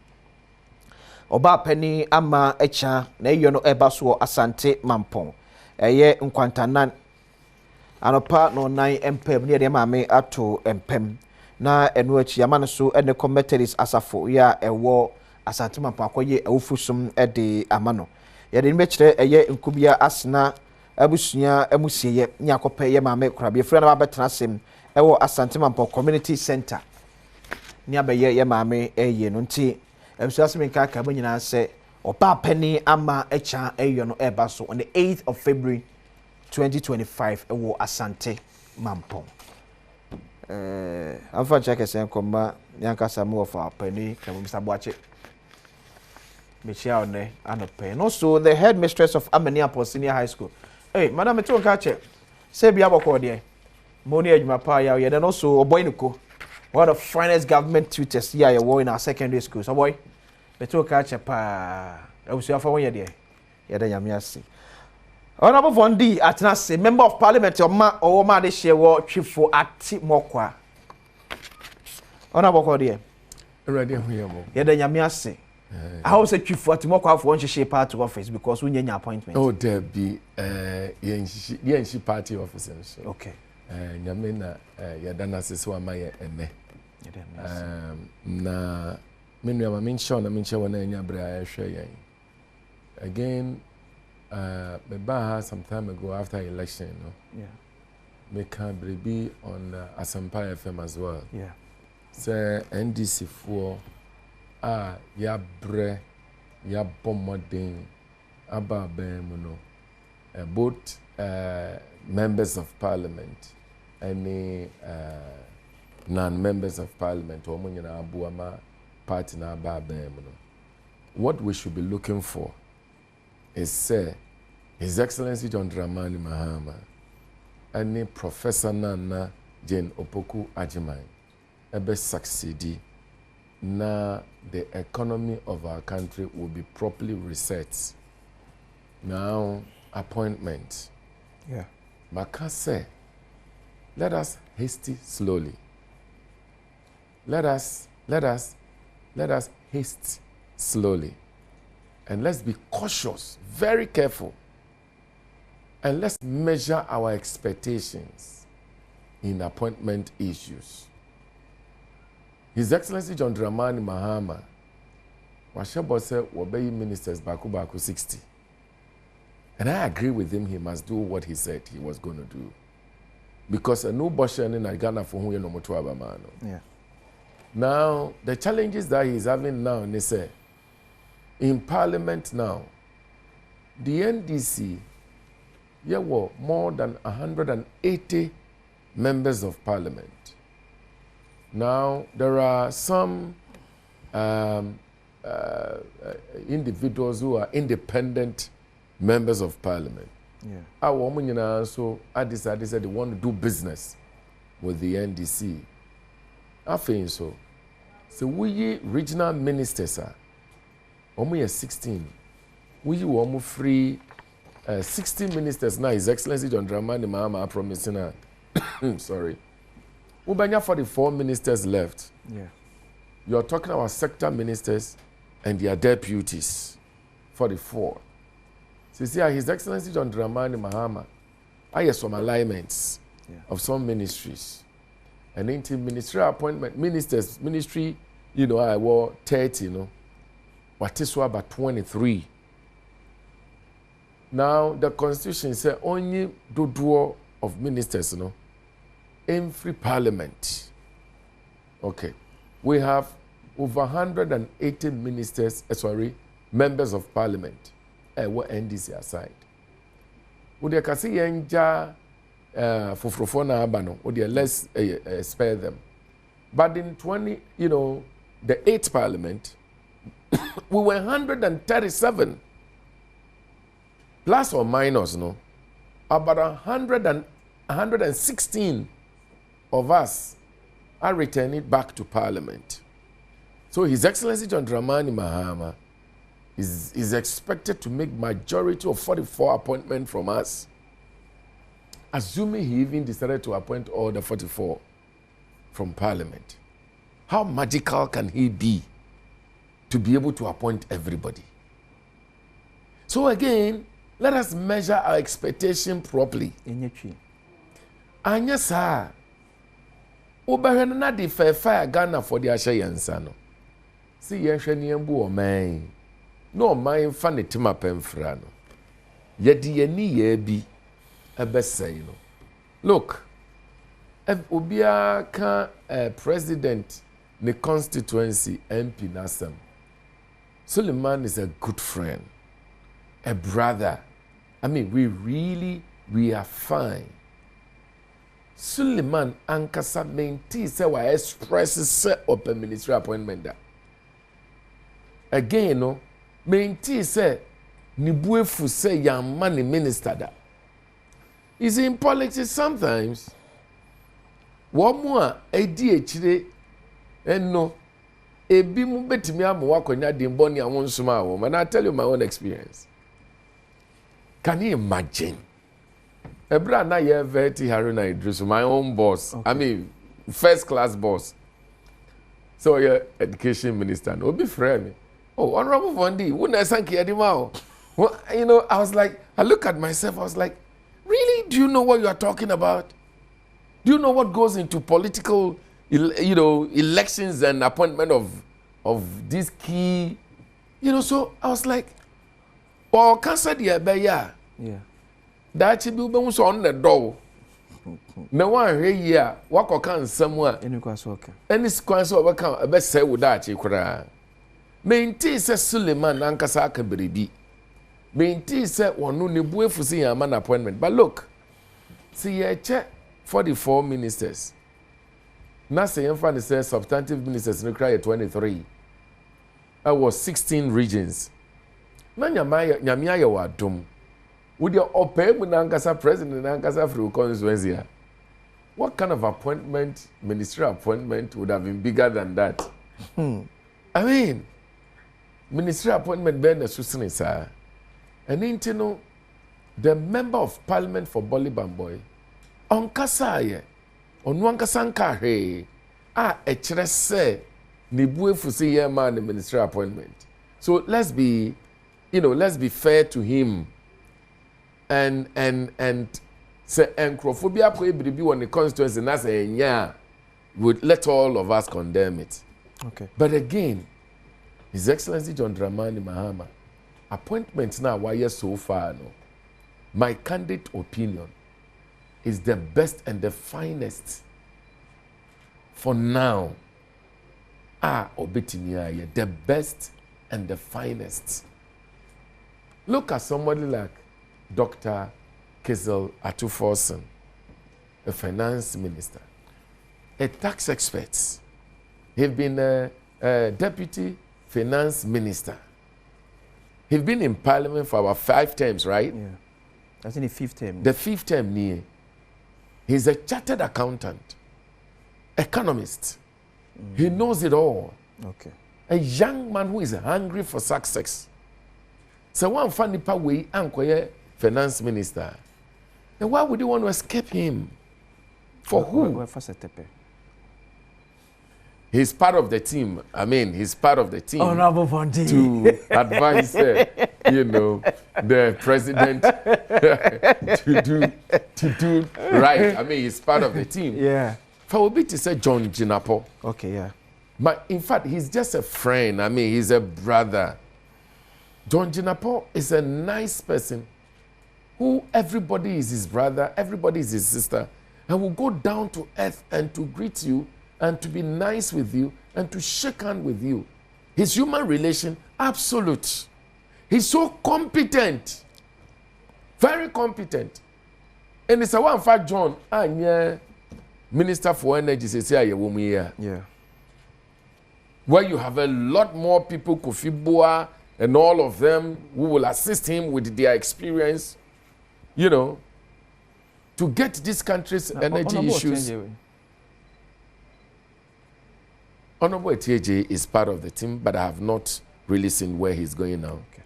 Oba pani ama echa na eye no ebaso asante mampon. Eye nkwantanan anopa no nan empem ne de maame ato empem na enu achi ama no so ene committees asafo ya ewo asante mampon akoye awufusum de amano. Ye de mechire eye nkubia asna abusua emusiye nya akopɛ ye maame korabie fura na babetena sem ewo Asante Mampo Community Center ni abaye ye maame eye no nti emsuase menka ka ba nyina se oba pani ama echa eyo no eba so on the 8th of February 2025 ewo Asante Mampo afa check esen komba nyanka samu of our pani ka Mr. Boache Michelle ne anope no so the headmistress of Amaniapo Senior High School. Hey madam me to nka che se bia bokọ de Moni Ejumapa ya then also Oboynuko, one of the finest government tutors here in our secondary school. So boy, the two catch a pa. I was here for 1 year there. Yeah, Yamiasi. Honorable Von D Atnase, member of parliament or ma de share war chief for at Mokwa. Honorable Cordier.
Ready here.
Yeah, Yamiasi. I was a chief for Mokwa for one share part to office because we need your appointment.
Oh, there be Yenshi party officers.
Okay.
Nyamena yadana sisi wa maye ene na menu ya maminsho na minche wana nyabra ya shwe again beba some time ago after election no
yeah
me can be on Asampa FM as well
yeah
say NDC for ya bre ya bomodin aba ben no both members of parliament any non-members of parliament or party na what we should be looking for is His Excellency John Dramani Mahama any Professor Nana Jane Opoku Agyeman ebe succeed na the economy of our country will be properly reset. Now appointment
yeah
Makase, let us hasty slowly. Let us haste slowly. And let's be cautious, very careful. And let's measure our expectations in appointment issues. His Excellency John Dramani Mahama, Washabo said, Wabeyi ministers Baku 60. And I agree with him, he must do what he said he was going to do. Because a new Boshan in Ghana for whom you know Mutuaba.
Yeah.
Now, the challenges that he's having now, they say, in Parliament now, the NDC, there were more than 180 members of Parliament. Now, there are some individuals who are independent members of Parliament.
Yeah.
Our women also decided they want to do business with the NDC. I think so. So we regional ministers are 16. We free 60 ministers now, His Excellency John Dramani Mahama are promising. Sorry. Ubanya 44 ministers left.
Yeah.
You're talking about sector ministers and their deputies. 44. So you see, His Excellency John Dramani Mahama, I have some alignments of some ministries. And into ministerial appointment, ministers, ministry, I wore 30, What is about 23. Now, the Constitution says only the duo of ministers, in free parliament. Okay. We have over 180 ministers, members of parliament. What NDC aside. Would you kasi yenja for na abano? Would you let's spare them? But in the 8th parliament, we were 137. Plus or minus, about 116 of us are returning back to Parliament. So His Excellency John Dramani Mahama is expected to make majority of 44 appointments from us, assuming he even decided to appoint all the 44 from Parliament. How magical can he be to be able to appoint everybody? So again, let us measure our expectation properly. Anya sa obehwe na de fair Ghana for the ahye yansa no. Si yehwe ne mbu o man. No man fa ne tema pemfra no. Ye de yani ye bi ebesai no. Look, obia ka president ne constituency MP Nasem. Suleiman is a good friend, a brother. I mean, we are fine. Suleiman Ankasa maintain say wa express say open ministry appointment da. Again, maintain say ni buefu say yamma ni minister da. Is in politics sometimes. One more edi echire enno ebi mu betimi amu akonya dimboni awon suma awo. And I tell you my own experience. Can you imagine? Ebra na ye veti Haruna Idris, my own boss. Okay. I mean, first class boss. So your education minister, no be friend. Oh, Honorable Vondi, wouldn't I thank you anymore? Well, I was like, I look at myself, I was like, really? Do you know what you are talking about? Do you know what goes into political, elections and appointment of these key, so I was like, or cancer the abaya.
Yeah.
That should be on the door. No one here, walk or can somewhere.
Any question?
Any question overcome a best say with that, you cry. Maintain says Suleiman Ankasaka Beribi. Maintain said one no nebuwe for seeing a man appointment. But look, see a check 44 ministers. Nasa Yemfani says substantive ministers require 23. I was 16 regions. Nyamia wa dum. Would your open Nankasa president Nankasa through constituency? What kind of appointment, ministerial appointment, would have been bigger than that? I mean, ministerial appointment ben the Susani, sir. And the member of parliament for Bolly Bamboy, on Kasaye, on Wankasanka, hey, say, Nibue Fusi Yama, the ministerial appointment. So let's be fair to him. And say encrophobia could be on the constituency and that's would let all of us condemn it.
Okay.
But again, His Excellency John Dramani Mahama, appointments now why so far no. My candid opinion is the best and the finest for now. Obetinia, the best and the finest. Look at somebody like Dr. Kizel Atuforsen, a finance minister, a tax expert. He's been a deputy finance minister. He's been in parliament for about 5 terms, right?
Yeah. That's in the 5th term.
The 5th term near. He's a chartered accountant, economist. He knows it all.
Okay.
A young man who is hungry for success. So one funny pa way ankoye finance minister. Then why would you want to escape him? For who? He's part of the team. I mean, he's part of the team to advise, you know, the president to do right. I mean, he's part of the team.
Yeah.
For Obi to say John Jinapo.
Okay, yeah.
But in fact, he's just a friend. I mean, he's a brother. John Jinapo is a nice person who everybody is his brother, everybody is his sister, and will go down to earth and to greet you and to be nice with you and to shake hands with you. His human relation, absolute. He's so competent, very competent. And it's a one for John, Minister for Energy, says, yeah. Where you have a lot more people, Kofi Boa, and all of them who will assist him with their experience, you know, to get this country's energy issues. Honorable TJ is part of the team, but I have not really seen where he's going now. Okay.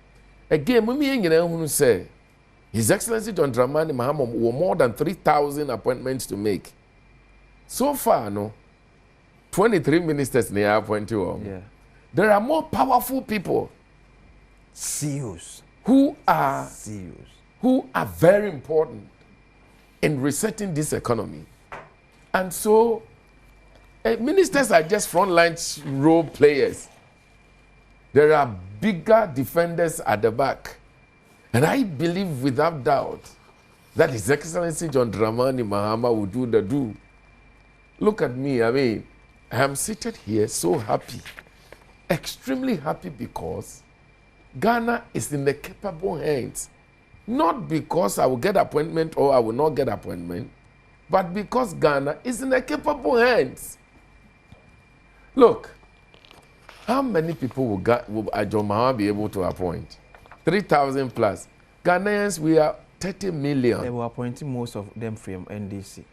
Again, we say His Excellency John Dramani Mahama were more than 3,000 appointments to make. So far, no, 23 ministers they are appointed. Yeah. There are more powerful people.
CEOs.
Who are very important in resetting this economy. And so, ministers are just frontline role players. There are bigger defenders at the back. And I believe without doubt that His Excellency John Dramani Mahama will do the do. Look at me, I mean, I am seated here so happy, extremely happy, because Ghana is in the capable hands. Not because I will get appointment or I will not get appointment, but because Ghana is in the capable hands. Look, how many people will John Mahama be able to appoint? 3,000 plus. Ghanaians, we are 30 million.
They were appointing most of them from NDC.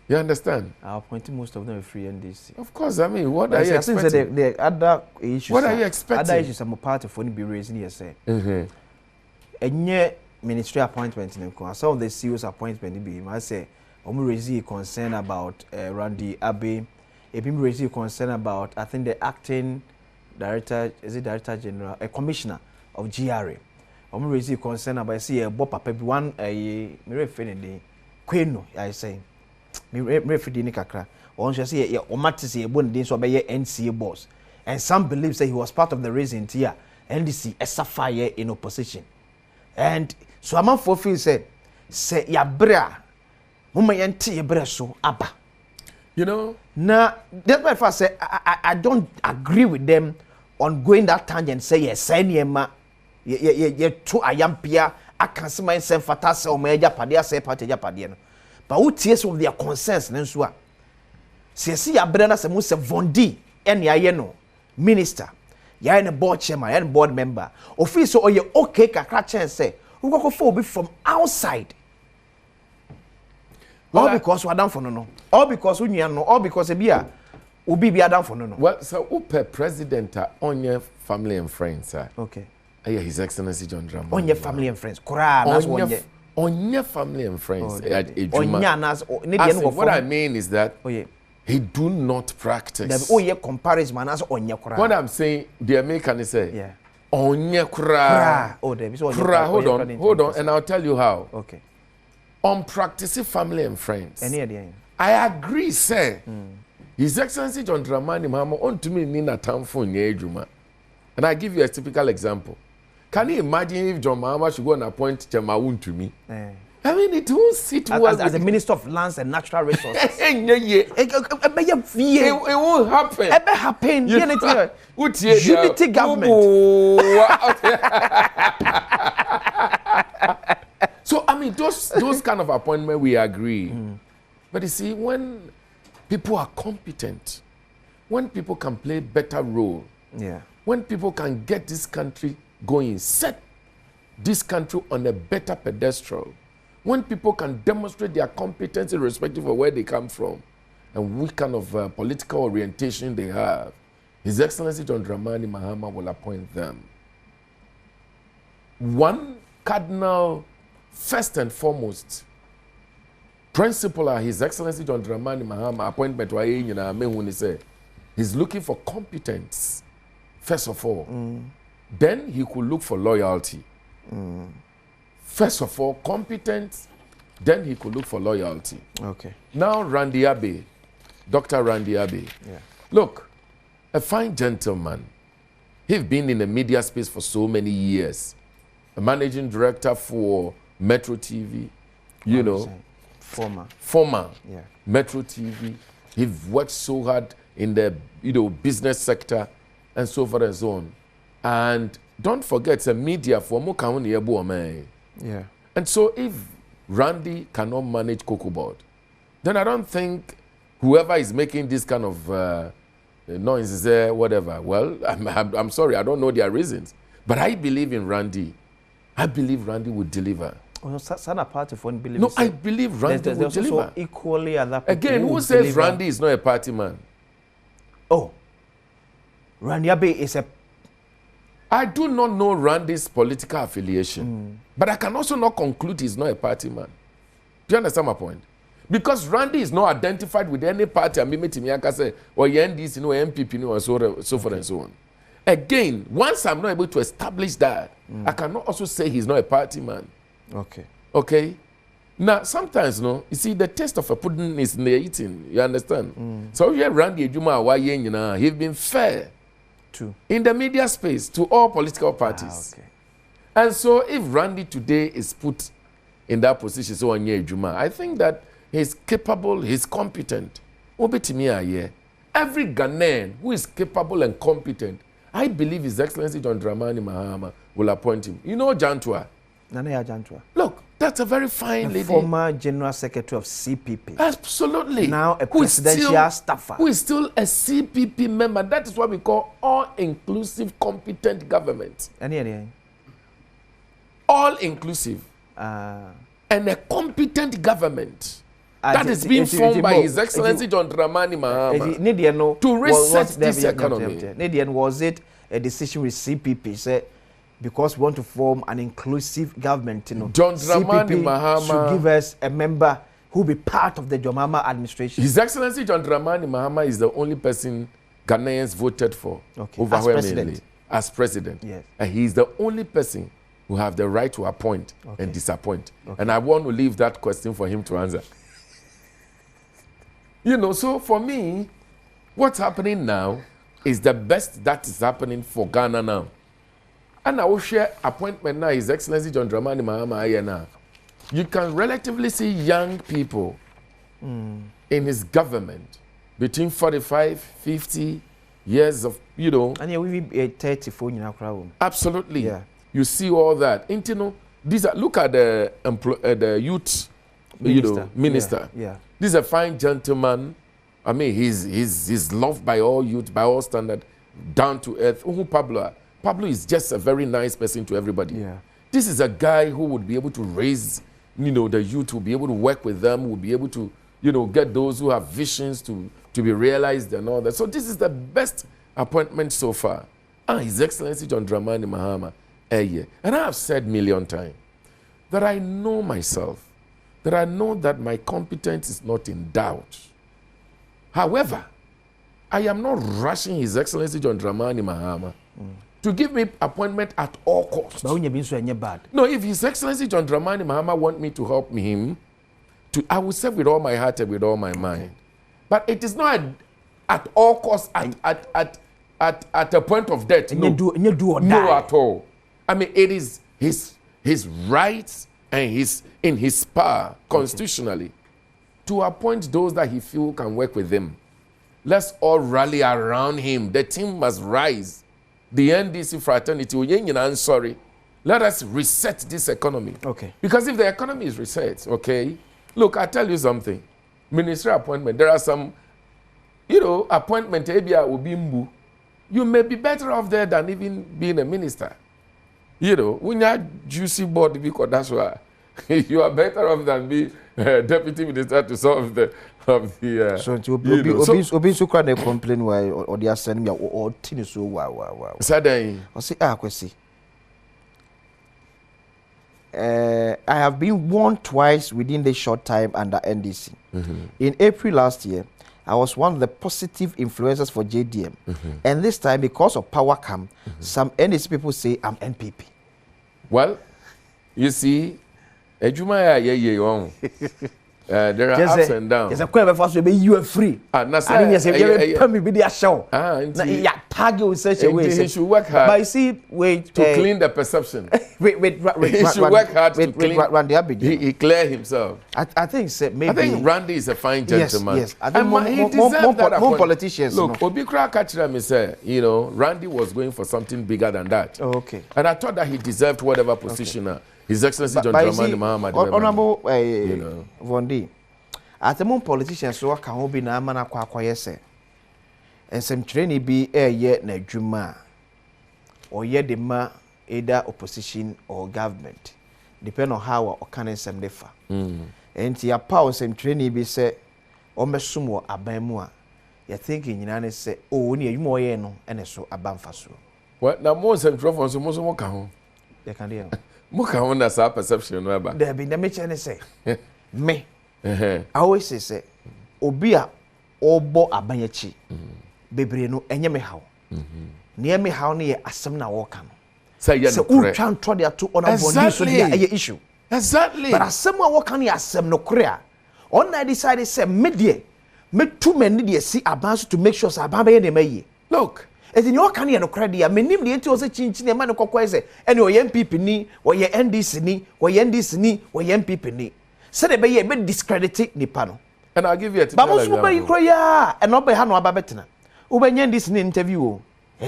You understand?
I appointing most of them free NDC.
Of course, I mean, what are you expecting?
The other issues.
What are you expecting?
Other issues I'm a part of when be raising here, say. And yet, ministry appointment in some of the CEOs appointment be, I say, I'm raising concern about Randy Abbey. If I'm raising concern about, I think the acting director, is it director general, a commissioner of GRA. I'm raising concern about, see, a Bob Papa, one, a referee, Queen, I say. Me referee ni kakra on shall say o matisi e bon din so be NCA boss, and some believe say he was part of the reason here NDC fire in opposition. And so am for feel say ya bra mama yenti ye bra so aba,
you know.
Now that's why I say I don't agree with them on going that tangent, say yes say ma ye to ayampia akanse man sem fata se o meja pade say party ja pade no. But who tears of their concerns, Nensua? See, ya brother, some who say Vondi, and ya minister, ya in a board chairman, and board member, officer, or you okay, Kakra and say, who go for from outside. All because we're down for no, all because we know, all because a beer will be down for no.
Well, so Upe President on your family and friends, sir.
Okay.
His Excellency John Dramani.
On your family and friends,
on your family and friends.
What
I mean is that he do not practice.
Comparison
what I'm saying, the American say, yeah. On your kra. Hold on, and I'll tell you how.
Okay.
On practicing family and friends. I agree, sir. His Excellency John Dramani Mahama on to me Nina town for Juma. And I give you a typical example. Can you imagine if John Mahama should go and appoint Jamaun to me? I mean, it won't sit well
as the Minister of Lands and Natural Resources.
It won't happen.
It happen. Unity government.
So, I mean, those kind of appointments, we agree. But you see, when people are competent, when people can play better role, when people can get this country going, set this country on a better pedestal, when people can demonstrate their competence irrespective of where they come from and what kind of political orientation they have, His Excellency John Dramani Mahama will appoint them. One cardinal first and foremost, principal His Excellency John Dramani Mahama appointment wa yin na me hu ni say he's looking for competence first of all. Then he could look for loyalty. First of all, competence, then he could look for loyalty.
Okay.
Now Randy Abbey, Dr. Randy Abbey.
Yeah.
Look, a fine gentleman. He's been in the media space for so many years. A managing director for Metro TV, you know. Former
yeah.
Metro TV. He's worked so hard in the business sector and so forth and so on. And don't forget, it's a media for man.
Yeah.
And so if Randy cannot manage Cocoa Board, then I don't think whoever is making this kind of noise is there, whatever. Well, I'm sorry, I don't know their reasons. But I believe in Randy. I believe Randy would deliver.
Oh, no, party for believe.
No, I believe Randy will deliver.
Also equally other people.
Again, who says deliver? Randy is not a party man?
Oh, Randy Abbey is a...
I do not know Randy's political affiliation, but I can also not conclude he's not a party man. Do you understand my point? Because Randy is not identified with any party. I mean, say, or NDC, MPP, or so forth and so on. Again, once I'm not able to establish that, I cannot also say he's not a party man.
Okay.
Okay? Now, sometimes, you see, the taste of a pudding is in the eating. You understand? So, yeah, Randy Ejuma, he's been fair in the media space to all political parties.
Okay.
And so, if Randy today is put in that position, so on Ejuma, I think that he's capable, he's competent. Every Ghanaian who is capable and competent, I believe His Excellency John Dramani Mahama will appoint him. You know Jantua?
Nana Jantua.
Look, that's a very fine lady.
Former General Secretary of CPP.
Absolutely.
Now a presidential staffer.
Who is still a CPP member. That is what we call all-inclusive competent government. All-inclusive. And a competent government. That is being formed by His Excellency John Dramani Mahama to reset this economy.
Was it a decision with CPP? Say, because we want to form an inclusive government,
John Dramani Mahama
should give us a member who will be part of the John Mahama administration.
His Excellency John Dramani Mahama is the only person Ghanaians voted for overwhelmingly as president.
Yes.
And he is the only person who have the right to appoint and disappoint. And I want to leave that question for him to answer. So for me, what's happening now is the best that is happening for Ghana now. And I will share appointment now, His Excellency John Dramani Mahama now. You can relatively see young people in his government between 45, 50 years of,
And yeah, we be 34 in our crowd.
Absolutely.
Yeah.
You see all that. These are, look at the youth minister.
Yeah.
This is a fine gentleman. I mean, he's loved by all youth, by all standard, down to earth. Pablo is just a very nice person to everybody.
Yeah.
This is a guy who would be able to raise, the youth, will be able to work with them, will be able to, get those who have visions to be realized and all that. So this is the best appointment so far. His Excellency John Dramani Mahama. And I have said a million times that I know myself, that I know that my competence is not in doubt. However, I am not rushing His Excellency John Dramani Mahama to give me appointment at all costs.
But when you bad.
No, if His Excellency John Dramani Mahama want me to help him, I will serve with all my heart and with all my mind. But it is not at all costs, at a point of death. No, no at all. I mean, it is his rights and in his power constitutionally to appoint those that he feel can work with him. Let's all rally around him. The team must rise. The NDC fraternity, I'm sorry. Let us reset this economy.
Okay.
Because if the economy is reset, okay, look, I tell you something. Ministry appointment, there are some, appointment, you may be better off there than even being a minister. When you're juicy body, because that's why you are better off than being deputy minister to solve the
so obi so can complain why or they are sending me or tin so wow.
Sadai.
I say kwesi. I have been warned twice within this short time under NDC. In April last year, I was one of the positive influencers for JDM. And this time, because of power cam, some NDC people say I'm NPP.
Well, you see, there are ups and downs.
Yes, I'm first you are free.
I
think yes, you me be the show. Yeah, tag you in such a way.
He should work hard.
But you see, wait
to clean the perception.
He
should work hard to clean.
Randy
he clear himself.
I think maybe.
I think Randy is a fine gentleman.
Yes. I think more politicians.
Look, Obi Kra Kachira me say, you know, Randy was going for something bigger than that.
Oh, okay.
And I thought that he deserved whatever position. His Excellency John Dramani Mahama.
Honorable Vondi, at the moment politicians so can be na mana kwa yese. And some training be ye na juma or ye de ma either opposition or government. Depend on how or can some defa. And your power some training be say o mesumo abamua. You thinking you say oh ni you more no and so abamfaso.
What now most central for so most can
they can do.
Muka wonder sa perception no eba.
There be the me say me. I always say obi a obo abanyachi. Bebre no enye me haw. Ne me haw ne asem na wo kan.
Say you
no correct. So try to to on body so there a issue.
Exactly.
But asem a wo kan asem no korea. On I decided say me die me too many dey see abanso to make sure say aban be dey mayi.
Look,
it's in your can no credit. I mean, the enti was a chinchi man ko say any o MPP ni, or ye NDC ni, or ye NDC ni, or ye MPP ni. Say they be discredit nipa no.
And I'll give you a typical example.
But most ya and not be ha no aba betina. Ube nye NDC ni interview.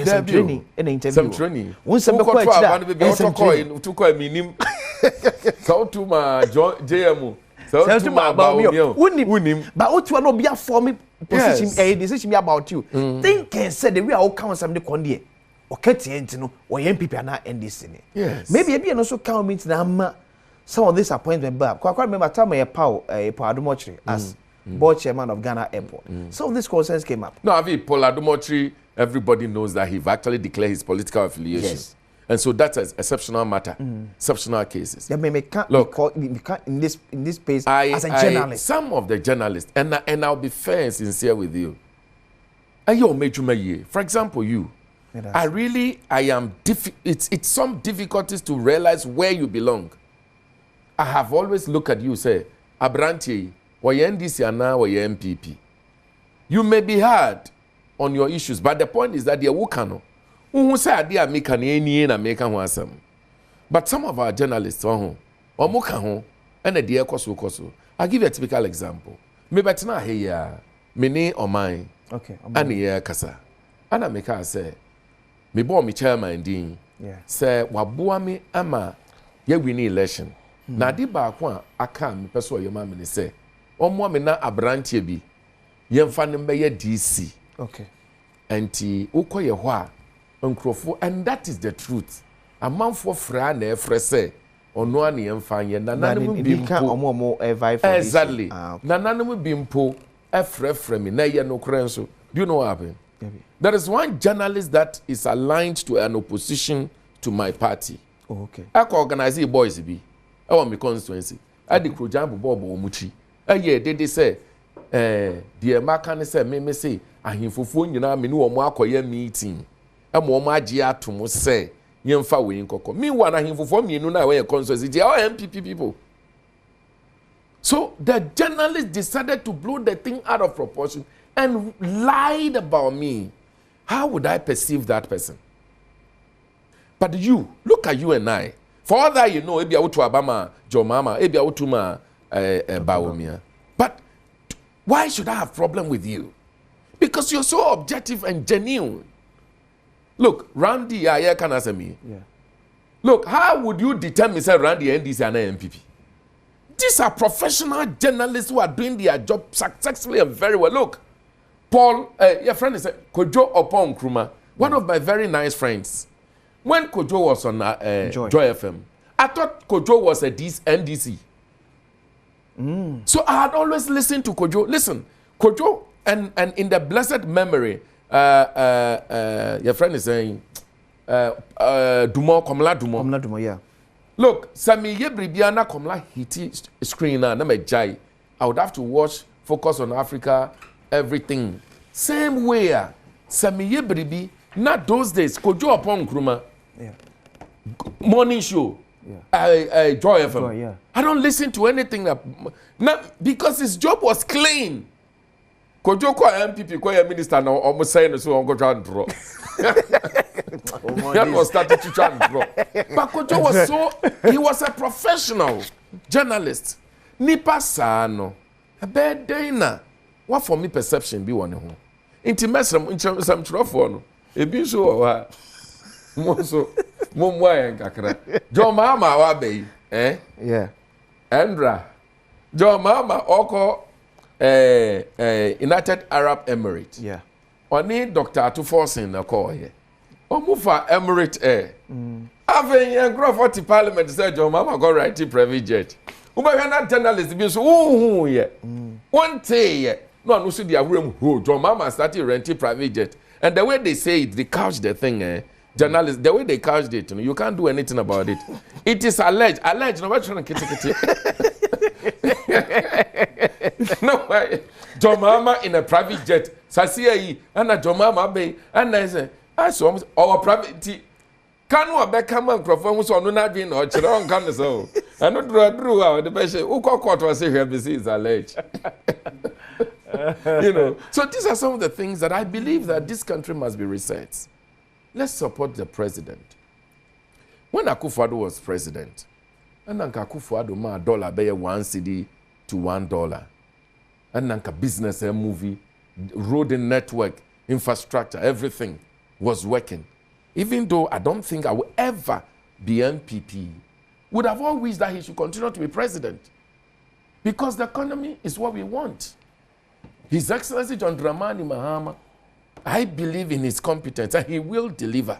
Some training in interview.
Some training.
Once a be
to call me nim. So to my JMO. So to my about
unim. But what you no be a form position a decision about you. Think and say the way I count some the condie. Or can't no or MPP and not NDC.
Yes.
Maybe I also count me to some of this appointment back. I remember time a Paul Adom TV as board chairman of Ghana Airport. Some of these concerns came up.
No, Paul Adom TV, everybody knows that he've actually declared his political affiliation. Yes. And so that's an exceptional matter, exceptional cases.
Yeah, me can't look in this space as a journalist.
Some of the journalists, and I'll be fair and sincere with you. For example, you. Yeah, it's some difficulties to realize where you belong. I have always looked at you, say, Abranti, or NDC and now or MPP. You may be hard on your issues, but the point is that you're wukano. Who say idea make an na make an. But some of our journalists or mukaho and a dear koso. I'll give you a typical example. Me betina here, mene or mine.
Okay.
And yeah, kasa. And I make her say, me bo me chairman din.
Yeah.
Say wabuami ama ye winning election. Na di ba kwa aka me peso ye ma me say. Omo me na abrantie bi. Ye mfa ne be ye DC.
Okay.
Enti ukoye ho a nkrofo, and that is the truth. A man for fra na efre say ono ane yemfa ye na nanem bi
mpo
exactly. Na nanem bi mpo efre me na ye no krenso. Do you know what happened? There is one journalist that is aligned to an opposition to my party.
Oh, okay.
I can organize the boys be. I want my constituency. I the Krojambo Bobo Omuchi. Yeah, they say, the American say, me say, I him for phone, you know, me no more akoye meeting. I'm more magia to mo say, yemfa we in koko. Meanwhile, I him for phone, you know, now when constituency, they are MPP people. So the journalist decided to blow the thing out of proportion and lied about me. How would I perceive that person? But you, look at you and I. For all that you know, maybe I would to Abama, Jomama, maybe I would to ma Bawumia. But why should I have problem with you? Because you're so objective and genuine. Look, Randy, I can answer me.
Yeah.
Look, how would you determine say Randy NDC and MPP? These are professional journalists who are doing their job successfully and very well. Look, Paul, your friend is Kojo Opon Nkrumah, one of my very nice friends. When Kojo was on Joy FM, I thought Kojo was a NDC. So I had always listened to Kojo. Listen, Kojo, and in the blessed memory, your friend is saying, Komla Dumo,
yeah.
Look, Sami Yebribiana Komla hiti screen na me jai. I would have to watch Focus on Africa, everything. Same way, Sami Yebribi, not those days, Kojo upon Kruma.
Yeah.
Morning show.
Yeah.
Joy FM.
Joy, yeah.
I don't listen to anything that because his job was clean. Kojo kwa MPP kwa minister na almost saying so on go try and draw. That was started to try and draw. But Kojo was he was a professional journalist. Nipa sano. A bad day na. What for me perception be one ho. Inti mesram some trofo no. E bi so wa. Mo so mo mwa en kakra. Jo mama wa be
Yeah.
Andra. Jo mama oko United Arab Emirates.
Yeah.
Oni Dr. Atuforsin na call here. Omufa Emirates Air. Aven yen grow for the parliament say Jo mama go write private jet. Uba na journalist bi so ye. One day ye. No anu so dia room ho. Jo mama started renting private jet. And the way they say it, they couch the thing journalists, the way they couched it, you can't do anything about it. It is alleged. No, we're trying to kitty. No way. Jomama in a private jet. Sasia and a Jomama bay. And I say, I saw our private tea. Can we become a microphone so no not being or children can so. I not drew out the best. Who call court was here is alleged. You know. So these are some of the things that I believe that this country must be reset. Let's support the president. When Akufo-Addo was president, and Nanka Akufo-Addo ma dollar be 1 cedi to $1. And Nanka business and movie, road and network, infrastructure, everything was working. Even though I don't think I will ever be MPP, would have always wished that he should continue to be president. Because the economy is what we want. His Excellency John Dramani Mahama, I believe in his competence and he will deliver.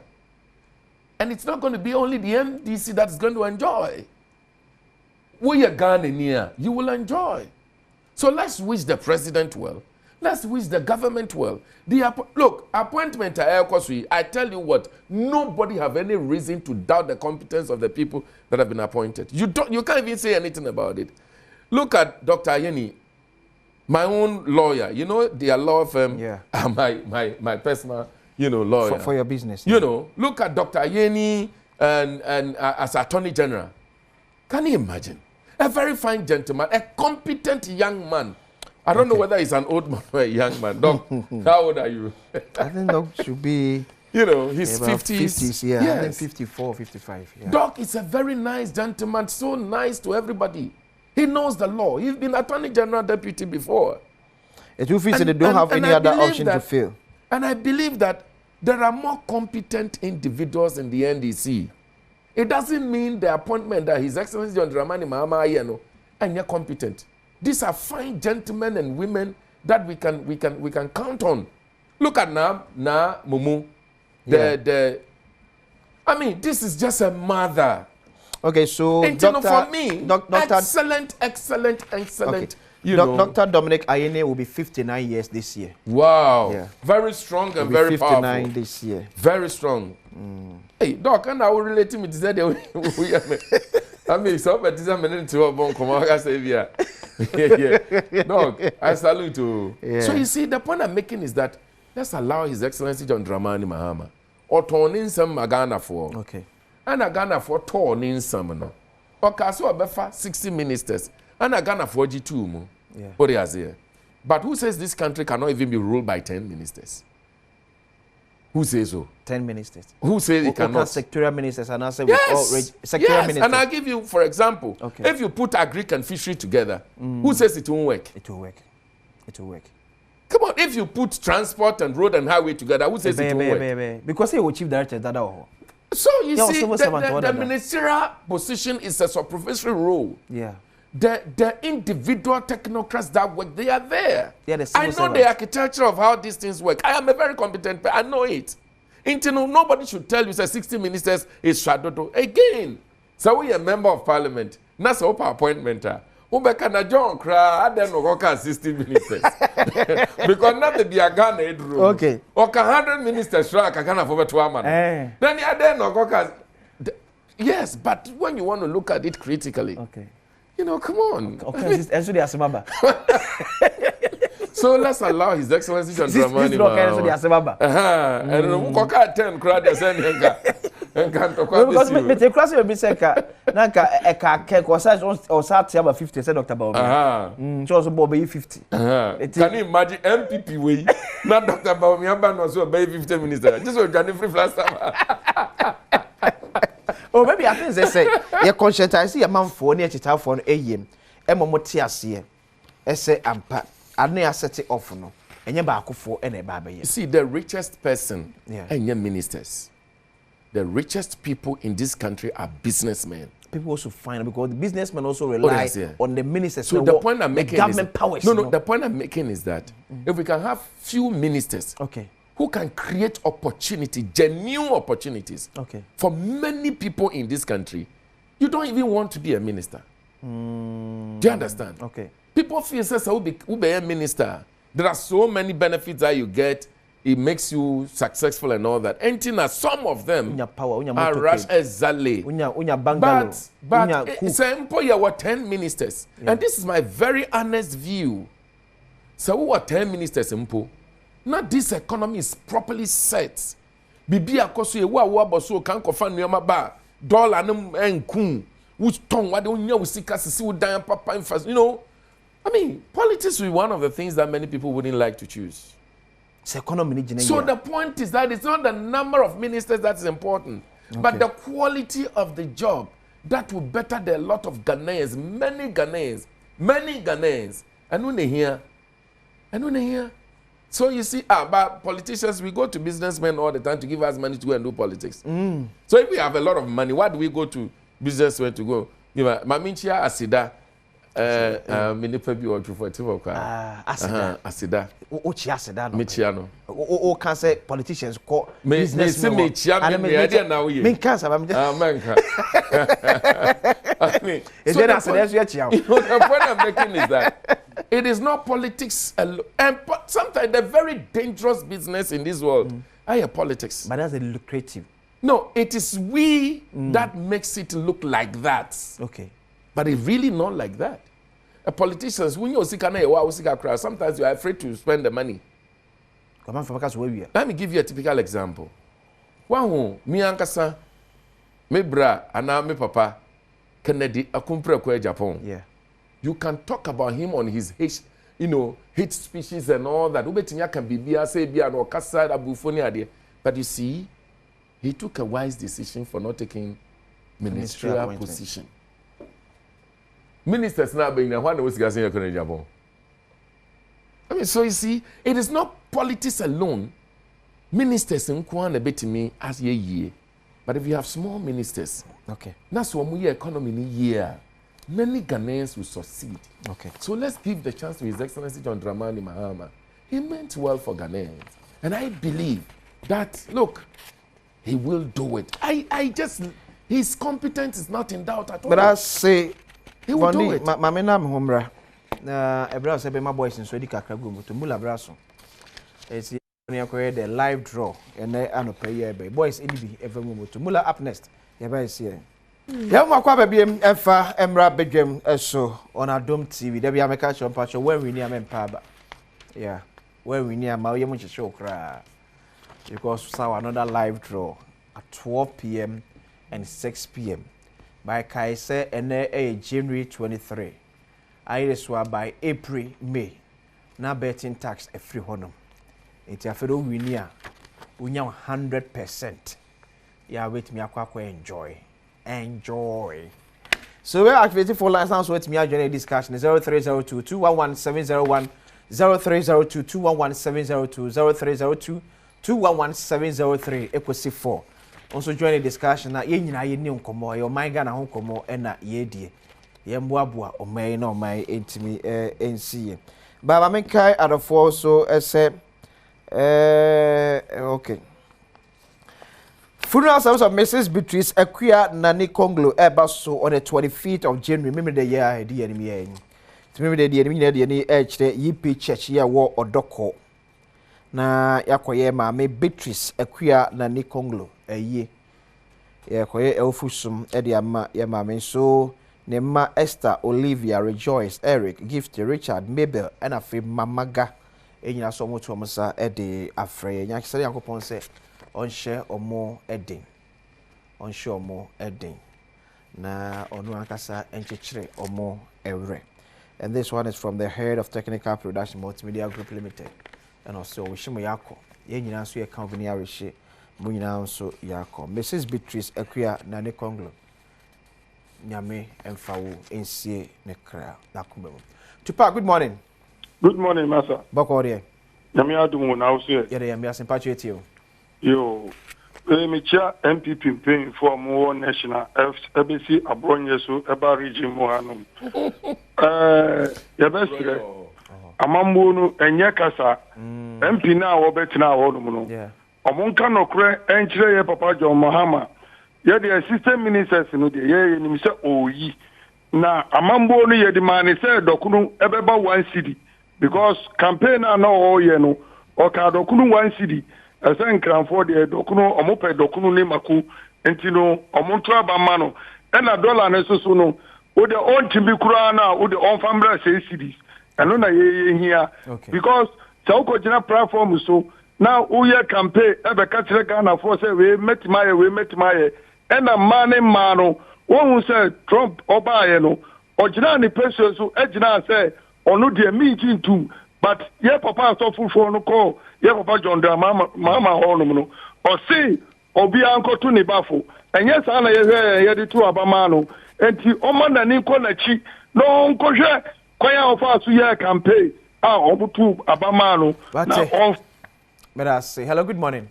And it's not going to be only the MDC that's going to enjoy. We are Ghanaian, you will enjoy. So let's wish the president well. Let's wish the government well. Look, appointment I tell you what, nobody have any reason to doubt the competence of the people that have been appointed. You can't even say anything about it. Look at Dr. Ayeni. My own lawyer, you know, their law firm, my personal, lawyer.
For your business.
You know, look at Dr. Ayeni and as Attorney General. Can you imagine? A very fine gentleman, a competent young man. I don't know whether he's an old man or a young man. Doc, how old are you?
I think Doc should be...
he's 50s.
50s, yeah.
Yes.
I think 54, 55. Yeah.
Doc is a very nice gentleman, so nice to everybody. He knows the law. He's been Attorney General Deputy before.
It will feel they don't have any other option to fail.
And I believe that there are more competent individuals in the NDC. It doesn't mean the appointment that His Excellency John Dramani Mahama and you're competent. These are fine gentlemen and women that we can count on. Look at Mumu. I mean, this is just a mother.
Okay, so
for me, excellent.
Okay. Dr. Dominic Ayene will be 59 years this year.
Wow. Yeah. Very strong and very
59
powerful.
This year.
Very strong. Hey, Doc, and I will relate him to that. I mean, somebody is a minute to a bone. Come on, I say, yeah. Doc, I salute you. Yeah. So you see, the point I'm making is that let's allow His Excellency John Dramani Mahama or turn in some Magana for.
Okay.
And a Ghana for turn in some no. Or Kaso Abefa 60 ministers. And a Ghana for G2
Yeah.
What is here? But who says this country cannot even be ruled by 10 ministers? Who says so?
10 ministers.
Who says it cannot?
Secretarial ministers and also
yes.
Secretarial ministers.
And I'll give you, for example, if you put agric and fishery together, who says it won't work?
It will work. It will work.
Come on, if you put transport and road and highway together, who says it won't work?
Because he will chief director that.
So you see, the ministerial position is a supervisory role.
Yeah.
The individual technocrats that work, they are there.
Yeah,
I know the architecture of how these things work. I am a very competent person. I know it. Nobody should tell you, say 60 ministers is shadowed. Again, so we are a member of parliament. That's our appointment. Ubeka na John Kra, I don't know what 60 ministers. Because not the Biagana room.
Okay.
Or 100 ministers, I can't afford to a man. Then you don't know Yes, but when you want to look at it critically,
okay,
you know, come on.
Okay,
so let's allow His Excellency John Dramani Mahama. And we can 10 crowd the same
because me take class we be say ka na ka e ka ke ko size or start about 50 say Dr. Bawumia. So also be 50.
Can you imagine MPP way? Not Dr. Bawumia ban was so be 50 minister. Just so Johnny free last time.
Oh, maybe I think they say you conscientize your man for near chita for no eyem. E mo ti ase e say ampa. Ane asset it off no. Enye ba akofo e na ba ba ye.
See, the richest person enye ministers. The richest people in this country are businessmen.
People also find because the businessmen also rely on the ministers.
So the point I'm making
government
is
powers.
No, the point I'm making is that if we can have few ministers, who can create opportunity, genuine opportunities, for many people in this country, you don't even want to be a minister. Do you understand?
Okay.
People feel say who be a minister. There are so many benefits that you get. It makes you successful and all that. And some of them are rush exactly. But it's a employer with 10 ministers. And this is my very honest view. So who are 10 ministers impo? Now this economy is properly set. Bibi akoso ye wa boso kan kofa nuama ba dollar no enkun. Which tongue what unya usika sisi udan papa infas. You know, I mean, politics is one of the things that many people wouldn't like to choose.
So
the point is that it's not the number of ministers that is important, but the quality of the job that will better the lot of Ghanaians, many Ghanaians. And when they hear, so you see, about politicians, we go to businessmen all the time to give us money to go and do politics. So if we have a lot of money, why do we go to businessmen to go? Maminchia Asida. Minipa bi oju for table kwa asida
o chi asida no
mechiano
o can say politicians call
business me mechiano me dey na we
me can say
manka I mean
is there asida so chia
the point I'm making is that it is not politics alone, and sometimes the very dangerous business in this world are politics,
but that's a lucrative.
No, it is we that makes it look like that.
Okay.
But it's really not like that. Politicians, when you sometimes you are afraid to spend the money. Let me give you a typical example. One me ankasa, me bra, and me papa, Kennedy, akumpre Japan.
Yeah.
You can talk about him on his hate species and all that. But you see, he took a wise decision for not taking ministerial position. Ministers now being one was gassing your Japan. I mean, so you see, it is not politics alone. Ministers in Kwan a bit to me as ye. But if you have small ministers, that's one year economy in a year. Many Ghanaians will succeed. So let's give the chance to His Excellency John Dramani Mahama. He meant well for Ghanaians. And I believe that, look, he will do it. His competence is not in doubt at all.
But I say,
he will do it.
Mame na homra. Na ebra se be my boys in Swedi kakra go to mula braso. Esi on the live draw and anope ye be boys be ever go to mula up next. Ye ba see. Ya mo akwa ba biem efa emra bedwem eso on Adom TV. There be ameka show patch when we near mempa ba. Yeah. When we near ma ye mo show kra. Because so another live draw at 12 p.m. and 6 p.m. by Kaise and January 23. I swear by April, May. Now betting tax a free honum. It's a fellow winia. We 100%. Yeah, wait me enjoy. Enjoy. So we're activating for license with me. I join a discussion 0302 211 701 0302 211 702 0302 211 703 equals 4. Also join the discussion na ye nyina ye ni nkomo ye oman ga na ho nkomo e na ye die ye mboaboa oman na oman entimi ensiye baba menkai adofo so ese okay. Funeral service of Mrs. Beatrice Akua Nani Konglo Ebaso on the 25th of January. Remember the year I did enemy. Remember the enemy the any edge the YP church here war odoko. Na yakoye ma me Beatrice Akua Nani Konglo ye. ye koye elfusum e de ama ye maame so ne ma Esther, Olivia, Rejoice, Eric, Gift, Richard, Mabel and afi Mamaga enyina so moto omsa e de afre nya kisere yakopon se onhye omo eden onhye omo eden na onu ankasa enchechire omo ewre. And this one is from the head of Technical Production Multimedia Group Limited. And also wishimo yako ye nyina so ye company arishe mu nyina so yako Mrs. Beatrice Equia na ne Konglo Nyame emfawo ensie ne kra na kumem. Tupa, good morning.
Good morning, Master.
Boko there.
Nyame adumu na usie.
Yede yame asempacho etio.
Yo. Me chia MPP paying for more national FBC abronye so eba region mo anum. Yebestre. Amambo no enye kasa. MP na wo betina wo no. Yeah. Omonka nokre enchire ye Papa John Mahama. Ye the assistant ministers no de ye nim se oyi. Na amambo no ye de man say dokunu ebeba 1 city because campaign na no ye no o ka dokunu 1 city. Asa nkranfo de dokuno omope dokuno ne maku entino omonto abama no na dollar ne soso no wo de on timbi kura na wo de on famra say cities eno na ye hia because sa uko jina platform so now wo ye campaign ebe ka kire Ghana for say we metimaye na mane mano wo hu say Trump obaye no ojina ni person so ejina say onu de meeting too. But ye papa so full no call ye Papa John Mahama honum no o see obi anko to ni bafo enye sa na ye de to abama no enti o ma na ni ko na chi no nko hwe kwaya ofa so ye campaign obutu abama no na on
Mera say hello, good morning.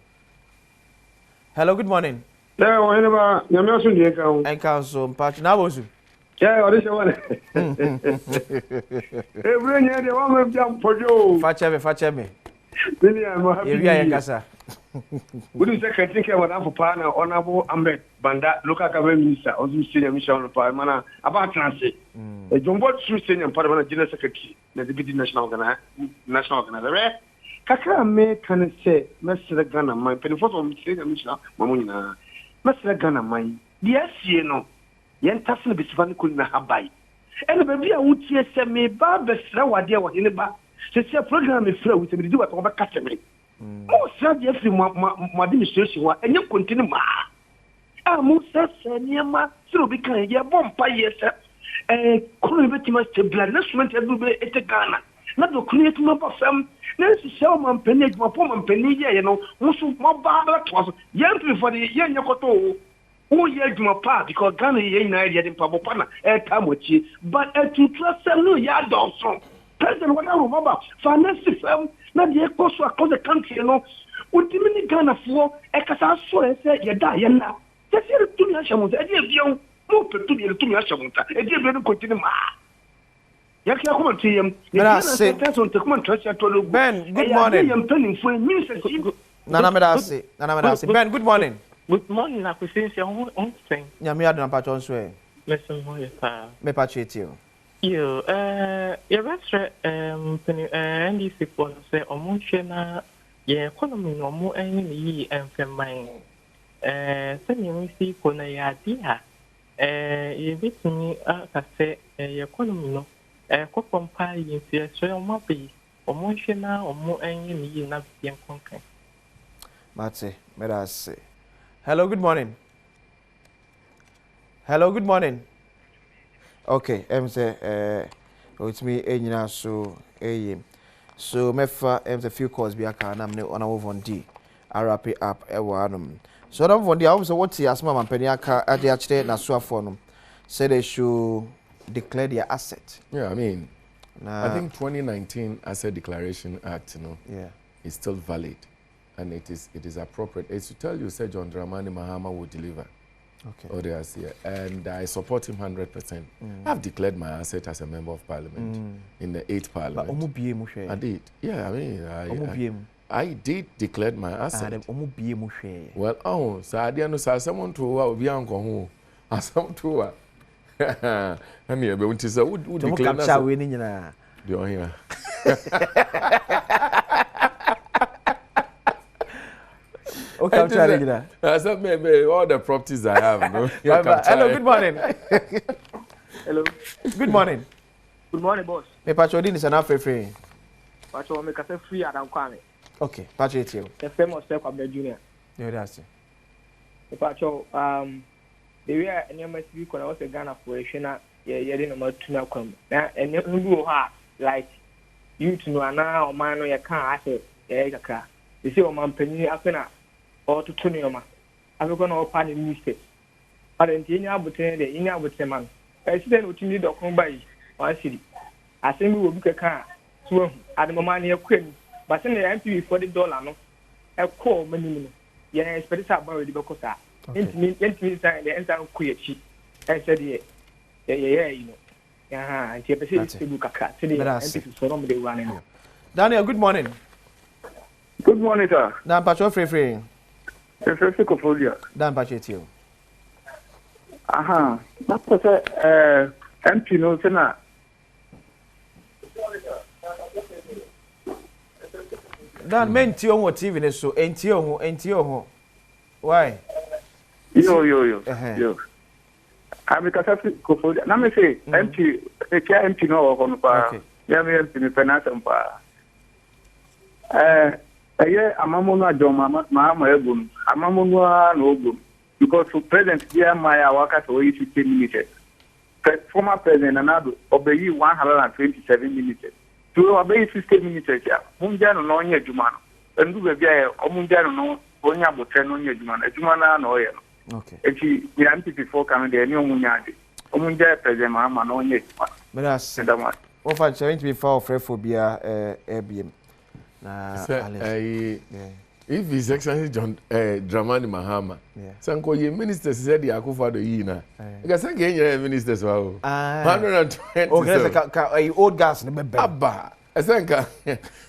Hello, good morning.
Yeah, o ba nyame aso die ka o
enka so mpachi na bozu.
Yeah, what is your one? Every year they want me jump for you.
Fache me.
Really, I'm happy.
Ebi ayekasa.
We do say think about am for partner honorable Ahmed Banda local government minister ozu senior mission for mana about transit. E jombo su senior parliament general secretary na deputy national organizer. Kakra me can say Mr. Ghana my penny for senior mission mamunina. Mr. Ghana my yes you know. Yen tasne bisifani kulina habai ene baby a wutie se me ba besra wade a wade ne ba se se program me fra wutie me di wa to ba katemre mo sa de afri mo administration wa enye continue ma mo sa se niema sro bi kan ye bompa ye se kunu betima stable na sument e be ete Ghana na do kunu etima ba fam na se se o man penage ma po man penage ye no mo so mo ba ba to so ye for the ye nyakoto who ye juma pa because Ghana ye na ye de pabo pana tamochi but to trust no ya donson president what I remember finance firm na de cost across the country no ultimately Ghana for kasa so say ye da ye na se se tu ya shamu e de bion mo petu ye tu ya shamu ta e de bi no continue ma ya kia kuma tiyem
Ben, good morning. Nana Medasi. Ben, good morning.
Good morning, I could say your own thing.
Nyame adon patron so e.
Listen more sir.
Me patchet you.
You your restaurant NDC for say omunhwe na ye economy no mo enyi yi enfeman. Se me see ko na ya dia. Ye bitumi aka say ye economy no kopompa yi fi so mo be omunhwe na omo enyi yi na bien konkan.
Mate, me da say. Hello, good morning. Hello, good morning. Okay, say it's me enyina so so mefa a few calls be aka na me on move on D. I wrap it up e wanum. So na move on D, I was what asma mampani aka ade a kire na so afo no. Say they should declare their asset.
Yeah, I mean, I think 2019 Asset Declaration Act, is still valid. And it is appropriate. It's to tell you, say John Dramani Mahama will deliver. Okay. Orders here. And I support him 100%. I've declared my asset as a member of parliament in the 8th parliament. I did. Yeah, I mean, I did declare my asset. Well, so I didn't know someone to be uncle who some to and yeah, but say who declare that? Do you hear?
Okay, I'm trying to
maybe all the properties I have. No?
Hello, good morning.
Hello.
Good morning.
Good morning, boss.
Me Pachodin is an free.
Pacho, make us free Adam Kwame.
Okay, Pacho.
The famous Step of the Junior.
Yeah, that's it.
Pacho, the way I never speak when I was a Ghana for a Shana, yeah, didn't know to know come. And you go hard, like you to know now, or man, or you can't ask it, yeah, you see, man, penny, after or to Tunioma. I'm going to open the newspaper. But in the India with the man, I see them what you need to come by one city. I think we will book a car. So at the moment, you're quitting. But in the MP $40, no, a call minimum. Yeah, expect it about the Bocosa. The entire queer cheap. I said, yeah, you know. Yeah, and you book a car.
Daniel, good morning.
Good morning, sir.
Dan Pacho free. Dan Pacho.
Aha, that's what MP no sena.
Dan men ti on TV ne so enti ho. Why?
Yo. I'm because of na me say MP no ho no pa. Ya me MP ni finance pa. Amamo no adoma Mahama egum. Amamo no na ogum. Because for President Jeremiah Waka to 15 minutes. Former President Anado obey 127 minutes. To obey 15 minutes, Munjano no nye Jumano. And do be a Munjano no Bonya Boteno nye Jumana, Jumana no oil.
Okay.
And she the MP4 coming there, no Munyadi. Omunja President Mahama no nye.
But that's what I'm trying to be for phobia ABM.
If His Excellency John Dramani Mahama, Sanko ye ministers said the Akufo-Addo yina. Because Sanko ye ministers wow. 120.
Okay, old gas ne be.
Abba.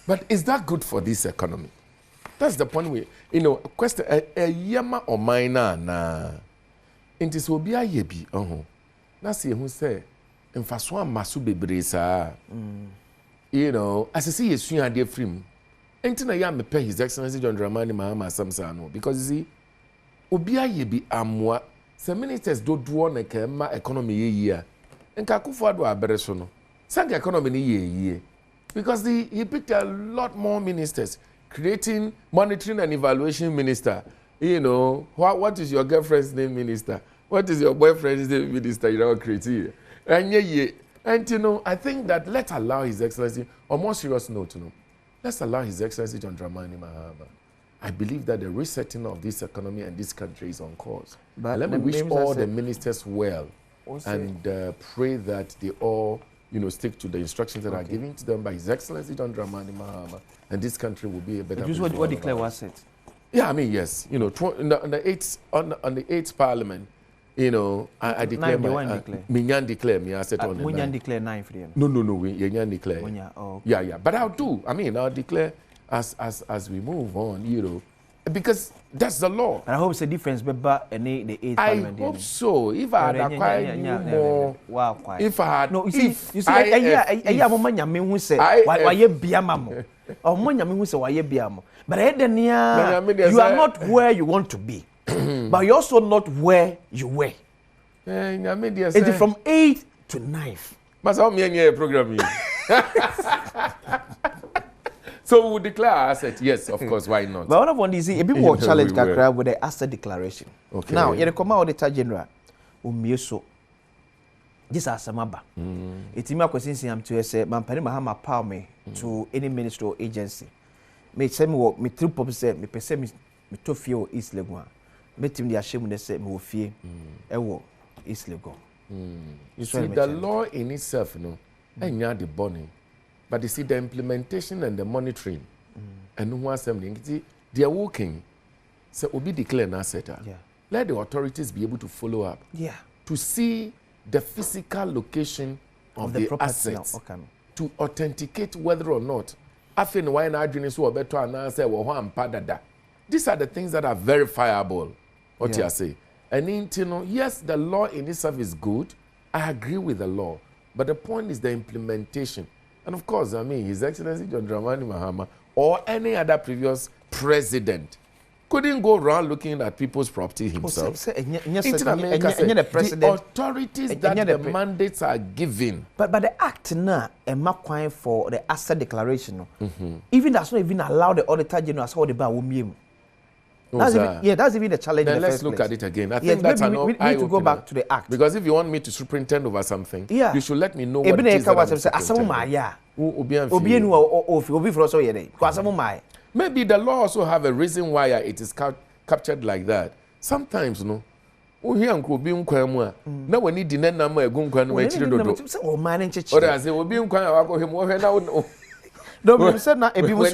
But is that good for this economy? That's the point we, question yama or minor na. Inti so bi ayebi na se hu say mfaso amaso bebre sa. As I see yesu ade free Entina ya me pay His Excellency John Dramani Mahama Samsa no because you see obi aye bi amwa se ministers do na ka ma economy ye nka Akufo-Addo abere so no sanka economy ni ye because he picked a lot more ministers creating monitoring and evaluation minister. What is your girlfriend's name minister? What is your boyfriend's name minister? Creating and I think that let's allow His Excellency on more serious note let's allow His Excellency John Dramani Mahama. I believe that the resetting of this economy and this country is on course. But let me wish all the ministers well and pray that they all, stick to the instructions that are given to them by His Excellency John Dramani Mahama, and this country will be a better place.
What declare was it?
Yeah, I mean yes. On the 8th Parliament. I declare Minyan declare me. I said on the
Minyan declare 9 for them.
No. Minyan declare. Yeah. But I'll do. I mean, I'll declare as we move on. Because that's the law.
And I hope it's a difference, but the 8th Parliament.
I hope so. If I had acquired more, if I had,
no, you see, I woman yamin who say, why ye biamamo, or monyamin who say, why ye biamo. But you are not where you want to be. But you're also not where you were. It's from 8 to 9.
But how many program So we declare our asset. Yes, of course. Why not?
But one of one is a bit more challenge that with the asset declaration. Okay. Now, you come out Auditor General. So this is Samaba. It's my question to say, Mampani Mahama power me to any ministry or agency. Me say me true pop say me pese me to feel East Legon. Metim the ashame they say me wo fie ewo East Legon.
You see the law in itself enya the burning, but you see the implementation and the monitoring and who assembly they are working so obi declare an asset. Let the authorities be able to follow up to see the physical location of the assets to authenticate whether or not afin why na adwene so obeto ananse wo ho ampa dada. These are the things that are verifiable. What you say. And yes, the law in itself is good. I agree with the law. But the point is the implementation. And of course, I mean, His Excellency John Dramani Mahama or any other previous president couldn't go around looking at people's property himself. The authorities that the mandates are given.
But the act now, a map for the asset declaration. Even that's not even allow the auditor general as how the bar will that's even the challenge.
Then
in the
let's
first
look
place.
at it again. I think that's an
we need to go back to the act.
Because if you want me to superintend over something, you should let me know what it is that I'm maybe the law also have a reason why it is captured like that. Sometimes, no. Here and could be unquamua. Now we need the number of gunquan which you do. Or as it will be unquamua him over now.
No, we said now a people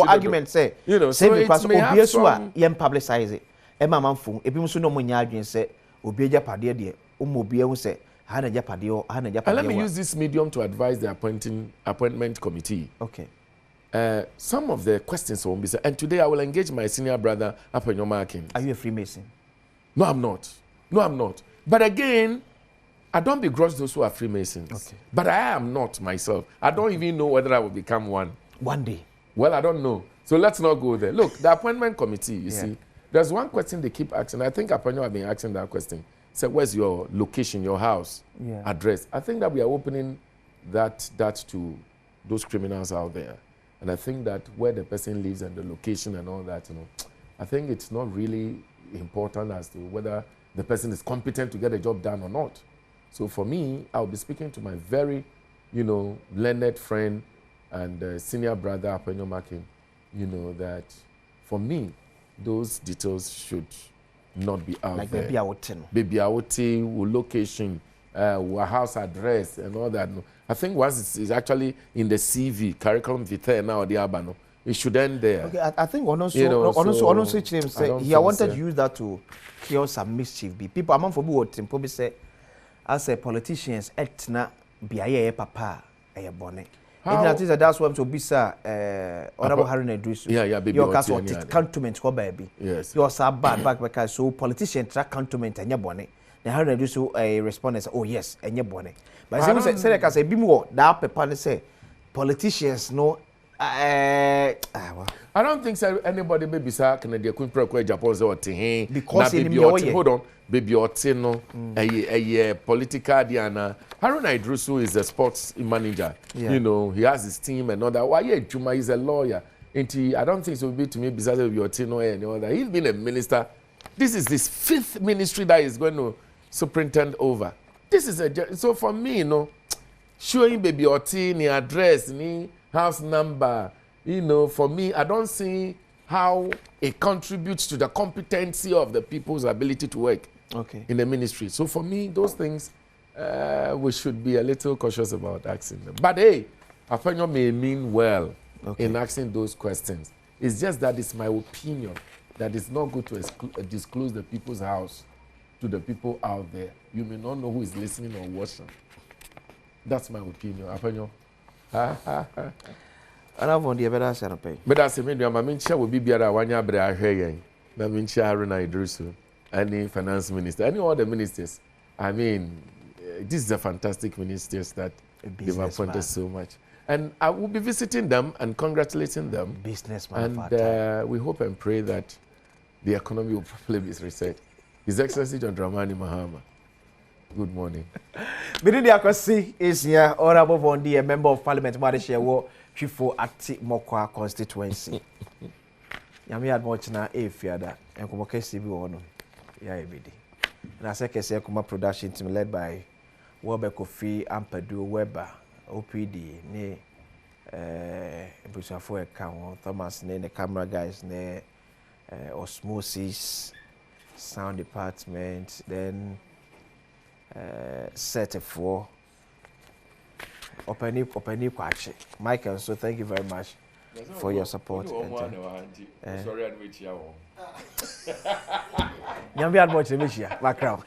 argument say,
you know,
say
so
because
Obiesua
yem publicize it. Emma Manfung, a people no money argument say, Obia Padia dear, Umobia say, Hana Japadio, Hana Japadio.
Let me use this medium to advise the appointment committee.
Okay.
Some of the questions will be said, and today I will engage my senior brother up on your marking.
Are you a Freemason?
No, I'm not. No, I'm not. But again, I don't begrudge those who are Freemasons.
Okay.
But I am not myself. I don't even know whether I will become one.
One day.
Well, I don't know. So let's not go there. Look, the appointment committee, you see, there's one question they keep asking. I think Apanyo have been asking that question. So where's your location, your house, address? I think that we are opening that to those criminals out there. And I think that where the person lives and the location and all that, you know, I think it's not really important as to whether the person is competent to get a job done or not. So for me, I'll be speaking to my very, you know, learned friend and senior brother, Apenyo Makin, you know, that for me, those details should not be out there. Baby Awoti, location, house address, and all that. I think once it's actually in the CV, curriculum vitae now, the Abano, it should end there.
Okay, I think honestly, he wanted to use that to cure some mischief. People, among for what probably say, as a politicians, etna be papa, a bonnet. That's what to be, sir. Honorable Harry Nedrisu.
Baby.
Your castle cantonment, baby.
Yes.
You're so bad back because so politicians track cantonment and your bonnet. The Harry Nedrisu a response, oh yes, and your bonnet. But I say, like I say, be more that papa say politicians no. I
don't think so. Anybody maybe say Canadian Queen Pro Japan or Tihin
because
hold on, baby Otino, a political Diana. Harun Idrusu is a sports manager. You know, he has his team and all that. Why Juma is a lawyer. And I don't think so will be to me besides Otino and all that. He's been a minister. This is his 5th ministry that he's going to superintend over. This is so for me, you know, showing baby Otini address ni house number, you know, for me, I don't see how it contributes to the competency of the people's ability to work in the ministry. So for me, those things, we should be a little cautious about asking them. But hey, Afanyo may mean well in asking those questions. It's just that it's my opinion that it's not good to disclose the people's house to the people out there. You may not know who is listening or watching. That's my opinion. Afanyo.
And I've on the better side of pay.
But that's a medium. I mean, she will be better when you're better. I mean, she Harun Idrusu, any finance minister, any other ministers. I mean, this is a fantastic ministers that they've appointed so much. And I will be visiting them and congratulating them.
Businessman.
And we hope and pray that the economy will probably be reset. His Excellency John Dramani Mahama. Good morning.
Bidi Akwasi is here, Honorable Bondi, a member of Parliament, Madisha, Chifo Ati Mokwa constituency. Yami had much na a fiada, and Kumokesi Bono. Yabidi. And I say, Kuma production team led by Webber Kofi, Ampadu, Weber, OPD, ne Busafo account, Thomas, ne the camera guys, ne Osmosis, sound department, then set for opening kwache. Michael, so thank you very much for your support. Sorry, I'm with you. Background.